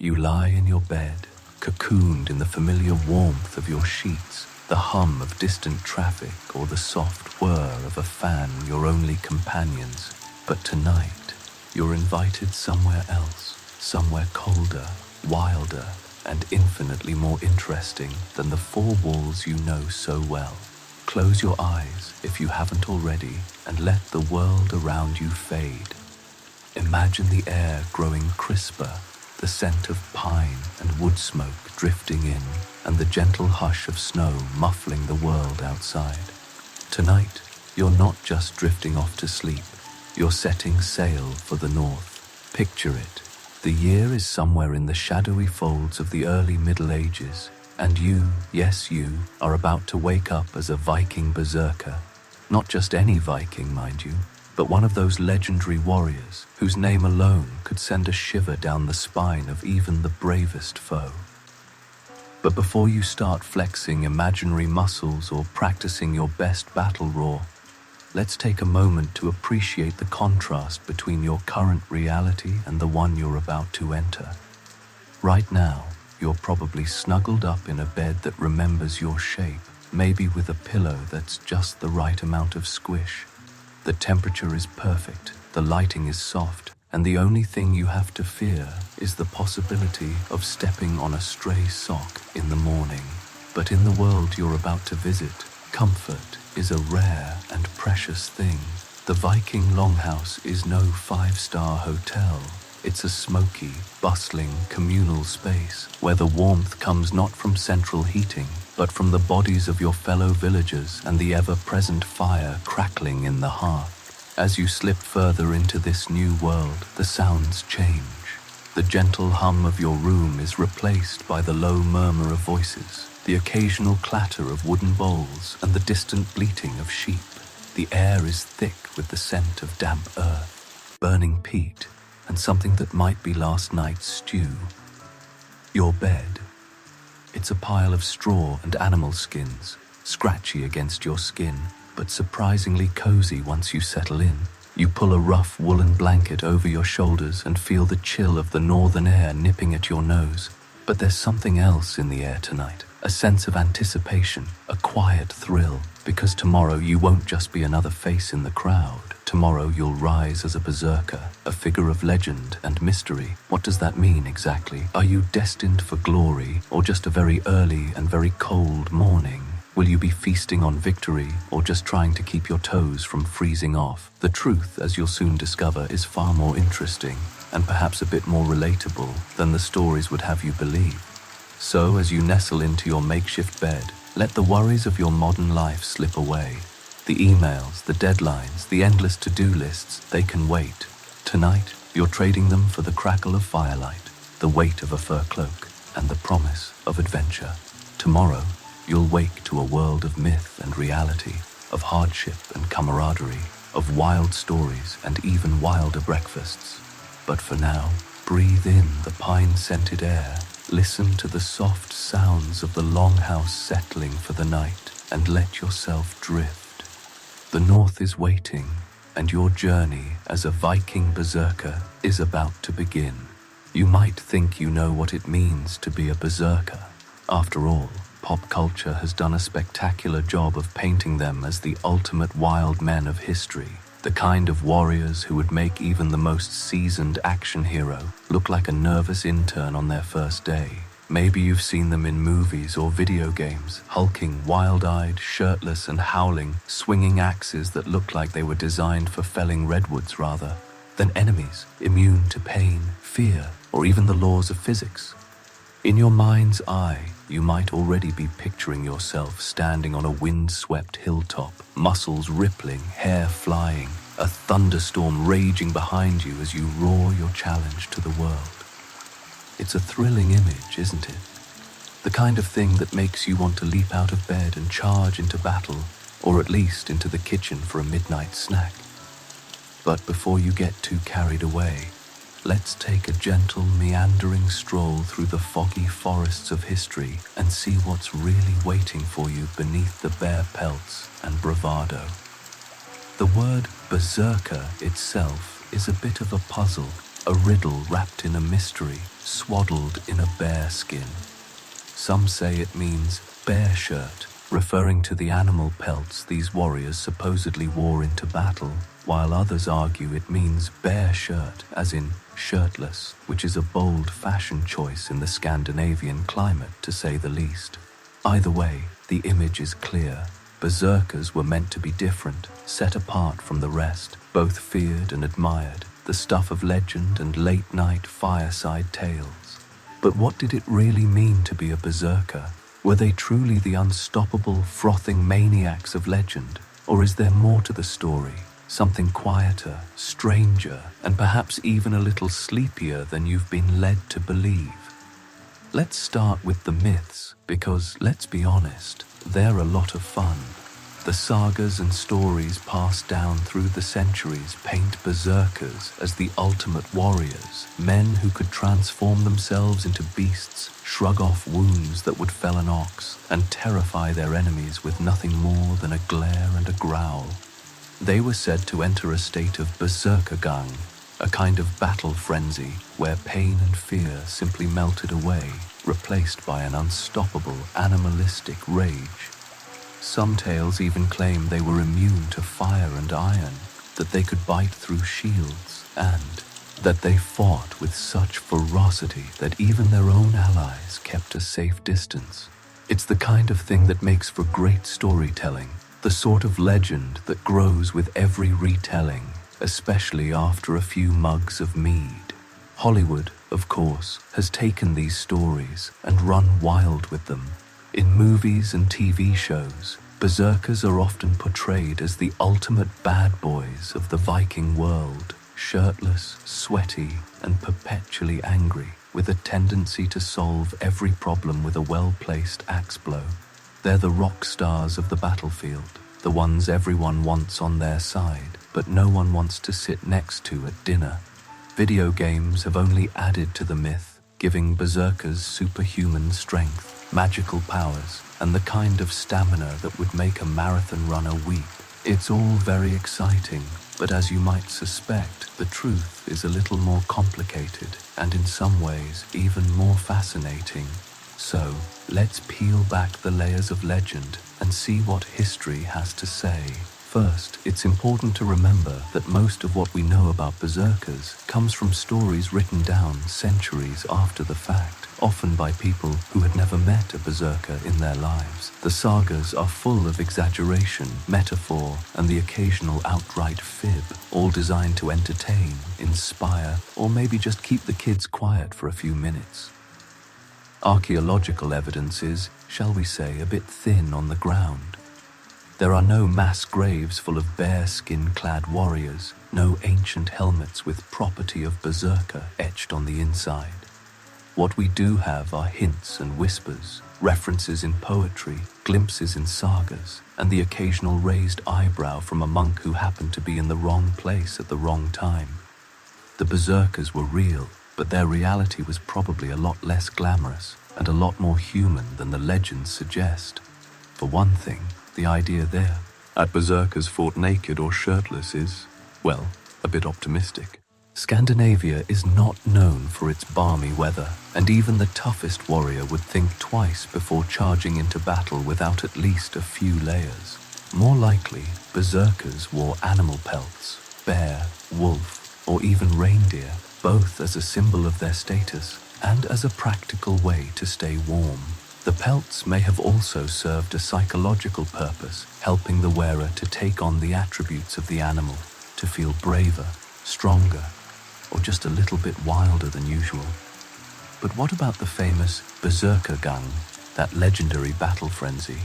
You lie in your bed, cocooned in the familiar warmth of your sheets, the hum of distant traffic or the soft whir of a fan your only companions. But tonight, you're invited somewhere else, somewhere colder, wilder, and infinitely more interesting than the four walls you know so well. Close your eyes, if you haven't already, and let the world around you fade. Imagine the air growing crisper, the scent of pine and wood smoke drifting in, and the gentle hush of snow muffling the world outside. Tonight, you're not just drifting off to sleep, you're setting sail for the north. Picture it. The year is somewhere in the shadowy folds of the early Middle Ages, and you, yes you, are about to wake up as a Viking Berserker. Not just any Viking, mind you, but one of those legendary warriors whose name alone could send a shiver down the spine of even the bravest foe. But before you start flexing imaginary muscles or practicing your best battle roar, let's take a moment to appreciate the contrast between your current reality and the one you're about to enter. Right now, you're probably snuggled up in a bed that remembers your shape, maybe with a pillow that's just the right amount of squish. The temperature is perfect, the lighting is soft, and the only thing you have to fear is the possibility of stepping on a stray sock in the morning. But in the world you're about to visit, comfort is a rare and precious thing. The Viking Longhouse is no five-star hotel. It's a smoky, bustling, communal space where the warmth comes not from central heating, but from the bodies of your fellow villagers and the ever-present fire crackling in the hearth. As you slip further into this new world, the sounds change. The gentle hum of your room is replaced by the low murmur of voices, the occasional clatter of wooden bowls, and the distant bleating of sheep. The air is thick with the scent of damp earth, burning peat, and something that might be last night's stew. Your bed. It's a pile of straw and animal skins, scratchy against your skin, but surprisingly cozy once you settle in. You pull a rough woolen blanket over your shoulders and feel the chill of the northern air nipping at your nose. But there's something else in the air tonight, a sense of anticipation, a quiet thrill, because tomorrow you won't just be another face in the crowd. Tomorrow you'll rise as a berserker, a figure of legend and mystery. What does that mean exactly? Are you destined for glory, or just a very early and very cold morning? Will you be feasting on victory, or just trying to keep your toes from freezing off? The truth, as you'll soon discover, is far more interesting, and perhaps a bit more relatable than the stories would have you believe. So, as you nestle into your makeshift bed, let the worries of your modern life slip away. The emails, the deadlines, the endless to-do lists, they can wait. Tonight, you're trading them for the crackle of firelight, the weight of a fur cloak, and the promise of adventure. Tomorrow, you'll wake to a world of myth and reality, of hardship and camaraderie, of wild stories and even wilder breakfasts. But for now, breathe in the pine-scented air, listen to the soft sounds of the longhouse settling for the night, and let yourself drift. The north is waiting, and your journey as a Viking berserker is about to begin. You might think you know what it means to be a berserker. After all, pop culture has done a spectacular job of painting them as the ultimate wild men of history, the kind of warriors who would make even the most seasoned action hero look like a nervous intern on their first day. Maybe you've seen them in movies or video games, hulking, wild-eyed, shirtless and howling, swinging axes that look like they were designed for felling redwoods rather than enemies, immune to pain, fear, or even the laws of physics. In your mind's eye, you might already be picturing yourself standing on a wind-swept hilltop, muscles rippling, hair flying, a thunderstorm raging behind you as you roar your challenge to the world. It's a thrilling image, isn't it? The kind of thing that makes you want to leap out of bed and charge into battle, or at least into the kitchen for a midnight snack. But before you get too carried away, let's take a gentle, meandering stroll through the foggy forests of history and see what's really waiting for you beneath the bare pelts and bravado. The word berserker itself is a bit of a puzzle. a riddle wrapped in a mystery, swaddled in a bear skin. Some say it means bear shirt, referring to the animal pelts these warriors supposedly wore into battle, while others argue it means bear shirt, as in shirtless, which is a bold fashion choice in the Scandinavian climate, to say the least. Either way, the image is clear. Berserkers were meant to be different, set apart from the rest, both feared and admired, the stuff of legend and late-night fireside tales. But what did it really mean to be a berserker? Were they truly the unstoppable, frothing maniacs of legend? Or is there more to the story? Something quieter, stranger, and perhaps even a little sleepier than you've been led to believe? Let's start with the myths, because, let's be honest, they're a lot of fun. The sagas and stories passed down through the centuries paint berserkers as the ultimate warriors, men who could transform themselves into beasts, shrug off wounds that would fell an ox, and terrify their enemies with nothing more than a glare and a growl. They were said to enter a state of berserkergang, a kind of battle frenzy where pain and fear simply melted away, replaced by an unstoppable animalistic rage. Some tales even claim they were immune to fire and iron, that they could bite through shields, and that they fought with such ferocity that even their own allies kept a safe distance. It's the kind of thing that makes for great storytelling, the sort of legend that grows with every retelling, especially after a few mugs of mead. Hollywood, of course, has taken these stories and run wild with them. In movies and TV shows, berserkers are often portrayed as the ultimate bad boys of the Viking world, shirtless, sweaty, and perpetually angry, with a tendency to solve every problem with a well-placed axe blow. They're the rock stars of the battlefield, the ones everyone wants on their side, but no one wants to sit next to at dinner. Video games have only added to the myth, giving berserkers superhuman strength, magical powers, and the kind of stamina that would make a marathon runner weep. It's all very exciting, but as you might suspect, the truth is a little more complicated and in some ways even more fascinating. So, let's peel back the layers of legend and see what history has to say. First, it's important to remember that most of what we know about berserkers comes from stories written down centuries after the fact, often by people who had never met a berserker in their lives. The sagas are full of exaggeration, metaphor, and the occasional outright fib, all designed to entertain, inspire, or maybe just keep the kids quiet for a few minutes. Archaeological evidence is, shall we say, a bit thin on the ground. There are no mass graves full of bear-skin-clad warriors, no ancient helmets with property of berserker etched on the inside. What we do have are hints and whispers, references in poetry, glimpses in sagas, and the occasional raised eyebrow from a monk who happened to be in the wrong place at the wrong time. The berserkers were real, but their reality was probably a lot less glamorous and a lot more human than the legends suggest. For one thing, the idea there, that berserkers fought naked or shirtless is, well, a bit optimistic. Scandinavia is not known for its balmy weather, and even the toughest warrior would think twice before charging into battle without at least a few layers. More likely, berserkers wore animal pelts, bear, wolf, or even reindeer, both as a symbol of their status and as a practical way to stay warm. The pelts may have also served a psychological purpose, helping the wearer to take on the attributes of the animal, to feel braver, stronger, or just a little bit wilder than usual. But what about the famous Berserkergang, that legendary battle frenzy?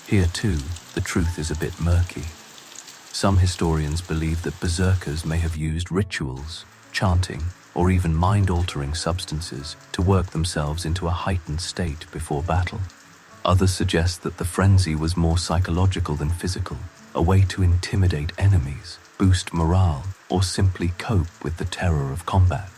Here too, the truth is a bit murky. Some historians believe that berserkers may have used rituals, chanting, or even mind-altering substances to work themselves into a heightened state before battle. Others suggest that the frenzy was more psychological than physical, a way to intimidate enemies, boost morale, or simply cope with the terror of combat.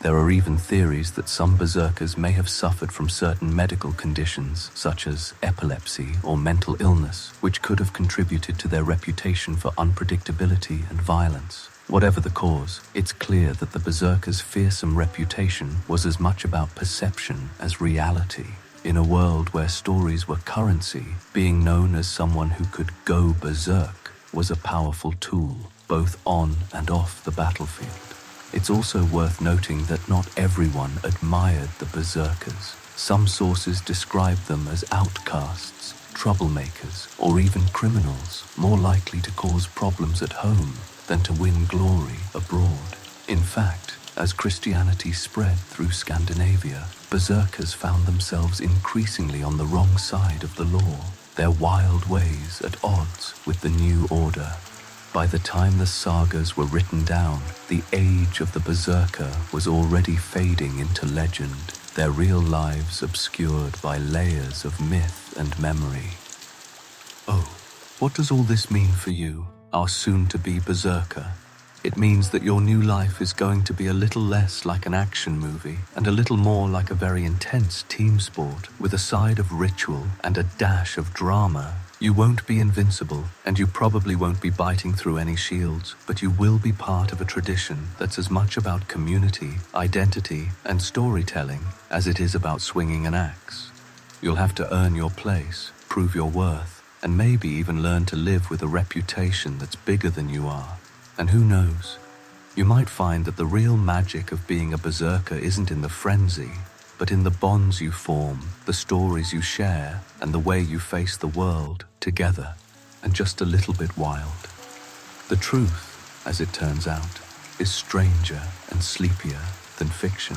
There are even theories that some berserkers may have suffered from certain medical conditions, such as epilepsy or mental illness, which could have contributed to their reputation for unpredictability and violence. Whatever the cause, it's clear that the Berserker's fearsome reputation was as much about perception as reality. In a world where stories were currency, being known as someone who could go berserk was a powerful tool, both on and off the battlefield. It's also worth noting that not everyone admired the Berserkers. Some sources describe them as outcasts, troublemakers, or even criminals, more likely to cause problems at home than to win glory abroad. In fact, as Christianity spread through Scandinavia, Berserkers found themselves increasingly on the wrong side of the law, their wild ways at odds with the new order. By the time the sagas were written down, the age of the Berserker was already fading into legend, their real lives obscured by layers of myth and memory. Oh, what does all this mean for you, our soon-to-be Berserker? It means that your new life is going to be a little less like an action movie and a little more like a very intense team sport with a side of ritual and a dash of drama. You won't be invincible, and you probably won't be biting through any shields, but you will be part of a tradition that's as much about community, identity, and storytelling as it is about swinging an axe. You'll have to earn your place, prove your worth, and maybe even learn to live with a reputation that's bigger than you are. And who knows, you might find that the real magic of being a berserker isn't in the frenzy, but in the bonds you form, the stories you share, and the way you face the world together, and just a little bit wild. The truth, as it turns out, is stranger and sleepier than fiction.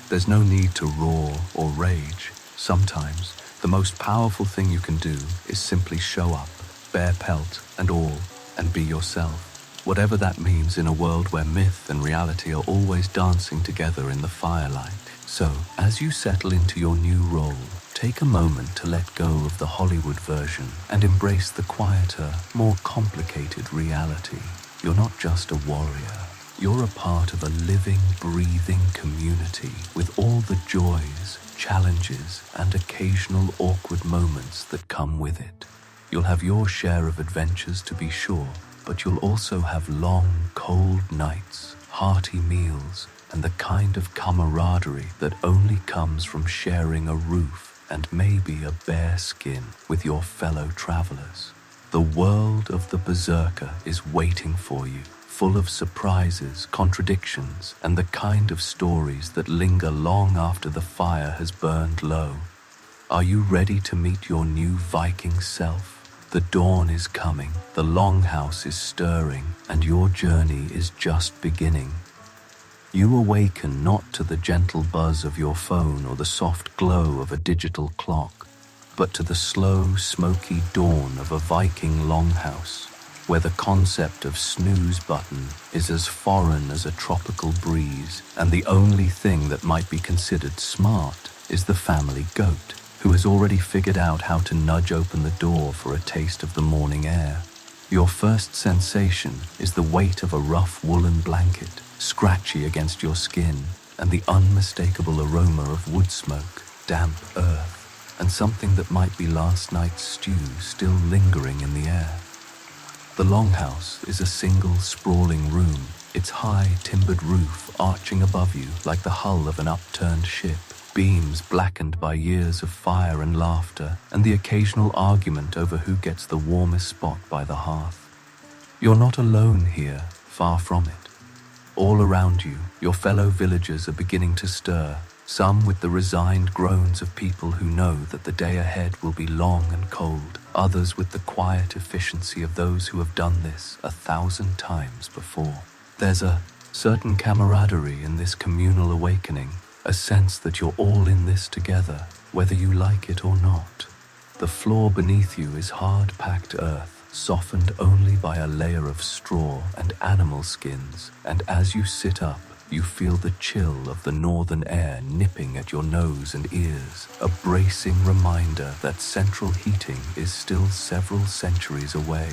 There's no need to roar or rage. Sometimes, the most powerful thing you can do is simply show up, bare pelt and all, and be yourself. Whatever that means in a world where myth and reality are always dancing together in the firelight. So, as you settle into your new role, take a moment to let go of the Hollywood version and embrace the quieter, more complicated reality. You're not just a warrior. You're a part of a living, breathing community with all the joys, challenges, and occasional awkward moments that come with it. You'll have your share of adventures, to be sure, but you'll also have long, cold nights, hearty meals, and the kind of camaraderie that only comes from sharing a roof and maybe a bare skin with your fellow travelers. The world of the Berserker is waiting for you, full of surprises, contradictions, and the kind of stories that linger long after the fire has burned low. Are you ready to meet your new Viking self? The dawn is coming, the longhouse is stirring, and your journey is just beginning. You awaken not to the gentle buzz of your phone or the soft glow of a digital clock, but to the slow, smoky dawn of a Viking longhouse, where the concept of snooze button is as foreign as a tropical breeze, and the only thing that might be considered smart is the family goat, who has already figured out how to nudge open the door for a taste of the morning air. Your first sensation is the weight of a rough woolen blanket, scratchy against your skin, and the unmistakable aroma of wood smoke, damp earth, and something that might be last night's stew still lingering in the air. The longhouse is a single sprawling room, its high timbered roof arching above you like the hull of an upturned ship, beams blackened by years of fire and laughter, and the occasional argument over who gets the warmest spot by the hearth. You're not alone here, far from it. All around you, your fellow villagers are beginning to stir, some with the resigned groans of people who know that the day ahead will be long and cold, others with the quiet efficiency of those who have done this 1,000 times before. There's a certain camaraderie in this communal awakening, a sense that you're all in this together, whether you like it or not. The floor beneath you is hard-packed earth, softened only by a layer of straw and animal skins, and as you sit up, you feel the chill of the northern air nipping at your nose and ears, a bracing reminder that central heating is still several centuries away.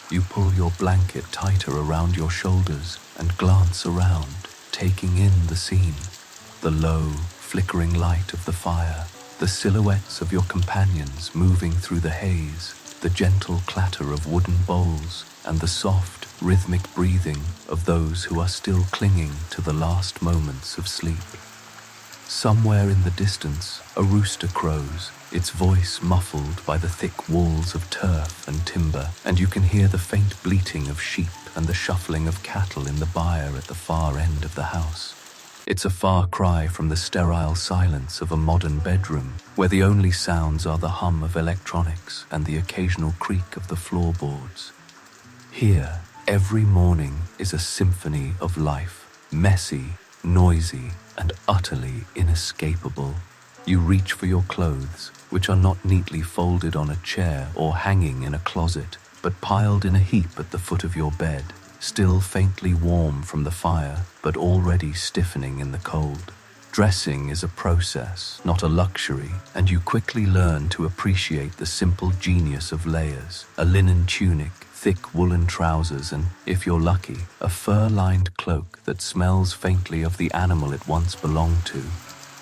You pull your blanket tighter around your shoulders and glance around, taking in the scene. The low, flickering light of the fire, the silhouettes of your companions moving through the haze, the gentle clatter of wooden bowls, and the soft, rhythmic breathing of those who are still clinging to the last moments of sleep. Somewhere in the distance, a rooster crows, its voice muffled by the thick walls of turf and timber, and you can hear the faint bleating of sheep and the shuffling of cattle in the byre at the far end of the house. It's a far cry from the sterile silence of a modern bedroom, where the only sounds are the hum of electronics and the occasional creak of the floorboards. Here, every morning is a symphony of life, messy, noisy, and utterly inescapable. You reach for your clothes, which are not neatly folded on a chair or hanging in a closet, but piled in a heap at the foot of your bed, still faintly warm from the fire, but already stiffening in the cold. Dressing is a process, not a luxury, and you quickly learn to appreciate the simple genius of layers, a linen tunic, thick woolen trousers, and, if you're lucky, a fur-lined cloak that smells faintly of the animal it once belonged to.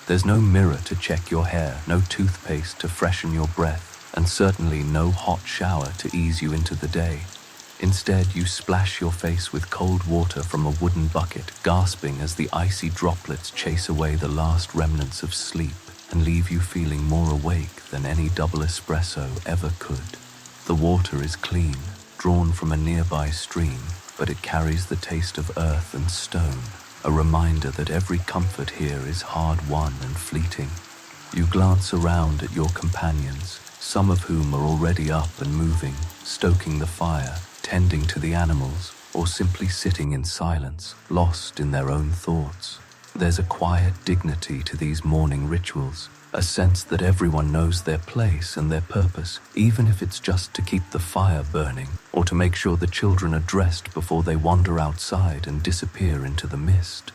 There's no mirror to check your hair, no toothpaste to freshen your breath, and certainly no hot shower to ease you into the day. Instead, you splash your face with cold water from a wooden bucket, gasping as the icy droplets chase away the last remnants of sleep and leave you feeling more awake than any double espresso ever could. The water is clean, drawn from a nearby stream, but it carries the taste of earth and stone, a reminder that every comfort here is hard-won and fleeting. You glance around at your companions, some of whom are already up and moving, stoking the fire, tending to the animals, or simply sitting in silence, lost in their own thoughts. There's a quiet dignity to these morning rituals, a sense that everyone knows their place and their purpose, even if it's just to keep the fire burning, or to make sure the children are dressed before they wander outside and disappear into the mist.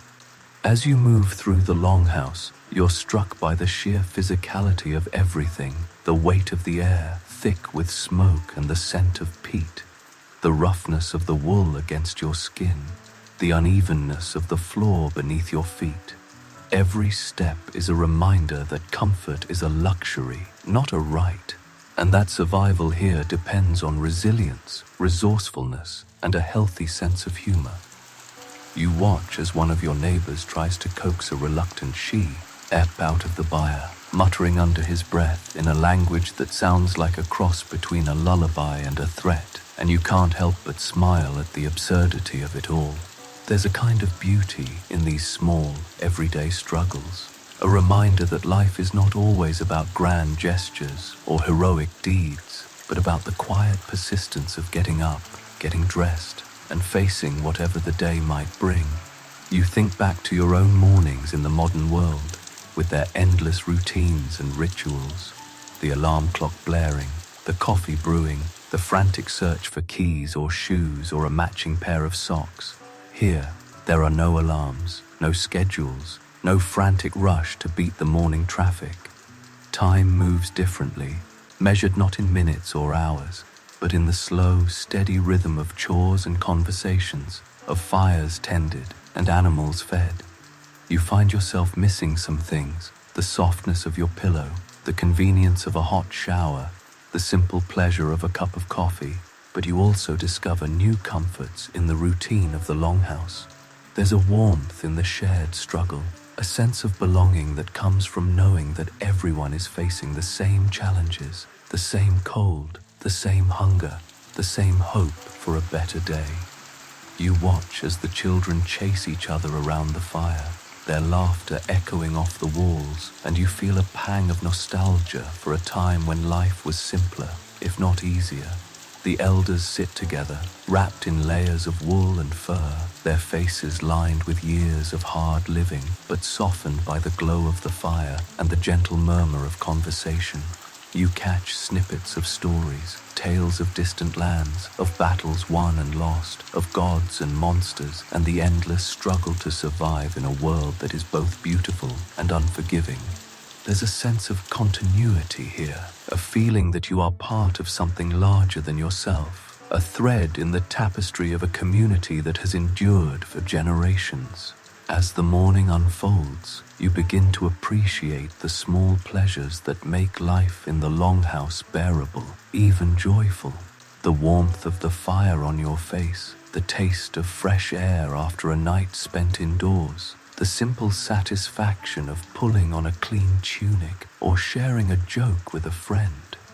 As you move through the longhouse, you're struck by the sheer physicality of everything, the weight of the air, thick with smoke and the scent of peat, the roughness of the wool against your skin, the unevenness of the floor beneath your feet. Every step is a reminder that comfort is a luxury, not a right, and that survival here depends on resilience, resourcefulness, and a healthy sense of humor. You watch as one of your neighbors tries to coax a reluctant she-ep out of the byre, muttering under his breath in a language that sounds like a cross between a lullaby and a threat, and you can't help but smile at the absurdity of it all. There's a kind of beauty in these small, everyday struggles, a reminder that life is not always about grand gestures or heroic deeds, but about the quiet persistence of getting up, getting dressed, and facing whatever the day might bring. You think back to your own mornings in the modern world, with their endless routines and rituals, the alarm clock blaring, the coffee brewing, the frantic search for keys or shoes or a matching pair of socks. Here, there are no alarms, no schedules, no frantic rush to beat the morning traffic. Time moves differently, measured not in minutes or hours, but in the slow, steady rhythm of chores and conversations, of fires tended and animals fed. You find yourself missing some things, the softness of your pillow, the convenience of a hot shower, the simple pleasure of a cup of coffee, but you also discover new comforts in the routine of the longhouse. There's a warmth in the shared struggle, a sense of belonging that comes from knowing that everyone is facing the same challenges, the same cold, the same hunger, the same hope for a better day. You watch as the children chase each other around the fire, their laughter echoing off the walls, and you feel a pang of nostalgia for a time when life was simpler, if not easier. The elders sit together, wrapped in layers of wool and fur, their faces lined with years of hard living, but softened by the glow of the fire and the gentle murmur of conversation. You catch snippets of stories, tales of distant lands, of battles won and lost, of gods and monsters, and the endless struggle to survive in a world that is both beautiful and unforgiving. There's a sense of continuity here, a feeling that you are part of something larger than yourself, a thread in the tapestry of a community that has endured for generations. As the morning unfolds, you begin to appreciate the small pleasures that make life in the longhouse bearable, even joyful. The warmth of the fire on your face, the taste of fresh air after a night spent indoors, the simple satisfaction of pulling on a clean tunic or sharing a joke with a friend.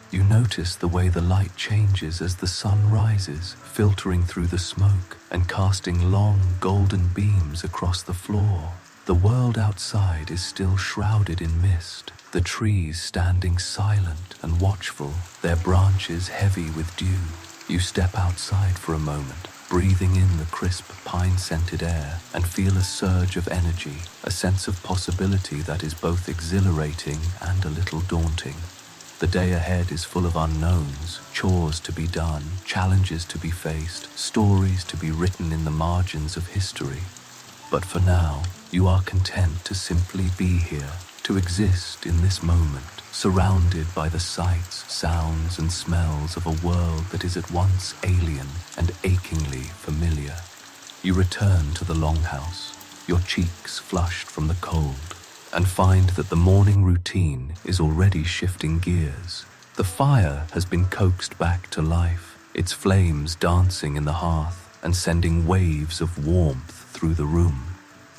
You notice the way the light changes as the sun rises, filtering through the smoke and casting long golden beams across the floor. The world outside is still shrouded in mist, the trees standing silent and watchful, their branches heavy with dew. You step outside for a moment, breathing in the crisp pine-scented air, and feel a surge of energy, a sense of possibility that is both exhilarating and a little daunting. The day ahead is full of unknowns, chores to be done, challenges to be faced, stories to be written in the margins of history. But for now, you are content to simply be here, to exist in this moment, surrounded by the sights, sounds, and smells of a world that is at once alien and achingly familiar. You return to the longhouse, your cheeks flushed from the cold, and find that the morning routine is already shifting gears. The fire has been coaxed back to life, its flames dancing in the hearth and sending waves of warmth through the room.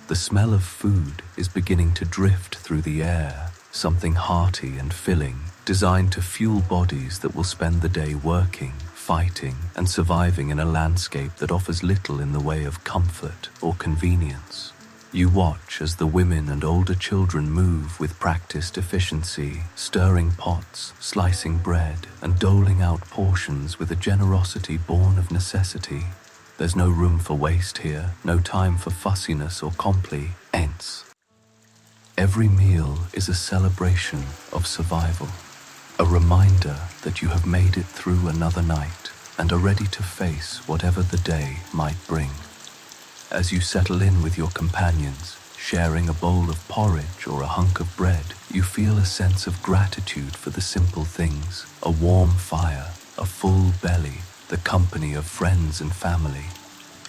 The smell of food is beginning to drift through the air, something hearty and filling, designed to fuel bodies that will spend the day working, fighting, and surviving in a landscape that offers little in the way of comfort or convenience. You watch as the women and older children move with practiced efficiency, stirring pots, slicing bread, and doling out portions with a generosity born of necessity. There's no room for waste here, no time for fussiness or complaints. Every meal is a celebration of survival, a reminder that you have made it through another night and are ready to face whatever the day might bring. As you settle in with your companions, sharing a bowl of porridge or a hunk of bread, you feel a sense of gratitude for the simple things: a warm fire, a full belly, the company of friends and family.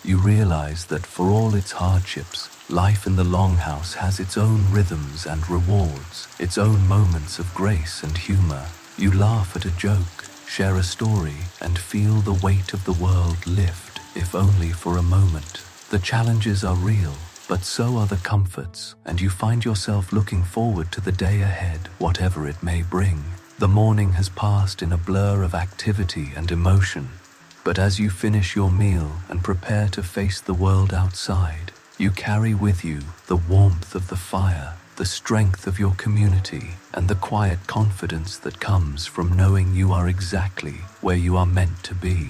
You realize that for all its hardships, life in the longhouse has its own rhythms and rewards, its own moments of grace and humor. You laugh at a joke, share a story, and feel the weight of the world lift, if only for a moment. The challenges are real, but so are the comforts, and you find yourself looking forward to the day ahead, whatever it may bring. The morning has passed in a blur of activity and emotion, but as you finish your meal and prepare to face the world outside, you carry with you the warmth of the fire, the strength of your community, and the quiet confidence that comes from knowing you are exactly where you are meant to be.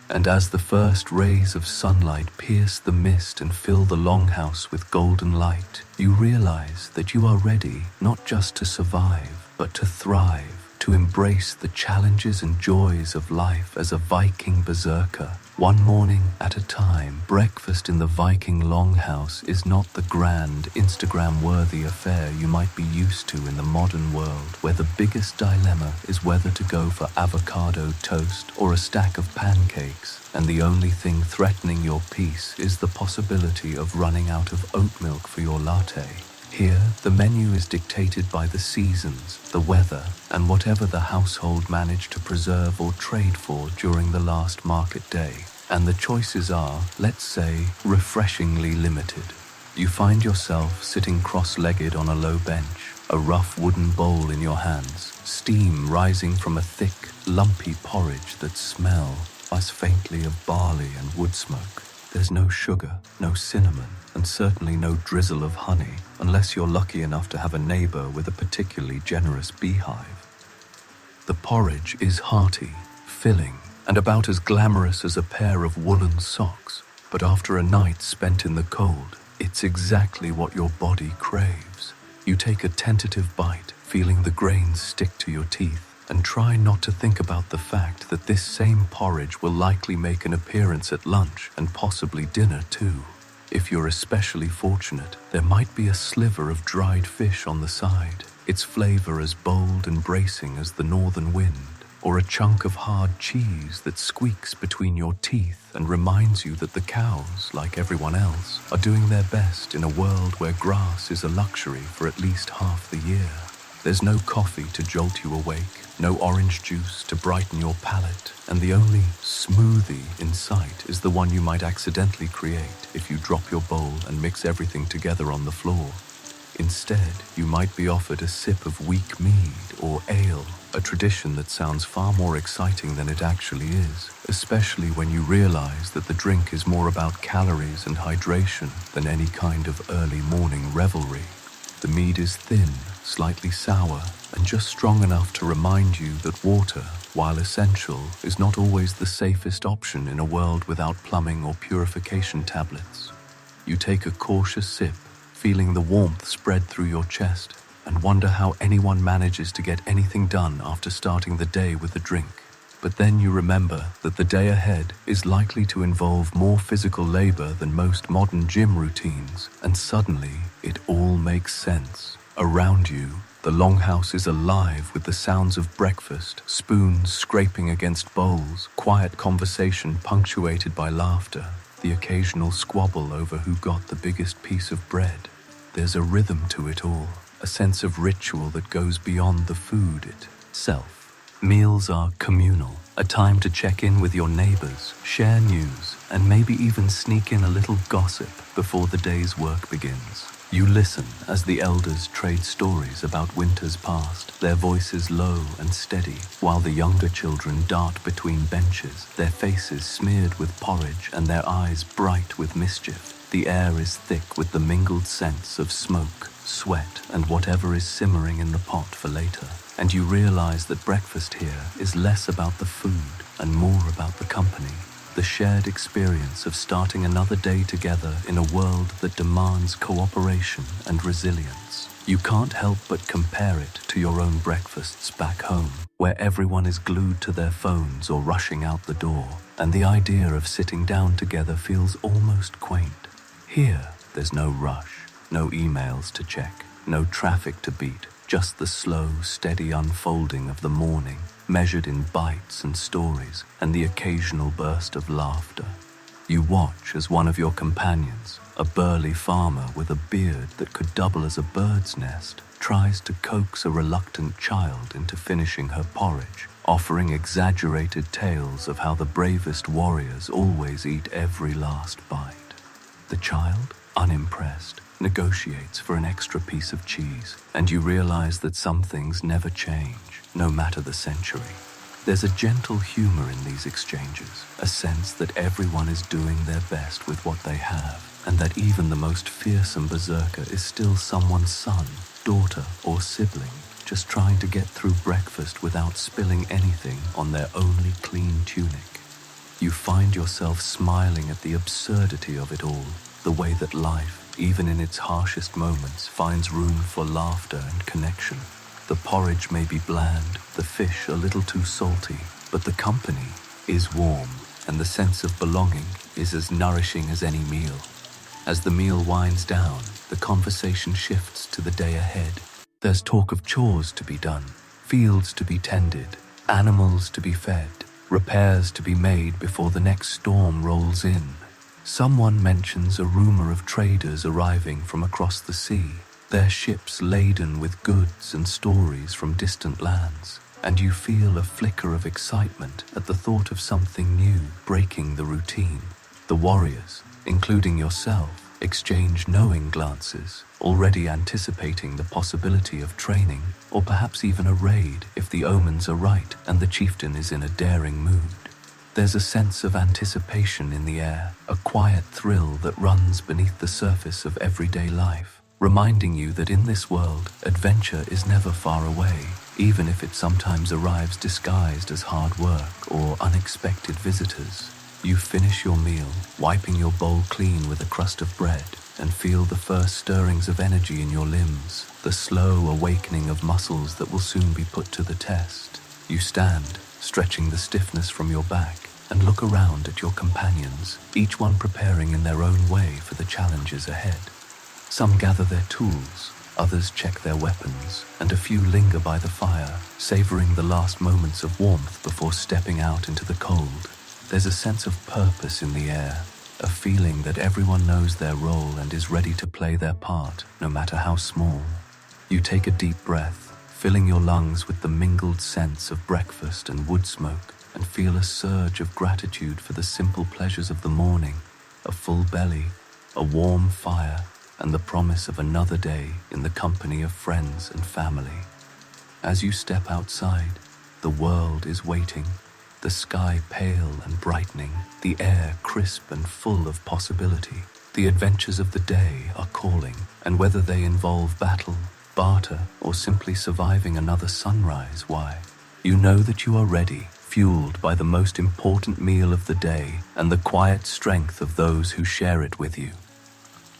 And as the first rays of sunlight pierce the mist and fill the longhouse with golden light, you realize that you are ready not just to survive, but to thrive, to embrace the challenges and joys of life as a Viking Berserker, one morning at a time. Breakfast in the Viking longhouse is not the grand, Instagram-worthy affair you might be used to in the modern world, where the biggest dilemma is whether to go for avocado toast or a stack of pancakes, and the only thing threatening your peace is the possibility of running out of oat milk for your latte. Here, the menu is dictated by the seasons, the weather, and whatever the household managed to preserve or trade for during the last market day. And the choices are, let's say, refreshingly limited. You find yourself sitting cross-legged on a low bench, a rough wooden bowl in your hands, steam rising from a thick, lumpy porridge that smells faintly of barley and wood smoke. There's no sugar, no cinnamon, and certainly no drizzle of honey, unless you're lucky enough to have a neighbor with a particularly generous beehive. The porridge is hearty, filling, and about as glamorous as a pair of woolen socks, but after a night spent in the cold, it's exactly what your body craves. You take a tentative bite, feeling the grains stick to your teeth, and try not to think about the fact that this same porridge will likely make an appearance at lunch and possibly dinner too. If you're especially fortunate, there might be a sliver of dried fish on the side, its flavor as bold and bracing as the northern wind. or a chunk of hard cheese that squeaks between your teeth and reminds you that the cows, like everyone else, are doing their best in a world where grass is a luxury for at least half the year. There's no coffee to jolt you awake, no orange juice to brighten your palate, and the only smoothie in sight is the one you might accidentally create if you drop your bowl and mix everything together on the floor. Instead, you might be offered a sip of weak mead or ale, a tradition that sounds far more exciting than it actually is, especially when you realize that the drink is more about calories and hydration than any kind of early morning revelry. The mead is thin, slightly sour, and just strong enough to remind you that water, while essential, is not always the safest option in a world without plumbing or purification tablets. You take a cautious sip, feeling the warmth spread through your chest, and wonder how anyone manages to get anything done after starting the day with a drink. But then you remember that the day ahead is likely to involve more physical labor than most modern gym routines, and suddenly it all makes sense. Around you, the longhouse is alive with the sounds of breakfast, spoons scraping against bowls, quiet conversation punctuated by laughter, the occasional squabble over who got the biggest piece of bread. There's a rhythm to it all, a sense of ritual that goes beyond the food itself. Meals are communal, a time to check in with your neighbors, share news, and maybe even sneak in a little gossip before the day's work begins. You listen as the elders trade stories about winters past, their voices low and steady, while the younger children dart between benches, their faces smeared with porridge and their eyes bright with mischief. The air is thick with the mingled scents of smoke, sweat, and whatever is simmering in the pot for later. And you realize that breakfast here is less about the food and more about the company, the shared experience of starting another day together in a world that demands cooperation and resilience. You can't help but compare it to your own breakfasts back home, where everyone is glued to their phones or rushing out the door, and the idea of sitting down together feels almost quaint. Here, there's no rush, no emails to check, no traffic to beat, just the slow, steady unfolding of the morning, measured in bites and stories, and the occasional burst of laughter. You watch as one of your companions, a burly farmer with a beard that could double as a bird's nest, tries to coax a reluctant child into finishing her porridge, offering exaggerated tales of how the bravest warriors always eat every last bite. The child, unimpressed, negotiates for an extra piece of cheese, and you realize that some things never change, no matter the century. There's a gentle humor in these exchanges, a sense that everyone is doing their best with what they have, and that even the most fearsome berserker is still someone's son, daughter, or sibling, just trying to get through breakfast without spilling anything on their only clean tunic. You find yourself smiling at the absurdity of it all, the way that life, even in its harshest moments, finds room for laughter and connection. The porridge may be bland, the fish a little too salty, but the company is warm, and the sense of belonging is as nourishing as any meal. As the meal winds down, the conversation shifts to the day ahead. There's talk of chores to be done, fields to be tended, animals to be fed, repairs to be made before the next storm rolls in. Someone mentions a rumor of traders arriving from across the sea, their ships laden with goods and stories from distant lands, and you feel a flicker of excitement at the thought of something new breaking the routine. The warriors, including yourself, exchange knowing glances, already anticipating the possibility of training, or perhaps even a raid if the omens are right and the chieftain is in a daring mood. There's a sense of anticipation in the air, a quiet thrill that runs beneath the surface of everyday life, reminding you that in this world, adventure is never far away, even if it sometimes arrives disguised as hard work or unexpected visitors. You finish your meal, wiping your bowl clean with a crust of bread, and feel the first stirrings of energy in your limbs, the slow awakening of muscles that will soon be put to the test. You stand, stretching the stiffness from your back, and look around at your companions, each one preparing in their own way for the challenges ahead. Some gather their tools, Others check their weapons, and a few linger by the fire, savoring the last moments of warmth before stepping out into the cold. There's a sense of purpose in the air, a feeling that everyone knows their role and is ready to play their part, no matter how small. You take a deep breath, filling your lungs with the mingled scents of breakfast and wood smoke, and feel a surge of gratitude for the simple pleasures of the morning, a full belly, a warm fire, and the promise of another day in the company of friends and family. As you step outside, the world is waiting, the sky pale and brightening, the air crisp and full of possibility. The adventures of the day are calling, and whether they involve battle, barter, or simply surviving another sunrise, why, you know that you are ready, fueled by the most important meal of the day and the quiet strength of those who share it with you.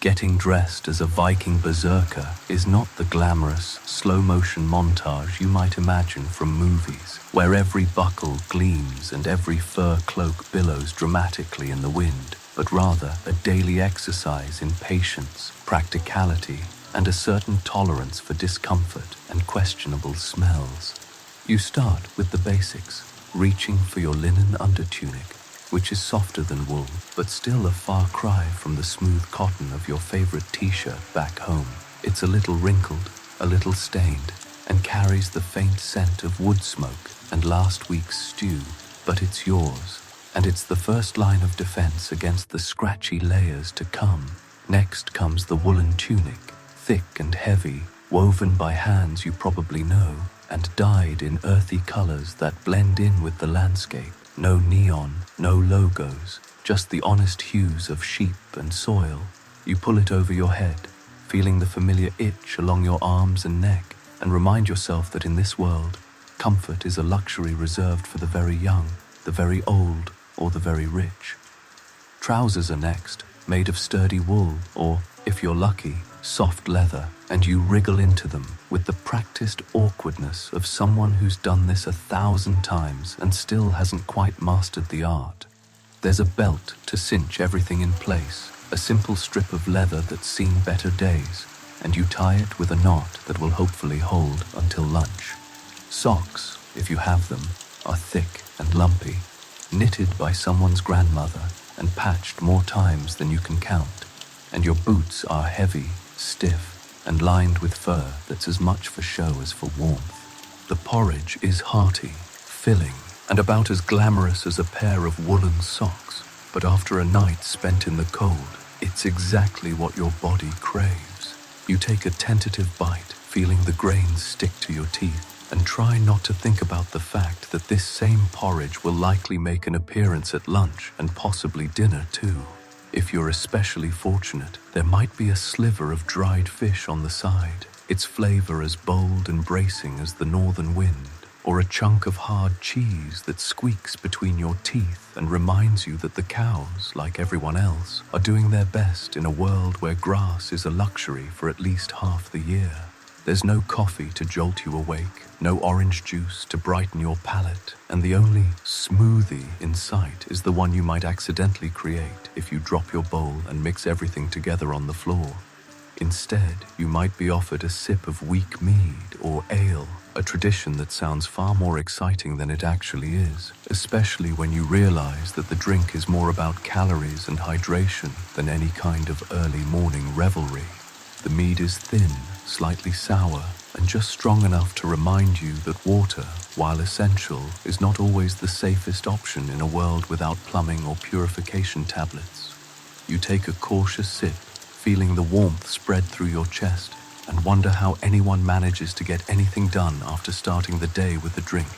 Getting dressed as a Viking Berserker is not the glamorous, slow-motion montage you might imagine from movies, where every buckle gleams and every fur cloak billows dramatically in the wind, but rather a daily exercise in patience, practicality, and a certain tolerance for discomfort and questionable smells. You start with the basics, reaching for your linen undertunic, which is softer than wool, but still a far cry from the smooth cotton of your favorite t-shirt back home. It's a little wrinkled, a little stained, and carries the faint scent of wood smoke and last week's stew, but it's yours, and it's the first line of defense against the scratchy layers to come. Next comes the woolen tunic, thick and heavy, woven by hands you probably know, and dyed in earthy colors that blend in with the landscape. No neon, no logos, just the honest hues of sheep and soil. You pull it over your head, feeling the familiar itch along your arms and neck, and remind yourself that in this world, comfort is a luxury reserved for the very young, the very old, or the very rich. Trousers are next, made of sturdy wool, or, if you're lucky, soft leather, and you wriggle into them with the practiced awkwardness of someone who's done this 1,000 times and still hasn't quite mastered the art. There's a belt to cinch everything in place, a simple strip of leather that's seen better days, and you tie it with a knot that will hopefully hold until lunch. Socks, if you have them, are thick and lumpy, knitted by someone's grandmother and patched more times than you can count, and your boots are heavy, stiff, and lined with fur that's as much for show as for warmth. The porridge is hearty, filling, and about as glamorous as a pair of woolen socks, but after a night spent in the cold, it's exactly what your body craves. You take a tentative bite, feeling the grains stick to your teeth, and try not to think about the fact that this same porridge will likely make an appearance at lunch and possibly dinner too. If you're especially fortunate, there might be a sliver of dried fish on the side, its flavor as bold and bracing as the northern wind, or a chunk of hard cheese that squeaks between your teeth and reminds you that the cows, like everyone else, are doing their best in a world where grass is a luxury for at least half the year. There's no coffee to jolt you awake, no orange juice to brighten your palate, and the only smoothie in sight is the one you might accidentally create if you drop your bowl and mix everything together on the floor. Instead, you might be offered a sip of weak mead or ale, a tradition that sounds far more exciting than it actually is, especially when you realize that the drink is more about calories and hydration than any kind of early morning revelry. The mead is thin, slightly sour, and just strong enough to remind you that water, while essential, is not always the safest option in a world without plumbing or purification tablets. You take a cautious sip, feeling the warmth spread through your chest, and wonder how anyone manages to get anything done after starting the day with a drink.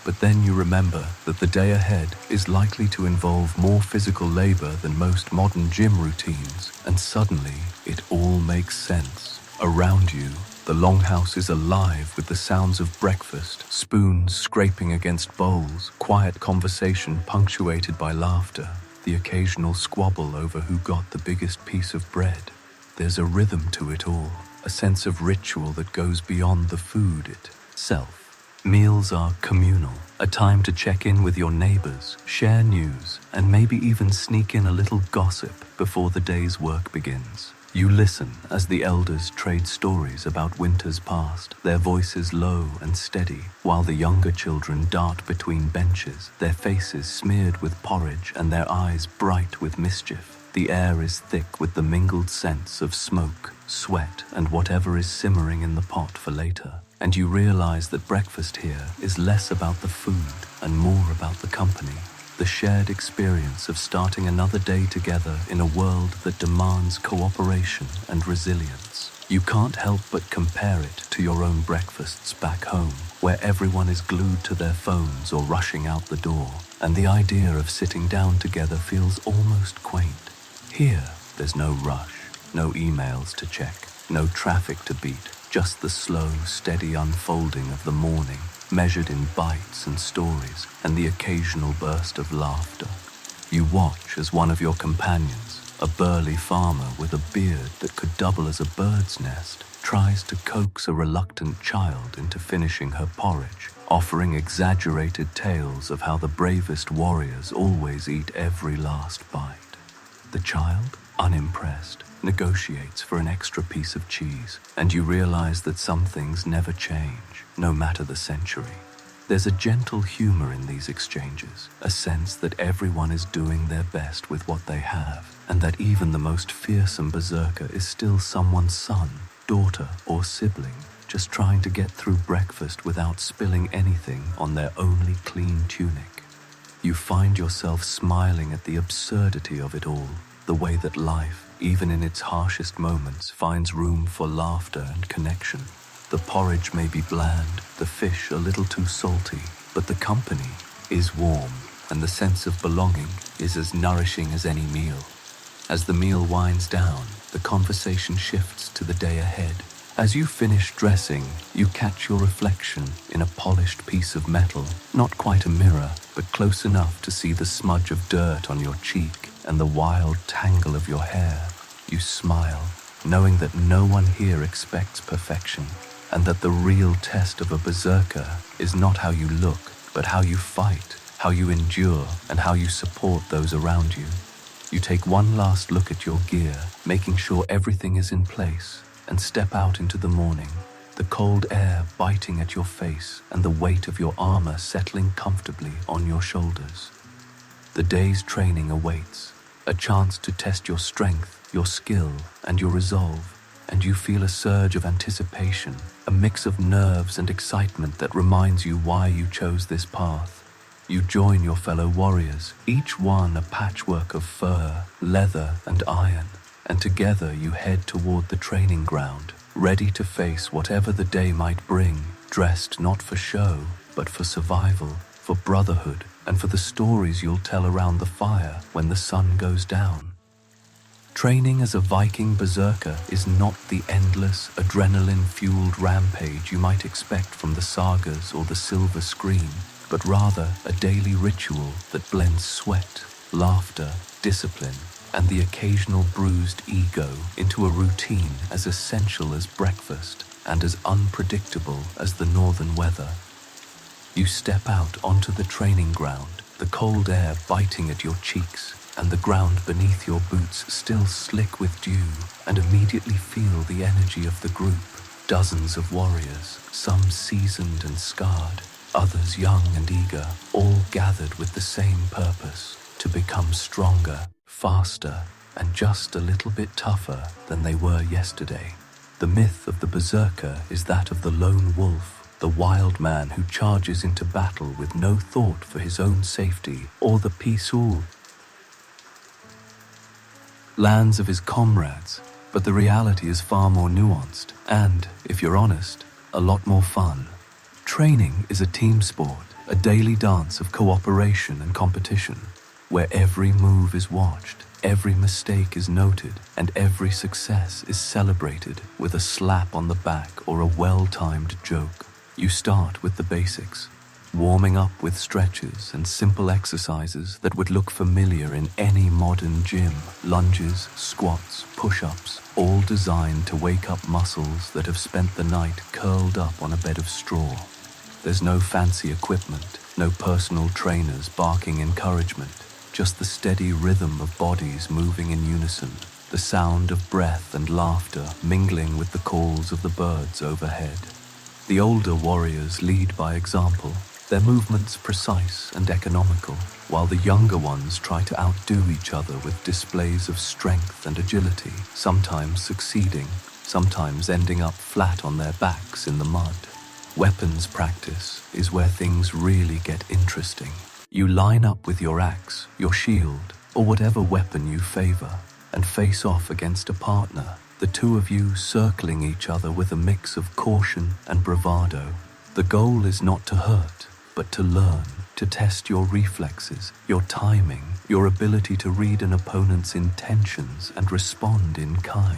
But then you remember that the day ahead is likely to involve more physical labor than most modern gym routines, and suddenly it all makes sense. Around you, the longhouse is alive with the sounds of breakfast, spoons scraping against bowls, quiet conversation punctuated by laughter, the occasional squabble over who got the biggest piece of bread. There's a rhythm to it all, a sense of ritual that goes beyond the food itself. Meals are communal, a time to check in with your neighbors, share news, and maybe even sneak in a little gossip before the day's work begins. You listen as the elders trade stories about winters past, their voices low and steady, while the younger children dart between benches, their faces smeared with porridge and their eyes bright with mischief. The air is thick with the mingled scents of smoke, sweat, and whatever is simmering in the pot for later. And you realize that breakfast here is less about the food and more about the company. The shared experience of starting another day together in a world that demands cooperation and resilience. You can't help but compare it to your own breakfasts back home, where everyone is glued to their phones or rushing out the door, and the idea of sitting down together feels almost quaint. Here, there's no rush, no emails to check, no traffic to beat, just the slow, steady unfolding of the morning, measured in bites and stories, and the occasional burst of laughter. You watch as one of your companions, a burly farmer with a beard that could double as a bird's nest, tries to coax a reluctant child into finishing her porridge, offering exaggerated tales of how the bravest warriors always eat every last bite. The child, unimpressed, negotiates for an extra piece of cheese, and you realize that some things never change, no matter the century. There's a gentle humor in these exchanges, a sense that everyone is doing their best with what they have, and that even the most fearsome berserker is still someone's son, daughter, or sibling, just trying to get through breakfast without spilling anything on their only clean tunic. You find yourself smiling at the absurdity of it all, the way that life, even in its harshest moments, finds room for laughter and connection. The porridge may be bland, the fish a little too salty, but the company is warm, and the sense of belonging is as nourishing as any meal. As the meal winds down, the conversation shifts to the day ahead. As you finish dressing, you catch your reflection in a polished piece of metal, not quite a mirror, but close enough to see the smudge of dirt on your cheek and the wild tangle of your hair. You smile, knowing that no one here expects perfection, and that the real test of a berserker is not how you look, but how you fight, how you endure, and how you support those around you. You take one last look at your gear, making sure everything is in place, and step out into the morning, the cold air biting at your face and the weight of your armor settling comfortably on your shoulders. The day's training awaits, a chance to test your strength, your skill, and your resolve, and you feel a surge of anticipation, a mix of nerves and excitement that reminds you why you chose this path. You join your fellow warriors, each one a patchwork of fur, leather, and iron, and together you head toward the training ground, ready to face whatever the day might bring, dressed not for show, but for survival, for brotherhood, and for the stories you'll tell around the fire when the sun goes down. Training as a Viking Berserker is not the endless, adrenaline-fueled rampage you might expect from the sagas or the silver screen, but rather a daily ritual that blends sweat, laughter, discipline, and the occasional bruised ego into a routine as essential as breakfast and as unpredictable as the northern weather. You step out onto the training ground, the cold air biting at your cheeks, and the ground beneath your boots still slick with dew, and immediately feel the energy of the group. Dozens of warriors, some seasoned and scarred, others young and eager, all gathered with the same purpose, to become stronger, faster, and just a little bit tougher than they were yesterday. The myth of the berserker is that of the lone wolf, the wild man who charges into battle with no thought for his own safety or the peaceful lands of his comrades, but the reality is far more nuanced and, if you're honest, a lot more fun. Training is a team sport, a daily dance of cooperation and competition, where every move is watched, every mistake is noted, and every success is celebrated with a slap on the back or a well-timed joke. You start with the basics, warming up with stretches and simple exercises that would look familiar in any modern gym. Lunges, squats, push-ups, all designed to wake up muscles that have spent the night curled up on a bed of straw. There's no fancy equipment, no personal trainers barking encouragement, just the steady rhythm of bodies moving in unison, the sound of breath and laughter mingling with the calls of the birds overhead. The older warriors lead by example, their movements precise and economical, while the younger ones try to outdo each other with displays of strength and agility, sometimes succeeding, sometimes ending up flat on their backs in the mud. Weapons practice is where things really get interesting. You line up with your axe, your shield, or whatever weapon you favor, and face off against a partner, the two of you circling each other with a mix of caution and bravado. The goal is not to hurt, but to learn, to test your reflexes, your timing, your ability to read an opponent's intentions and respond in kind.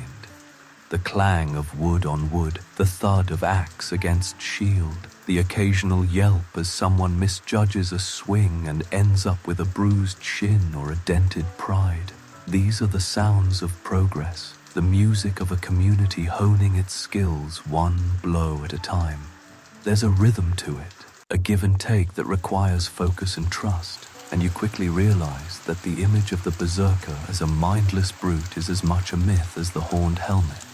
The clang of wood on wood, the thud of axe against shield, the occasional yelp as someone misjudges a swing and ends up with a bruised shin or a dented pride. These are the sounds of progress, the music of a community honing its skills one blow at a time. There's a rhythm to it, a give and take that requires focus and trust, and you quickly realize that the image of the berserker as a mindless brute is as much a myth as the horned helmet.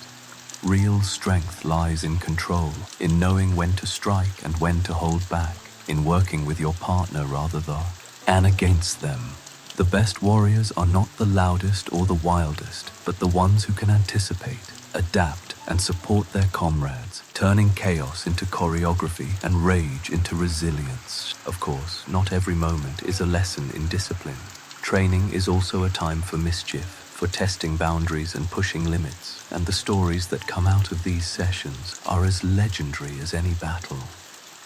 Real strength lies in control, in knowing when to strike and when to hold back, in working with your partner rather than against them. The best warriors are not the loudest or the wildest, but the ones who can anticipate, adapt, and support their comrades, turning chaos into choreography and rage into resilience. Of course, not every moment is a lesson in discipline. Training is also a time for mischief, for testing boundaries and pushing limits, and the stories that come out of these sessions are as legendary as any battle.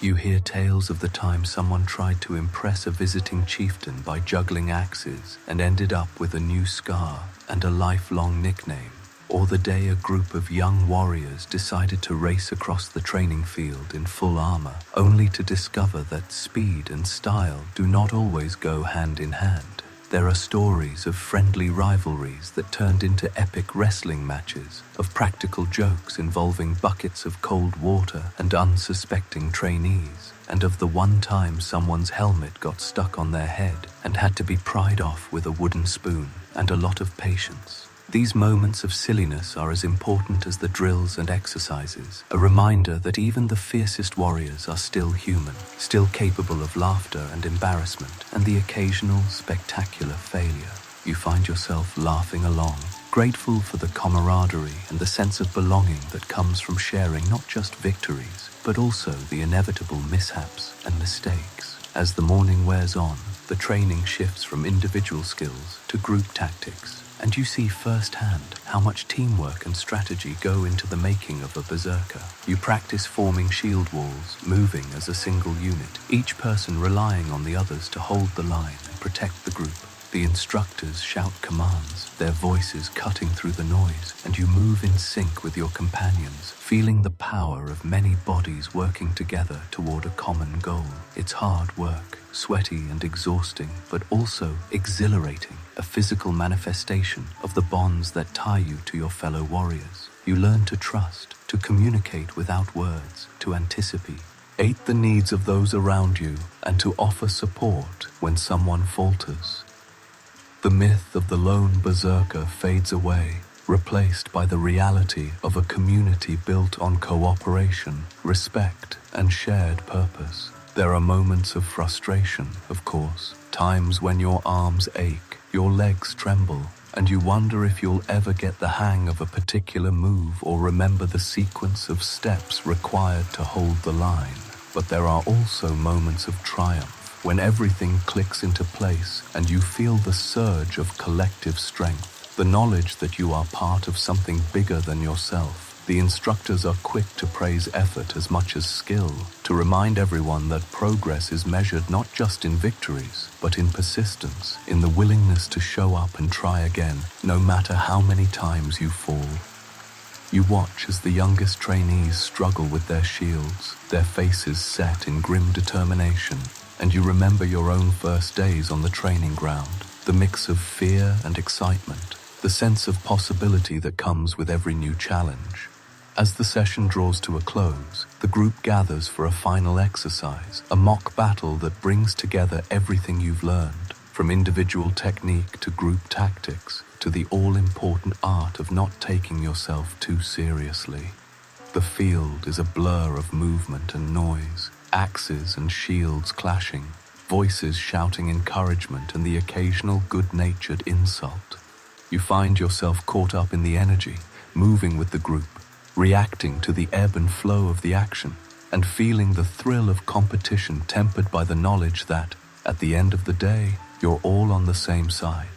You hear tales of the time someone tried to impress a visiting chieftain by juggling axes and ended up with a new scar and a lifelong nickname, or the day a group of young warriors decided to race across the training field in full armor, only to discover that speed and style do not always go hand in hand. There are stories of friendly rivalries that turned into epic wrestling matches, of practical jokes involving buckets of cold water and unsuspecting trainees, and of the one time someone's helmet got stuck on their head and had to be pried off with a wooden spoon, and a lot of patience. These moments of silliness are as important as the drills and exercises, a reminder that even the fiercest warriors are still human, still capable of laughter and embarrassment, and the occasional spectacular failure. You find yourself laughing along, grateful for the camaraderie and the sense of belonging that comes from sharing not just victories, but also the inevitable mishaps and mistakes. As the morning wears on, the training shifts from individual skills to group tactics, and you see firsthand how much teamwork and strategy go into the making of a berserker. You practice forming shield walls, moving as a single unit, each person relying on the others to hold the line and protect the group. The instructors shout commands, their voices cutting through the noise, and you move in sync with your companions, feeling the power of many bodies working together toward a common goal. It's hard work, sweaty and exhausting, but also exhilarating, a physical manifestation of the bonds that tie you to your fellow warriors. You learn to trust, to communicate without words, to anticipate the needs of those around you, and to offer support when someone falters. The myth of the lone berserker fades away, replaced by the reality of a community built on cooperation, respect, and shared purpose. There are moments of frustration, of course, times when your arms ache, your legs tremble, and you wonder if you'll ever get the hang of a particular move or remember the sequence of steps required to hold the line. But there are also moments of triumph, when everything clicks into place and you feel the surge of collective strength, the knowledge that you are part of something bigger than yourself. The instructors are quick to praise effort as much as skill, to remind everyone that progress is measured not just in victories, but in persistence, in the willingness to show up and try again, no matter how many times you fall. You watch as the youngest trainees struggle with their shields, their faces set in grim determination, and you remember your own first days on the training ground, the mix of fear and excitement, the sense of possibility that comes with every new challenge. As the session draws to a close, the group gathers for a final exercise, a mock battle that brings together everything you've learned, from individual technique to group tactics, to the all-important art of not taking yourself too seriously. The field is a blur of movement and noise, axes and shields clashing, voices shouting encouragement and the occasional good-natured insult. You find yourself caught up in the energy, moving with the group, reacting to the ebb and flow of the action, and feeling the thrill of competition tempered by the knowledge that, at the end of the day, you're all on the same side.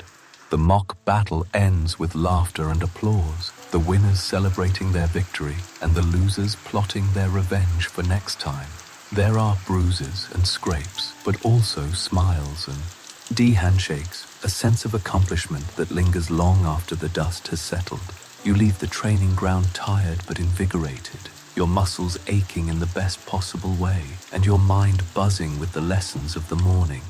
The mock battle ends with laughter and applause, the winners celebrating their victory and the losers plotting their revenge for next time. There are bruises and scrapes, but also smiles and handshakes, a sense of accomplishment that lingers long after the dust has settled. You leave the training ground tired but invigorated, your muscles aching in the best possible way, and your mind buzzing with the lessons of the morning.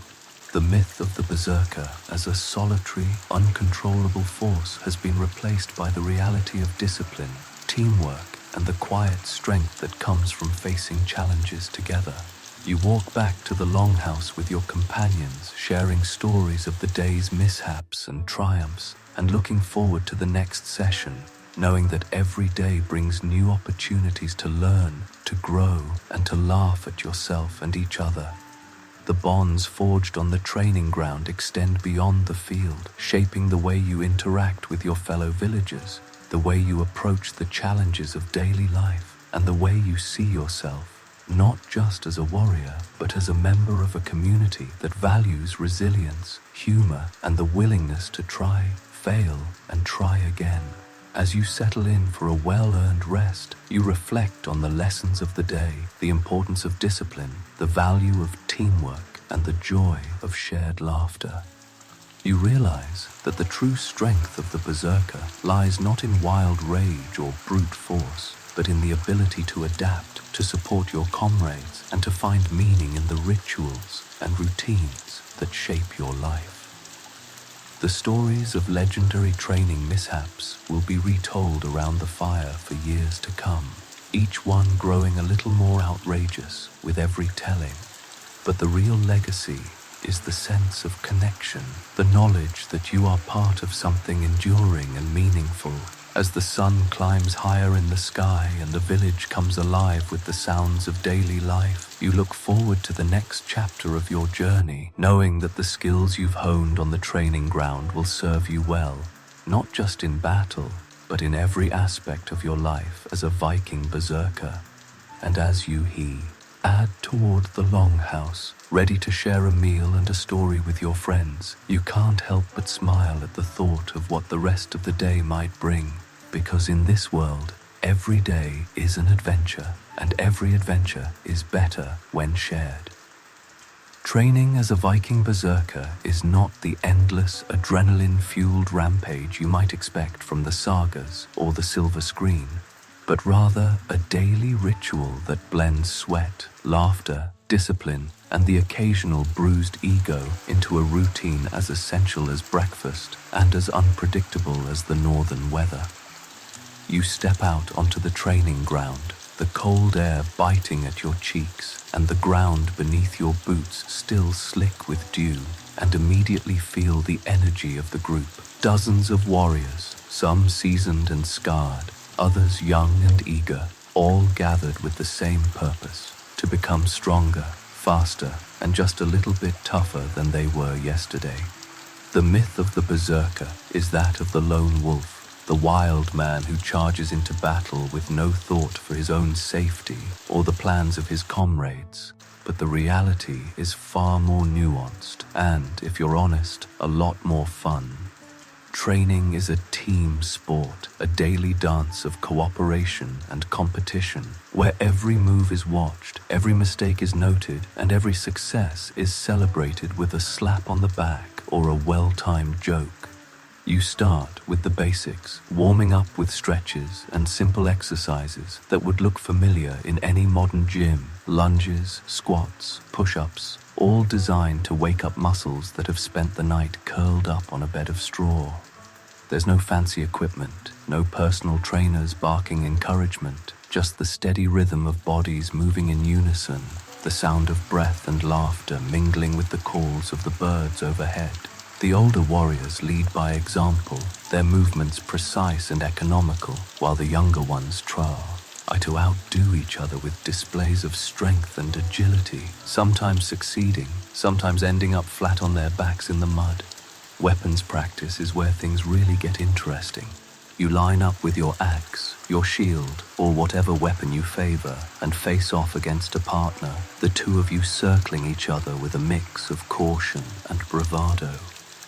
The myth of the berserker as a solitary, uncontrollable force has been replaced by the reality of discipline, teamwork, and the quiet strength that comes from facing challenges together. You walk back to the longhouse with your companions, sharing stories of the day's mishaps and triumphs, and looking forward to the next session, knowing that every day brings new opportunities to learn, to grow, and to laugh at yourself and each other. The bonds forged on the training ground extend beyond the field, shaping the way you interact with your fellow villagers, the way you approach the challenges of daily life, and the way you see yourself, not just as a warrior, but as a member of a community that values resilience, humor, and the willingness to try, fail, and try again. As you settle in for a well-earned rest, you reflect on the lessons of the day, the importance of discipline, the value of teamwork, and the joy of shared laughter. You realize that the true strength of the berserker lies not in wild rage or brute force, but in the ability to adapt, to support your comrades, and to find meaning in the rituals and routines that shape your life. The stories of legendary training mishaps will be retold around the fire for years to come, each one growing a little more outrageous with every telling. But the real legacy is the sense of connection, the knowledge that you are part of something enduring and meaningful. As the sun climbs higher in the sky and the village comes alive with the sounds of daily life, you look forward to the next chapter of your journey, knowing that the skills you've honed on the training ground will serve you well, not just in battle, but in every aspect of your life as a Viking berserker. And as you add toward the longhouse, ready to share a meal and a story with your friends, you can't help but smile at the thought of what the rest of the day might bring. Because in this world, every day is an adventure, and every adventure is better when shared. Training as a Viking berserker is not the endless, adrenaline-fueled rampage you might expect from the sagas or the silver screen, but rather a daily ritual that blends sweat, laughter, discipline, and the occasional bruised ego into a routine as essential as breakfast and as unpredictable as the northern weather. You step out onto the training ground, the cold air biting at your cheeks and the ground beneath your boots still slick with dew, and immediately feel the energy of the group. Dozens of warriors, some seasoned and scarred, others young and eager, all gathered with the same purpose: to become stronger, faster, and just a little bit tougher than they were yesterday. The myth of the berserker is that of the lone wolf, the wild man who charges into battle with no thought for his own safety or the plans of his comrades. But the reality is far more nuanced and, if you're honest, a lot more fun. Training is a team sport, a daily dance of cooperation and competition, where every move is watched, every mistake is noted, and every success is celebrated with a slap on the back or a well-timed joke. You start with the basics, warming up with stretches and simple exercises that would look familiar in any modern gym: lunges, squats, push-ups, all designed to wake up muscles that have spent the night curled up on a bed of straw. There's no fancy equipment, no personal trainers barking encouragement, just the steady rhythm of bodies moving in unison, the sound of breath and laughter mingling with the calls of the birds overhead. The older warriors lead by example, their movements precise and economical, while the younger ones try to outdo each other with displays of strength and agility, sometimes succeeding, sometimes ending up flat on their backs in the mud. Weapons practice is where things really get interesting. You line up with your axe, your shield, or whatever weapon you favor, and face off against a partner, the two of you circling each other with a mix of caution and bravado.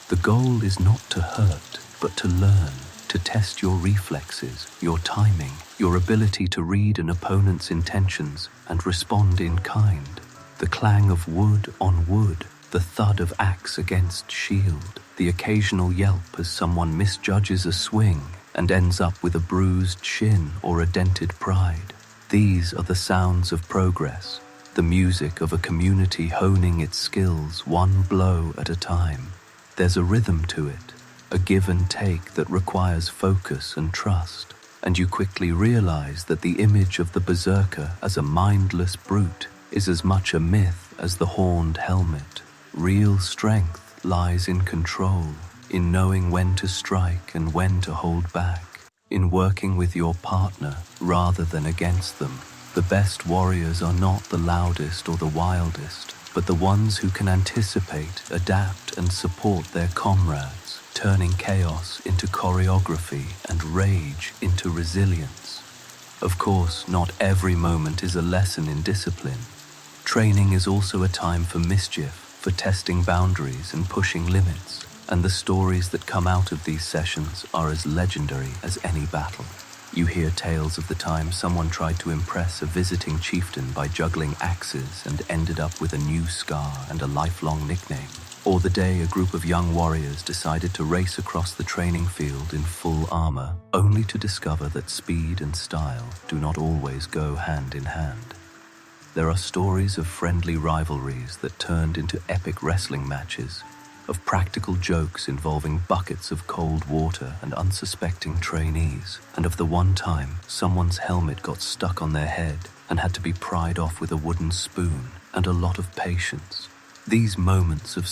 The goal is not to hurt, but to learn, to test your reflexes, your timing, your ability to read an opponent's intentions and respond in kind. The clang of wood on wood, the thud of axe against shield, the occasional yelp as someone misjudges a swing and ends up with a bruised shin or a dented pride. These are the sounds of progress, the music of a community honing its skills one blow at a time. There's a rhythm to it, a give and take that requires focus and trust, and you quickly realize that the image of the berserker as a mindless brute is as much a myth as the horned helmet. Real strength lies in control, in knowing when to strike and when to hold back, in working with your partner rather than against them. The best warriors are not the loudest or the wildest, but the ones who can anticipate, adapt, and support their comrades, turning chaos into choreography and rage into resilience. Of course, not every moment is a lesson in discipline. Training is also a time for mischief, for testing boundaries and pushing limits, and the stories that come out of these sessions are as legendary as any battle. You hear tales of the time someone tried to impress a visiting chieftain by juggling axes and ended up with a new scar and a lifelong nickname. Or the day a group of young warriors decided to race across the training field in full armor, only to discover that speed and style do not always go hand in hand. There are stories of friendly rivalries that turned into epic wrestling matches, of practical jokes involving buckets of cold water and unsuspecting trainees, and of the one time someone's helmet got stuck on their head and had to be pried off with a wooden spoon, and a lot of patience. These moments of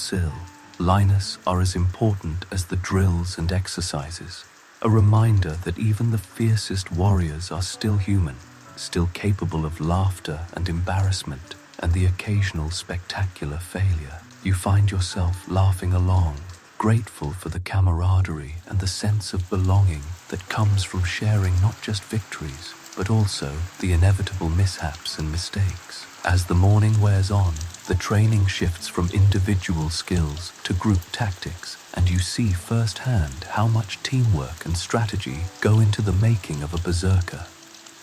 Linus are as important as the drills and exercises, a reminder that even the fiercest warriors are still human, still capable of laughter and embarrassment and the occasional spectacular failure. You find yourself laughing along, grateful for the camaraderie and the sense of belonging that comes from sharing not just victories, but also the inevitable mishaps and mistakes. As the morning wears on, the training shifts from individual skills to group tactics, and you see firsthand how much teamwork and strategy go into the making of a berserker.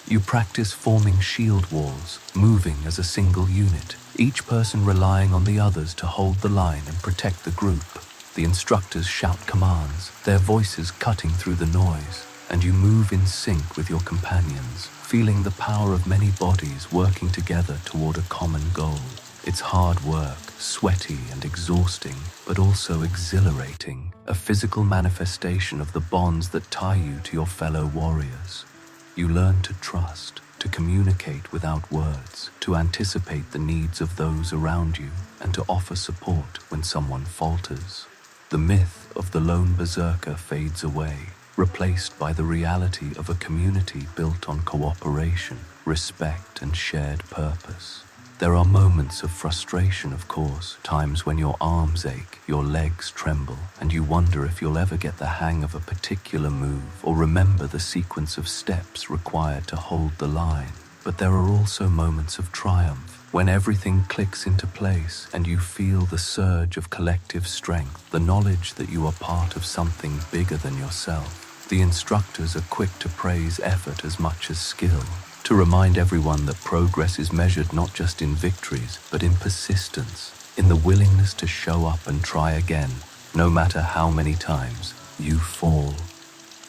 You practice forming shield walls, moving as a single unit, each person relying on the others to hold the line and protect the group. The instructors shout commands, their voices cutting through the noise, and you move in sync with your companions, feeling the power of many bodies working together toward a common goal. It's hard work, sweaty and exhausting, but also exhilarating, a physical manifestation of the bonds that tie you to your fellow warriors. You learn to trust, to communicate without words, to anticipate the needs of those around you, and to offer support when someone falters. The myth of the lone berserker fades away, replaced by the reality of a community built on cooperation, respect, and shared purpose. There are moments of frustration, of course, times when your arms ache, your legs tremble, and you wonder if you'll ever get the hang of a particular move or remember the sequence of steps required to hold the line. But there are also moments of triumph, when everything clicks into place and you feel the surge of collective strength, the knowledge that you are part of something bigger than yourself. The instructors are quick to praise effort as much as skill, to remind everyone that progress is measured not just in victories, but in persistence, in the willingness to show up and try again, no matter how many times you fall.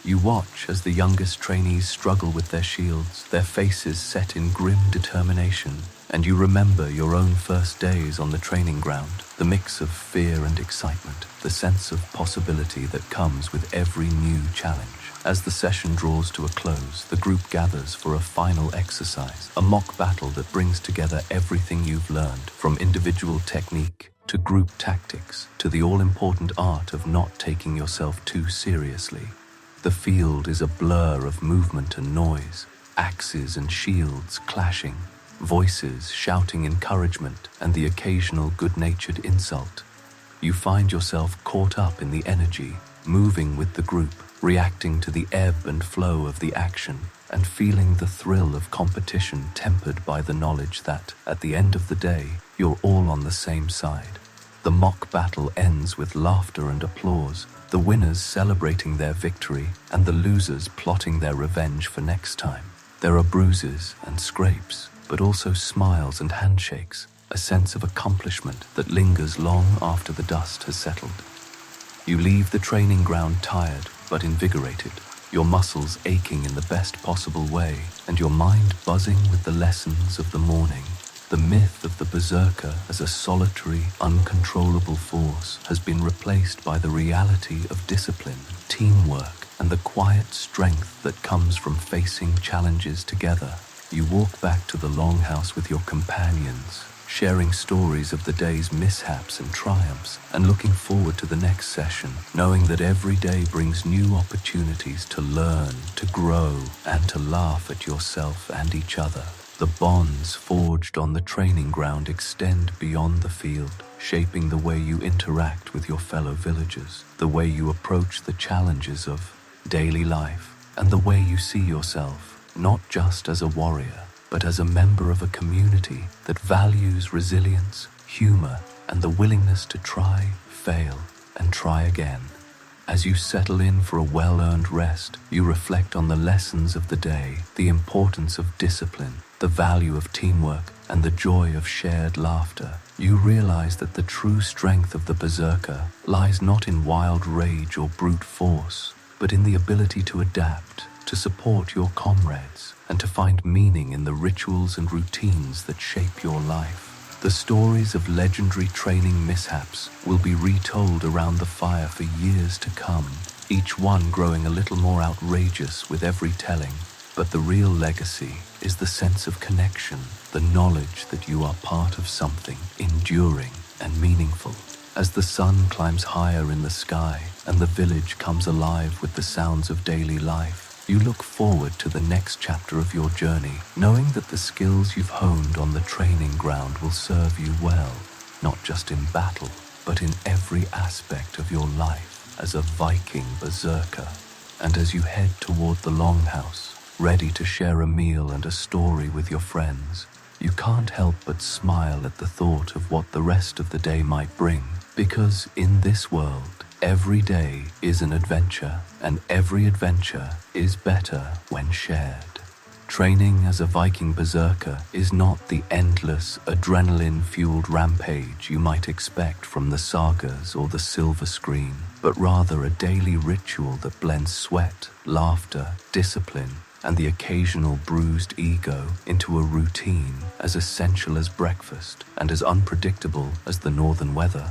You watch as the youngest trainees struggle with their shields, their faces set in grim determination, and you remember your own first days on the training ground, the mix of fear and excitement, the sense of possibility that comes with every new challenge. As the session draws to a close, the group gathers for a final exercise, a mock battle that brings together everything you've learned, from individual technique to group tactics, to the all-important art of not taking yourself too seriously. The field is a blur of movement and noise, axes and shields clashing, voices shouting encouragement, and the occasional good-natured insult. You find yourself caught up in the energy, moving with the group, reacting to the ebb and flow of the action, and feeling the thrill of competition tempered by the knowledge that, at the end of the day, you're all on the same side. The mock battle ends with laughter and applause, the winners celebrating their victory and the losers plotting their revenge for next time. There are bruises and scrapes, but also smiles and handshakes, a sense of accomplishment that lingers long after the dust has settled. You leave the training ground tired but invigorated, your muscles aching in the best possible way, and your mind buzzing with the lessons of the morning. The myth of the berserker as a solitary, uncontrollable force has been replaced by the reality of discipline, teamwork, and the quiet strength that comes from facing challenges together. You walk back to the longhouse with your companions, sharing stories of the day's mishaps and triumphs, and looking forward to the next session, knowing that every day brings new opportunities to learn, to grow, and to laugh at yourself and each other. The bonds forged on the training ground extend beyond the field, shaping the way you interact with your fellow villagers, the way you approach the challenges of daily life, and the way you see yourself, not just as a warrior, but as a member of a community that values resilience, humor, and the willingness to try, fail, and try again. As you settle in for a well-earned rest, you reflect on the lessons of the day, the importance of discipline, the value of teamwork, and the joy of shared laughter. You realize that the true strength of the berserker lies not in wild rage or brute force, but in the ability to adapt, to support your comrades, and to find meaning in the rituals and routines that shape your life. The stories of legendary training mishaps will be retold around the fire for years to come, each one growing a little more outrageous with every telling. But the real legacy is the sense of connection, the knowledge that you are part of something enduring and meaningful. As the sun climbs higher in the sky and the village comes alive with the sounds of daily life, you look forward to the next chapter of your journey, knowing that the skills you've honed on the training ground will serve you well, not just in battle, but in every aspect of your life as a Viking berserker. And as you head toward the longhouse, ready to share a meal and a story with your friends, you can't help but smile at the thought of what the rest of the day might bring, because in this world, every day is an adventure, and every adventure is better when shared. Training as a Viking berserker is not the endless, adrenaline-fueled rampage you might expect from the sagas or the silver screen, but rather a daily ritual that blends sweat, laughter, discipline, and the occasional bruised ego into a routine as essential as breakfast and as unpredictable as the northern weather.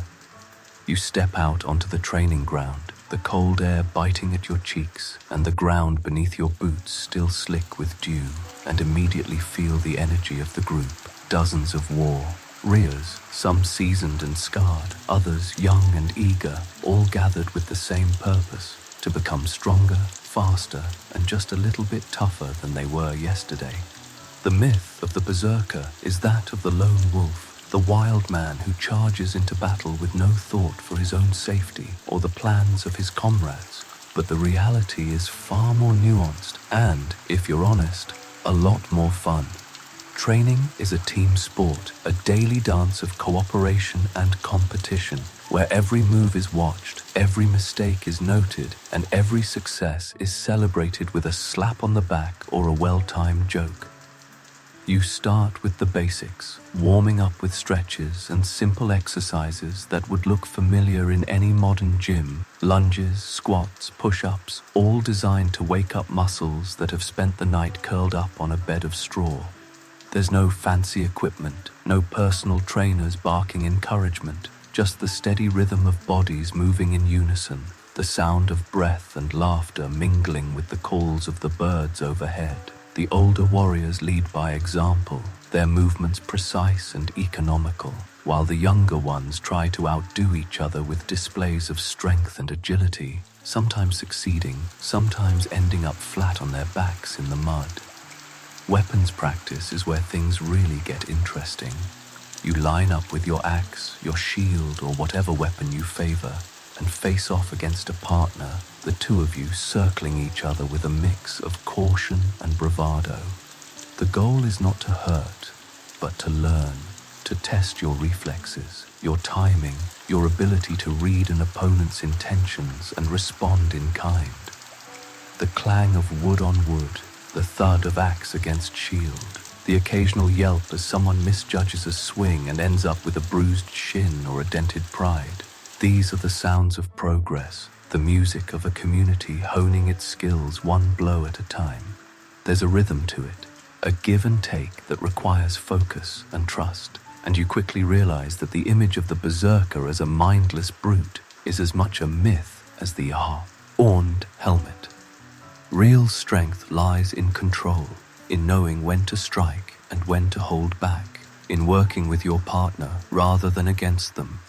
You step out onto the training ground, the cold air biting at your cheeks and the ground beneath your boots still slick with dew, and immediately feel the energy of the group. Dozens of warriors, some seasoned and scarred, others young and eager, all gathered with the same purpose: to become stronger, faster, and just a little bit tougher than they were yesterday. The myth of the berserker is that of the lone wolf, the wild man who charges into battle with no thought for his own safety or the plans of his comrades. But the reality is far more nuanced and, if you're honest, a lot more fun. Training is a team sport, a daily dance of cooperation and competition, where every move is watched, every mistake is noted, and every success is celebrated with a slap on the back or a well-timed joke. You start with the basics, warming up with stretches and simple exercises that would look familiar in any modern gym: lunges, squats, push-ups, all designed to wake up muscles that have spent the night curled up on a bed of straw. There's no fancy equipment, no personal trainers barking encouragement, just the steady rhythm of bodies moving in unison, the sound of breath and laughter mingling with the calls of the birds overhead. The older warriors lead by example, their movements precise and economical, while the younger ones try to outdo each other with displays of strength and agility, sometimes succeeding, sometimes ending up flat on their backs in the mud. Weapons practice is where things really get interesting. You line up with your axe, your shield, or whatever weapon you favor, and face off against a partner, the two of you circling each other with a mix of caution and bravado. The goal is not to hurt, but to learn, to test your reflexes, your timing, your ability to read an opponent's intentions and respond in kind. The clang of wood on wood, the thud of axe against shield, the occasional yelp as someone misjudges a swing and ends up with a bruised shin or a dented pride. These are the sounds of progress, the music of a community honing its skills one blow at a time. There's a rhythm to it, a give and take that requires focus and trust, and you quickly realize that the image of the berserker as a mindless brute is as much a myth as the horned helmet. Real strength lies in control, in knowing when to strike and when to hold back, in working with your partner rather than against them.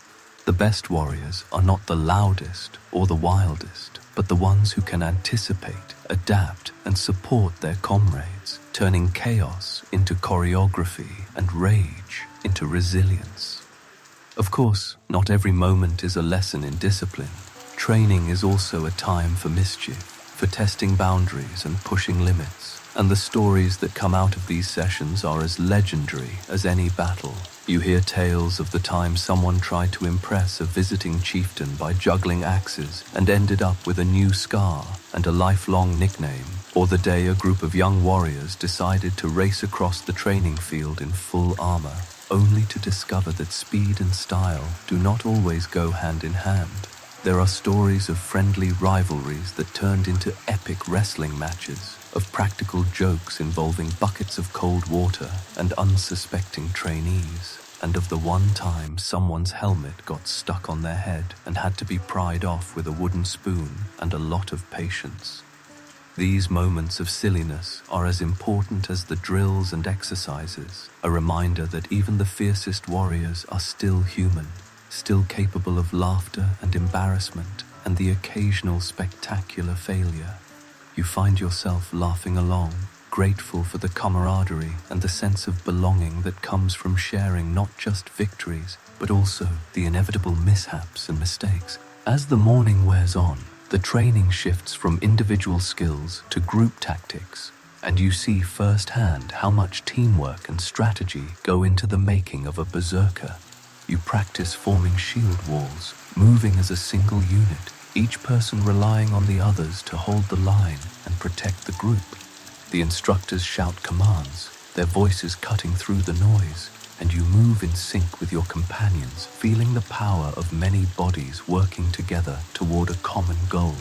The best warriors are not the loudest or the wildest, but the ones who can anticipate, adapt, and support their comrades, turning chaos into choreography and rage into resilience. Of course, not every moment is a lesson in discipline. Training is also a time for mischief, for testing boundaries and pushing limits, and the stories that come out of these sessions are as legendary as any battle. You hear tales of the time someone tried to impress a visiting chieftain by juggling axes and ended up with a new scar and a lifelong nickname, or the day a group of young warriors decided to race across the training field in full armor, only to discover that speed and style do not always go hand in hand. There are stories of friendly rivalries that turned into epic wrestling matches, of practical jokes involving buckets of cold water and unsuspecting trainees, and of the one time someone's helmet got stuck on their head and had to be pried off with a wooden spoon and a lot of patience. These moments of silliness are as important as the drills and exercises, a reminder that even the fiercest warriors are still human, still capable of laughter and embarrassment and the occasional spectacular failure. You find yourself laughing along, grateful for the camaraderie and the sense of belonging that comes from sharing not just victories, but also the inevitable mishaps and mistakes. As the morning wears on, the training shifts from individual skills to group tactics, and you see firsthand how much teamwork and strategy go into the making of a berserker. You practice forming shield walls, moving as a single unit, each person relying on the others to hold the line and protect the group. The instructors shout commands, their voices cutting through the noise, and you move in sync with your companions, feeling the power of many bodies working together toward a common goal.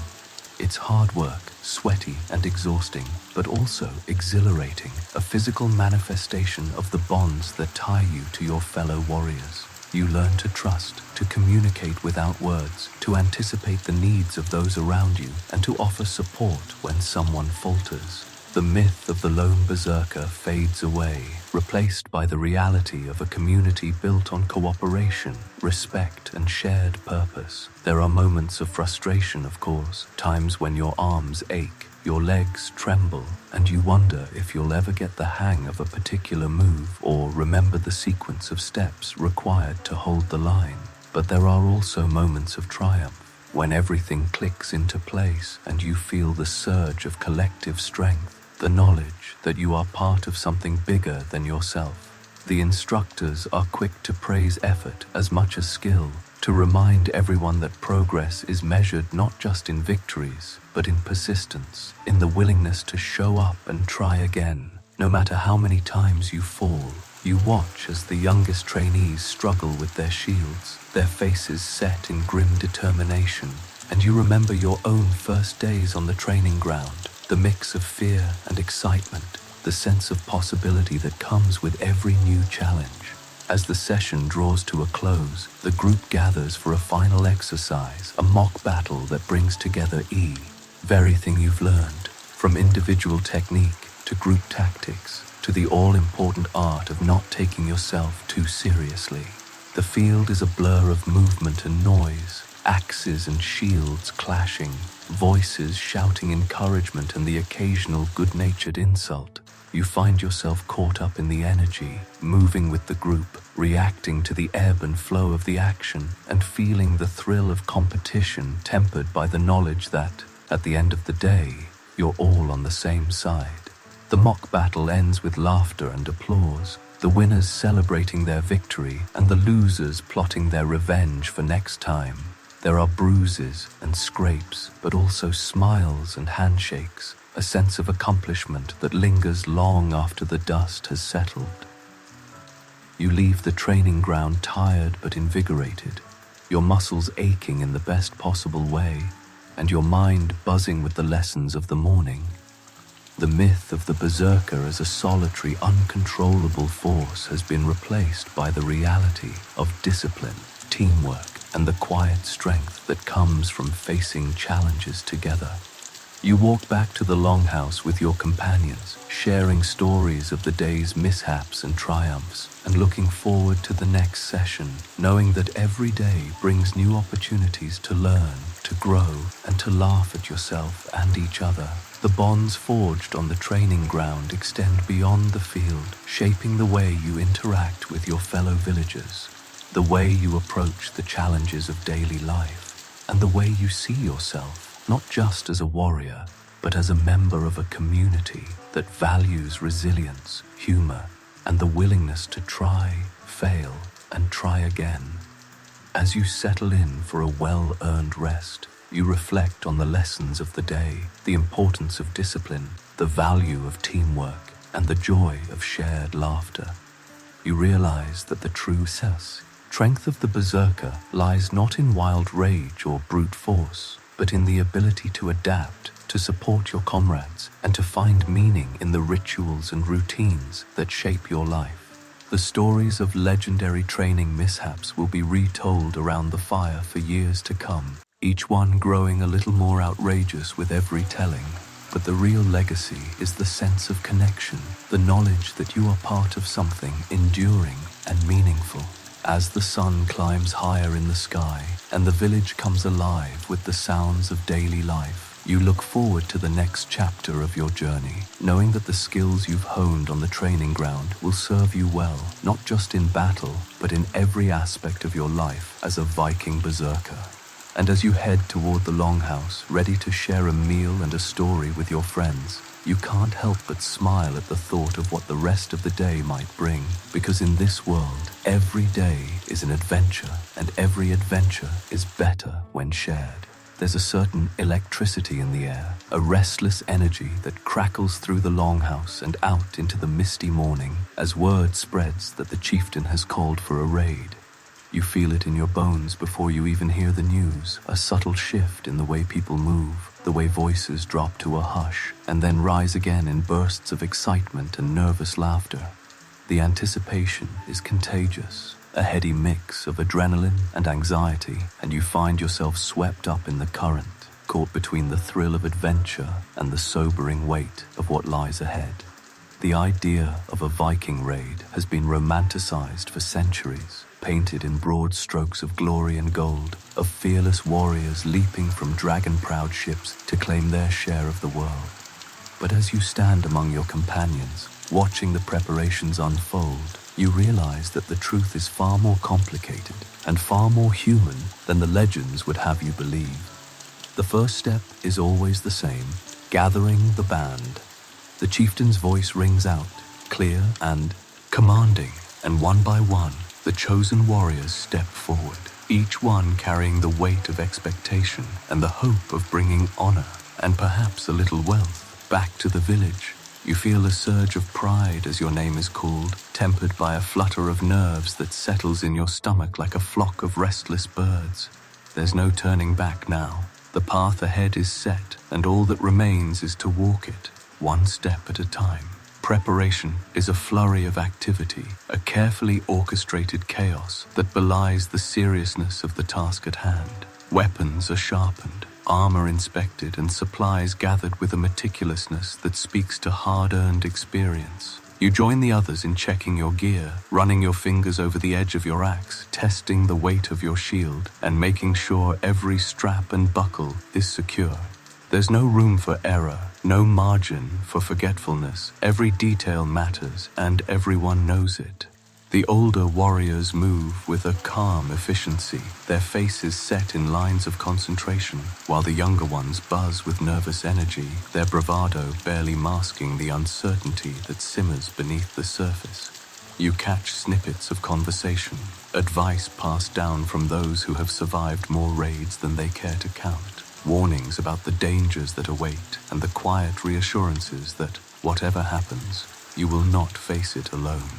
It's hard work, sweaty and exhausting, but also exhilarating, a physical manifestation of the bonds that tie you to your fellow warriors. You learn to trust, to communicate without words, to anticipate the needs of those around you, and to offer support when someone falters. The myth of the lone berserker fades away, replaced by the reality of a community built on cooperation, respect, and shared purpose. There are moments of frustration, of course, times when your arms ache, your legs tremble, and you wonder if you'll ever get the hang of a particular move or remember the sequence of steps required to hold the line. But there are also moments of triumph, when everything clicks into place and you feel the surge of collective strength, the knowledge that you are part of something bigger than yourself. The instructors are quick to praise effort as much as skill, to remind everyone that progress is measured not just in victories, but in persistence, in the willingness to show up and try again. No matter how many times you fall, you watch as the youngest trainees struggle with their shields, their faces set in grim determination, and you remember your own first days on the training ground, the mix of fear and excitement, the sense of possibility that comes with every new challenge. As the session draws to a close, the group gathers for a final exercise, a mock battle that brings together everything you've learned, from individual technique to group tactics to the all-important art of not taking yourself too seriously. The field is a blur of movement and noise, axes and shields clashing, voices shouting encouragement and the occasional good-natured insult. You find yourself caught up in the energy, moving with the group, reacting to the ebb and flow of the action, and feeling the thrill of competition tempered by the knowledge that, at the end of the day, you're all on the same side. The mock battle ends with laughter and applause, the winners celebrating their victory and the losers plotting their revenge for next time. There are bruises and scrapes, but also smiles and handshakes, a sense of accomplishment that lingers long after the dust has settled. You leave the training ground tired but invigorated, your muscles aching in the best possible way, and your mind buzzing with the lessons of the morning. The myth of the berserker as a solitary, uncontrollable force has been replaced by the reality of discipline, teamwork, and the quiet strength that comes from facing challenges together. You walk back to the longhouse with your companions, sharing stories of the day's mishaps and triumphs, and looking forward to the next session, knowing that every day brings new opportunities to learn, to grow, and to laugh at yourself and each other. The bonds forged on the training ground extend beyond the field, shaping the way you interact with your fellow villagers, the way you approach the challenges of daily life, and the way you see yourself, not just as a warrior, but as a member of a community that values resilience, humor, and the willingness to try, fail, and try again. As you settle in for a well-earned rest, you reflect on the lessons of the day, the importance of discipline, the value of teamwork, and the joy of shared laughter. You realize that the true strength of the berserker lies not in wild rage or brute force, but in the ability to adapt, to support your comrades, and to find meaning in the rituals and routines that shape your life. The stories of legendary training mishaps will be retold around the fire for years to come, each one growing a little more outrageous with every telling. But the real legacy is the sense of connection, the knowledge that you are part of something enduring and meaningful. As the sun climbs higher in the sky and the village comes alive with the sounds of daily life, you look forward to the next chapter of your journey, knowing that the skills you've honed on the training ground will serve you well, not just in battle, but in every aspect of your life as a Viking Berserker. And as you head toward the longhouse, ready to share a meal and a story with your friends, you can't help but smile at the thought of what the rest of the day might bring, because in this world, every day is an adventure, and every adventure is better when shared. There's a certain electricity in the air, a restless energy that crackles through the longhouse and out into the misty morning as word spreads that the chieftain has called for a raid. You feel it in your bones before you even hear the news, a subtle shift in the way people move, the way voices drop to a hush and then rise again in bursts of excitement and nervous laughter. The anticipation is contagious, a heady mix of adrenaline and anxiety, and you find yourself swept up in the current, caught between the thrill of adventure and the sobering weight of what lies ahead. The idea of a Viking raid has been romanticized for centuries, painted in broad strokes of glory and gold, of fearless warriors leaping from dragon-proud ships to claim their share of the world. But as you stand among your companions, watching the preparations unfold, you realize that the truth is far more complicated and far more human than the legends would have you believe. The first step is always the same: gathering the band. The chieftain's voice rings out, clear and commanding, and one by one, the chosen warriors step forward, each one carrying the weight of expectation and the hope of bringing honor and perhaps a little wealth back to the village. You feel a surge of pride as your name is called, tempered by a flutter of nerves that settles in your stomach like a flock of restless birds. There's no turning back now. The path ahead is set, and all that remains is to walk it, one step at a time. Preparation is a flurry of activity, a carefully orchestrated chaos that belies the seriousness of the task at hand. Weapons are sharpened, armor inspected, and supplies gathered with a meticulousness that speaks to hard-earned experience. You join the others in checking your gear, running your fingers over the edge of your axe, testing the weight of your shield, and making sure every strap and buckle is secure. There's no room for error, no margin for forgetfulness. Every detail matters, and everyone knows it. The older warriors move with a calm efficiency, their faces set in lines of concentration, while the younger ones buzz with nervous energy, their bravado barely masking the uncertainty that simmers beneath the surface. You catch snippets of conversation, advice passed down from those who have survived more raids than they care to count, warnings about the dangers that await, and the quiet reassurances that, whatever happens, you will not face it alone.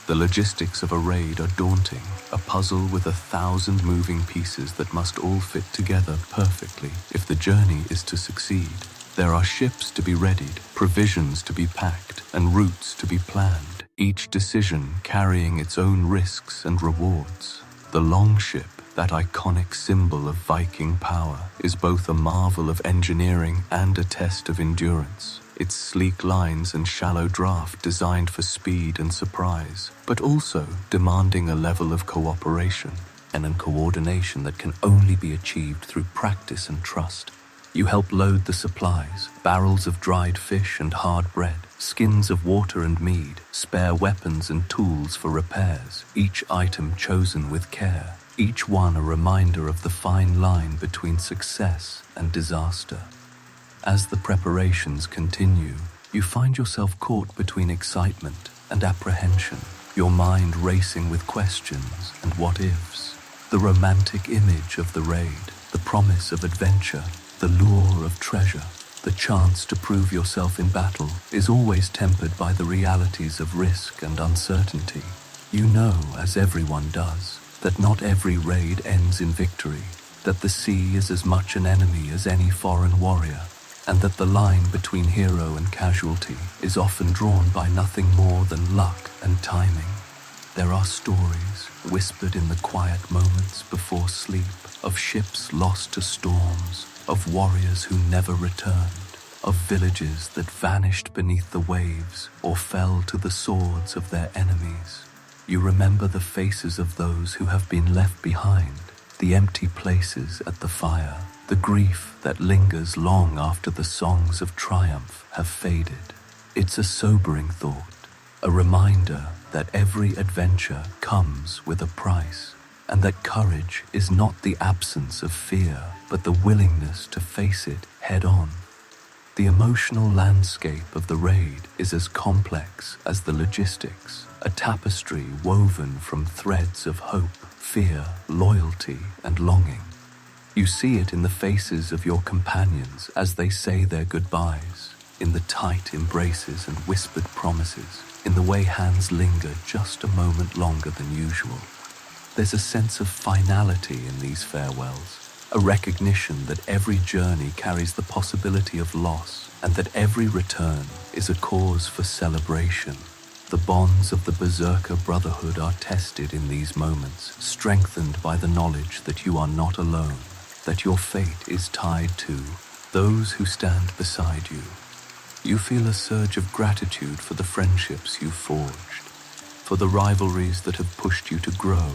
The logistics of a raid are daunting, a puzzle with 1,000 moving pieces that must all fit together perfectly if the journey is to succeed. There are ships to be readied, provisions to be packed, and routes to be planned, each decision carrying its own risks and rewards. The longship, that iconic symbol of Viking power, is both a marvel of engineering and a test of endurance. Its sleek lines and shallow draft designed for speed and surprise, but also demanding a level of cooperation and coordination that can only be achieved through practice and trust. You help load the supplies, barrels of dried fish and hard bread, skins of water and mead, spare weapons and tools for repairs, each item chosen with care, each one a reminder of the fine line between success and disaster. As the preparations continue, you find yourself caught between excitement and apprehension, your mind racing with questions and what-ifs. The romantic image of the raid, the promise of adventure, the lure of treasure, the chance to prove yourself in battle is always tempered by the realities of risk and uncertainty. You know, as everyone does, that not every raid ends in victory, that the sea is as much an enemy as any foreign warrior, and that the line between hero and casualty is often drawn by nothing more than luck and timing. There are stories, whispered in the quiet moments before sleep, of ships lost to storms, of warriors who never returned, of villages that vanished beneath the waves or fell to the swords of their enemies. You remember the faces of those who have been left behind, the empty places at the fire, the grief that lingers long after the songs of triumph have faded. It's a sobering thought, a reminder that every adventure comes with a price, and that courage is not the absence of fear, but the willingness to face it head-on. The emotional landscape of the raid is as complex as the logistics, a tapestry woven from threads of hope, fear, loyalty, and longing. You see it in the faces of your companions as they say their goodbyes, in the tight embraces and whispered promises, in the way hands linger just a moment longer than usual. There's a sense of finality in these farewells, a recognition that every journey carries the possibility of loss, and that every return is a cause for celebration. The bonds of the Berserker Brotherhood are tested in these moments, strengthened by the knowledge that you are not alone, that your fate is tied to those who stand beside you. You feel a surge of gratitude for the friendships you've forged, for the rivalries that have pushed you to grow,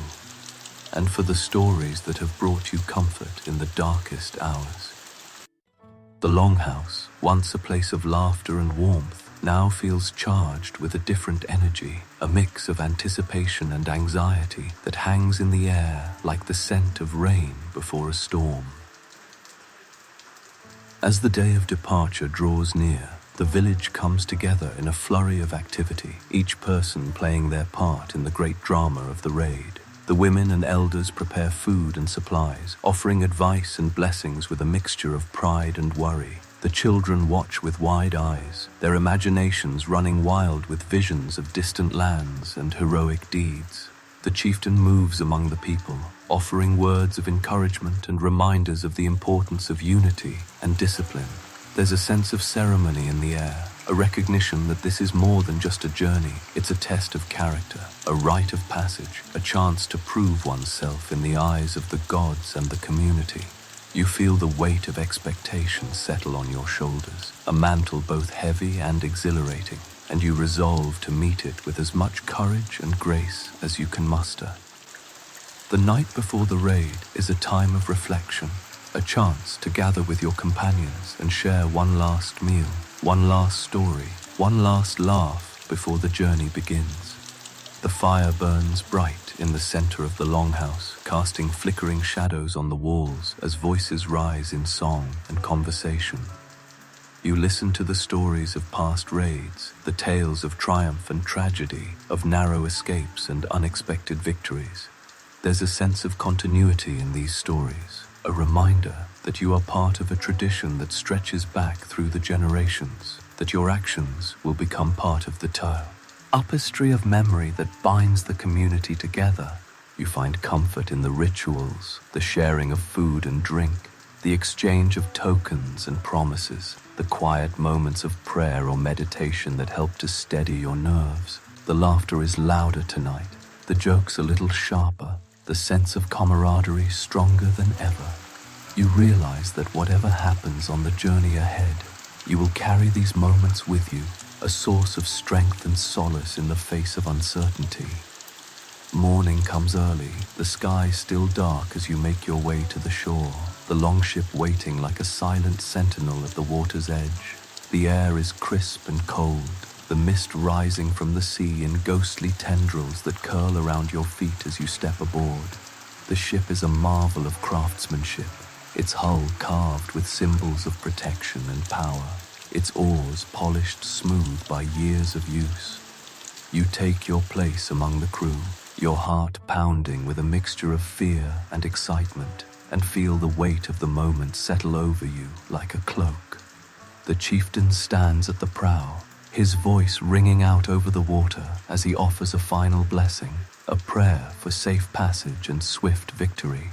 and for the stories that have brought you comfort in the darkest hours. The Longhouse, once a place of laughter and warmth, now feels charged with a different energy, a mix of anticipation and anxiety that hangs in the air like the scent of rain before a storm. As the day of departure draws near, the village comes together in a flurry of activity, each person playing their part in the great drama of the raid. The women and elders prepare food and supplies, offering advice and blessings with a mixture of pride and worry. The children watch with wide eyes, their imaginations running wild with visions of distant lands and heroic deeds. The chieftain moves among the people, offering words of encouragement and reminders of the importance of unity and discipline. There's a sense of ceremony in the air, a recognition that this is more than just a journey. It's a test of character, a rite of passage, a chance to prove oneself in the eyes of the gods and the community. You feel the weight of expectation settle on your shoulders, a mantle both heavy and exhilarating. and you resolve to meet it with as much courage and grace as you can muster. The night before the raid is a time of reflection, a chance to gather with your companions and share one last meal, one last story, one last laugh before the journey begins. The fire burns bright in the center of the longhouse, casting flickering shadows on the walls as voices rise in song and conversation. You listen to the stories of past raids, the tales of triumph and tragedy, of narrow escapes and unexpected victories. There's a sense of continuity in these stories, a reminder that you are part of a tradition that stretches back through the generations, that your actions will become part of the tapestry of memory that binds the community together. You find comfort in the rituals, the sharing of food and drink, the exchange of tokens and promises, the quiet moments of prayer or meditation that help to steady your nerves. The laughter is louder tonight, the jokes a little sharper, the sense of camaraderie stronger than ever. You realize that whatever happens on the journey ahead, you will carry these moments with you, a source of strength and solace in the face of uncertainty. Morning comes early, the sky still dark as you make your way to the shore, the longship waiting like a silent sentinel at the water's edge. The air is crisp and cold, the mist rising from the sea in ghostly tendrils that curl around your feet as you step aboard. The ship is a marvel of craftsmanship, its hull carved with symbols of protection and power, its oars polished smooth by years of use. You take your place among the crew, your heart pounding with a mixture of fear and excitement, and feel the weight of the moment settle over you like a cloak. The chieftain stands at the prow, his voice ringing out over the water as he offers a final blessing, a prayer for safe passage and swift victory.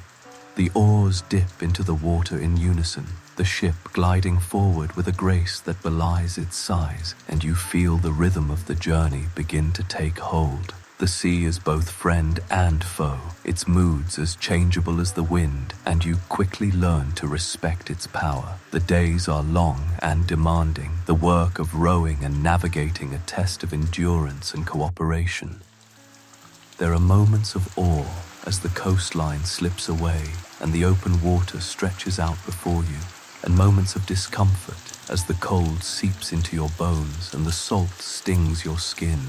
The oars dip into the water in unison, the ship gliding forward with a grace that belies its size, and you feel the rhythm of the journey begin to take hold. The sea is both friend and foe, its moods as changeable as the wind, and you quickly learn to respect its power. The days are long and demanding, the work of rowing and navigating a test of endurance and cooperation. There are moments of awe as the coastline slips away and the open water stretches out before you, and moments of discomfort as the cold seeps into your bones and the salt stings your skin.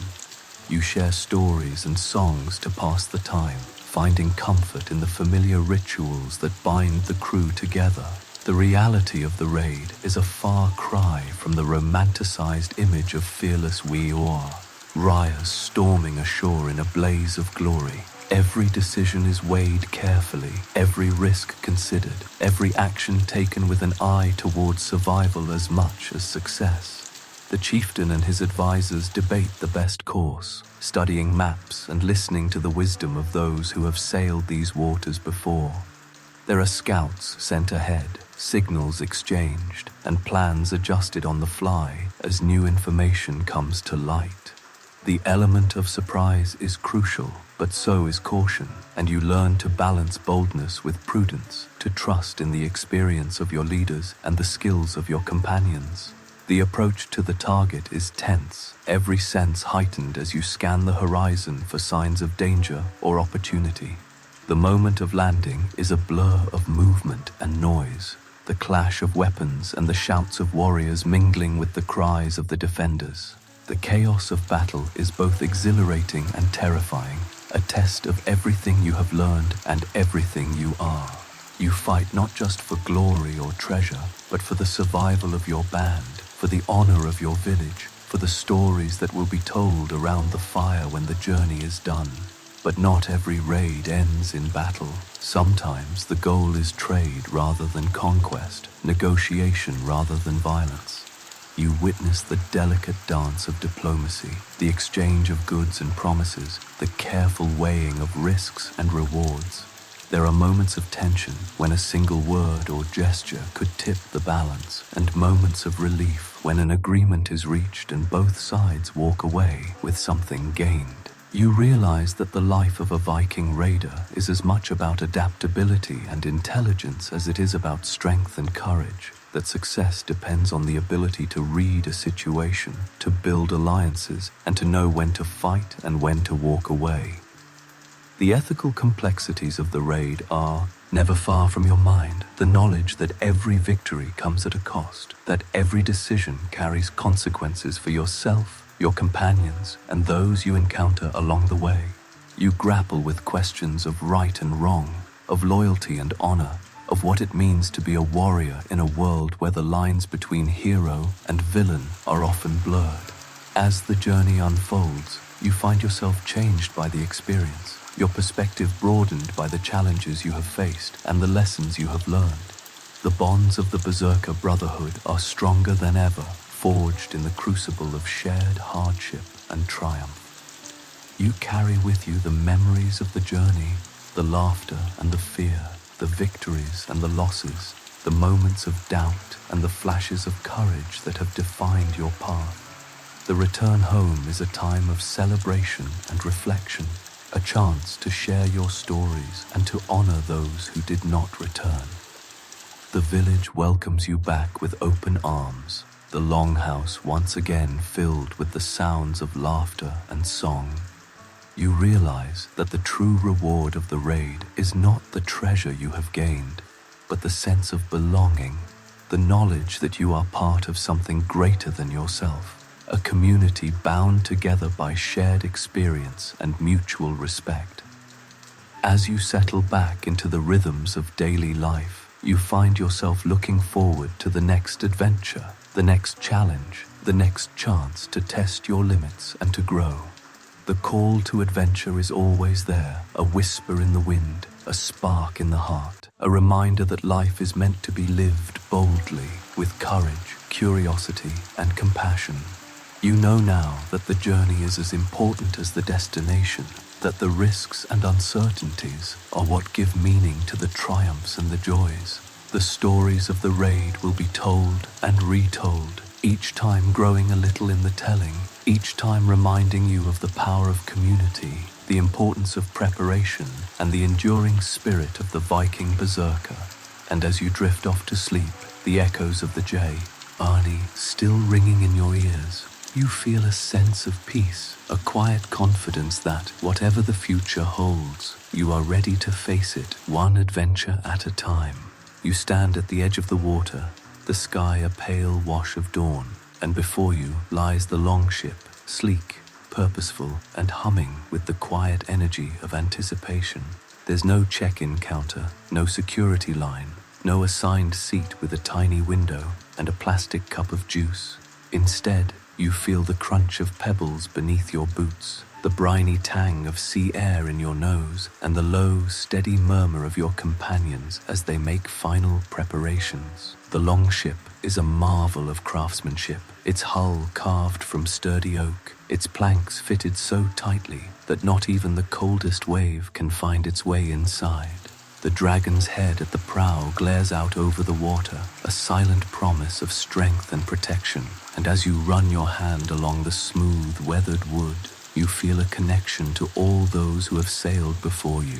You share stories and songs to pass the time, finding comfort in the familiar rituals that bind the crew together. The reality of the raid is a far cry from the romanticized image of fearless warriors storming ashore in a blaze of glory. Every decision is weighed carefully, every risk considered, every action taken with an eye towards survival as much as success. The chieftain and his advisors debate the best course, studying maps and listening to the wisdom of those who have sailed these waters before. There are scouts sent ahead, signals exchanged, and plans adjusted on the fly as new information comes to light. The element of surprise is crucial, but so is caution, and you learn to balance boldness with prudence, to trust in the experience of your leaders and the skills of your companions. The approach to the target is tense, every sense heightened as you scan the horizon for signs of danger or opportunity. The moment of landing is a blur of movement and noise, the clash of weapons and the shouts of warriors mingling with the cries of the defenders. The chaos of battle is both exhilarating and terrifying, a test of everything you have learned and everything you are. You fight not just for glory or treasure, but for the survival of your band, for the honor of your village, for the stories that will be told around the fire when the journey is done. But not every raid ends in battle. Sometimes the goal is trade rather than conquest, negotiation rather than violence. You witness the delicate dance of diplomacy, the exchange of goods and promises, the careful weighing of risks and rewards. There are moments of tension when a single word or gesture could tip the balance, and moments of relief when an agreement is reached and both sides walk away with something gained. You realize that the life of a Viking raider is as much about adaptability and intelligence as it is about strength and courage. that success depends on the ability to read a situation, to build alliances, and to know when to fight and when to walk away. The ethical complexities of the raid are never far from your mind. The knowledge that every victory comes at a cost, that every decision carries consequences for yourself, your companions, and those you encounter along the way. You grapple with questions of right and wrong, of loyalty and honor, of what it means to be a warrior in a world where the lines between hero and villain are often blurred. As the journey unfolds, you find yourself changed by the experience, your perspective broadened by the challenges you have faced and the lessons you have learned. The bonds of the Berserker Brotherhood are stronger than ever, forged in the crucible of shared hardship and triumph. You carry with you the memories of the journey, the laughter and the fear, the victories and the losses, the moments of doubt and the flashes of courage that have defined your path. The return home is a time of celebration and reflection, a chance to share your stories and to honor those who did not return. The village welcomes you back with open arms, the longhouse once again filled with the sounds of laughter and song. You realize that the true reward of the raid is not the treasure you have gained, but the sense of belonging, the knowledge that you are part of something greater than yourself, a community bound together by shared experience and mutual respect. As you settle back into the rhythms of daily life, you find yourself looking forward to the next adventure, the next challenge, the next chance to test your limits and to grow. The call to adventure is always there, a whisper in the wind, a spark in the heart, a reminder that life is meant to be lived boldly, with courage, curiosity, and compassion. You know now that the journey is as important as the destination, that the risks and uncertainties are what give meaning to the triumphs and the joys. The stories of the raid will be told and retold, each time growing a little in the telling, each time reminding you of the power of community, the importance of preparation, and the enduring spirit of the Viking Berserker. And as you drift off to sleep, the echoes of the J, Arnie, still ringing in your ears, you feel a sense of peace, a quiet confidence that, whatever the future holds, you are ready to face it, one adventure at a time. You stand at the edge of the water, the sky a pale wash of dawn, and before you lies the longship, sleek, purposeful, and humming with the quiet energy of anticipation. There's no check-in counter, no security line, no assigned seat with a tiny window and a plastic cup of juice. Instead, you feel the crunch of pebbles beneath your boots, the briny tang of sea air in your nose, and the low, steady murmur of your companions as they make final preparations. The longship is a marvel of craftsmanship, its hull carved from sturdy oak, its planks fitted so tightly that not even the coldest wave can find its way inside. The dragon's head at the prow glares out over the water, a silent promise of strength and protection, and as you run your hand along the smooth, weathered wood, you feel a connection to all those who have sailed before you,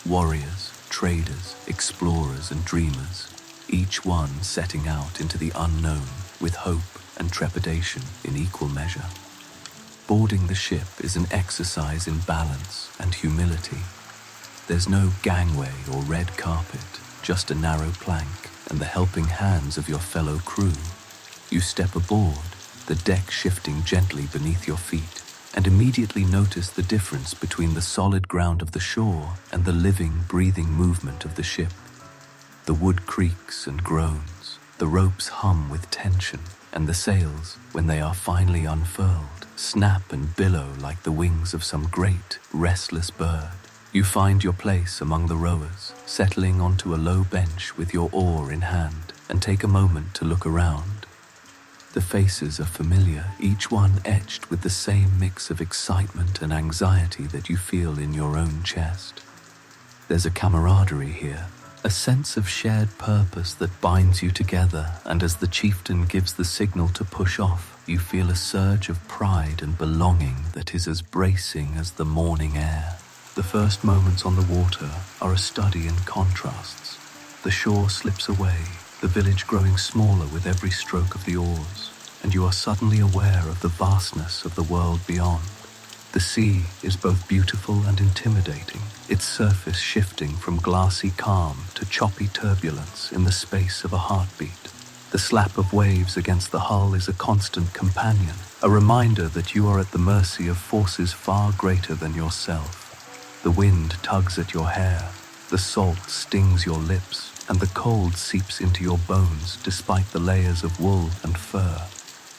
warriors, traders, explorers, and dreamers, each one setting out into the unknown with hope and trepidation in equal measure. Boarding the ship is an exercise in balance and humility. There's no gangway or red carpet, just a narrow plank and the helping hands of your fellow crew. You step aboard, the deck shifting gently beneath your feet, and immediately notice the difference between the solid ground of the shore and the living, breathing movement of the ship. The wood creaks and groans, the ropes hum with tension, and the sails, when they are finally unfurled, snap and billow like the wings of some great, restless bird. You find your place among the rowers, settling onto a low bench with your oar in hand, and take a moment to look around. The faces are familiar, each one etched with the same mix of excitement and anxiety that you feel in your own chest. There's a camaraderie here, a sense of shared purpose that binds you together, and as the chieftain gives the signal to push off, you feel a surge of pride and belonging that is as bracing as the morning air. The first moments on the water are a study in contrasts. The shore slips away, the the village growing smaller with every stroke of the oars, and you are suddenly aware of the vastness of the world beyond. The sea is both beautiful and intimidating, its surface shifting from glassy calm to choppy turbulence in the space of a heartbeat. The slap of waves against the hull is a constant companion, a reminder that you are at the mercy of forces far greater than yourself. The wind tugs at your hair, the salt stings your lips, and the cold seeps into your bones despite the layers of wool and fur.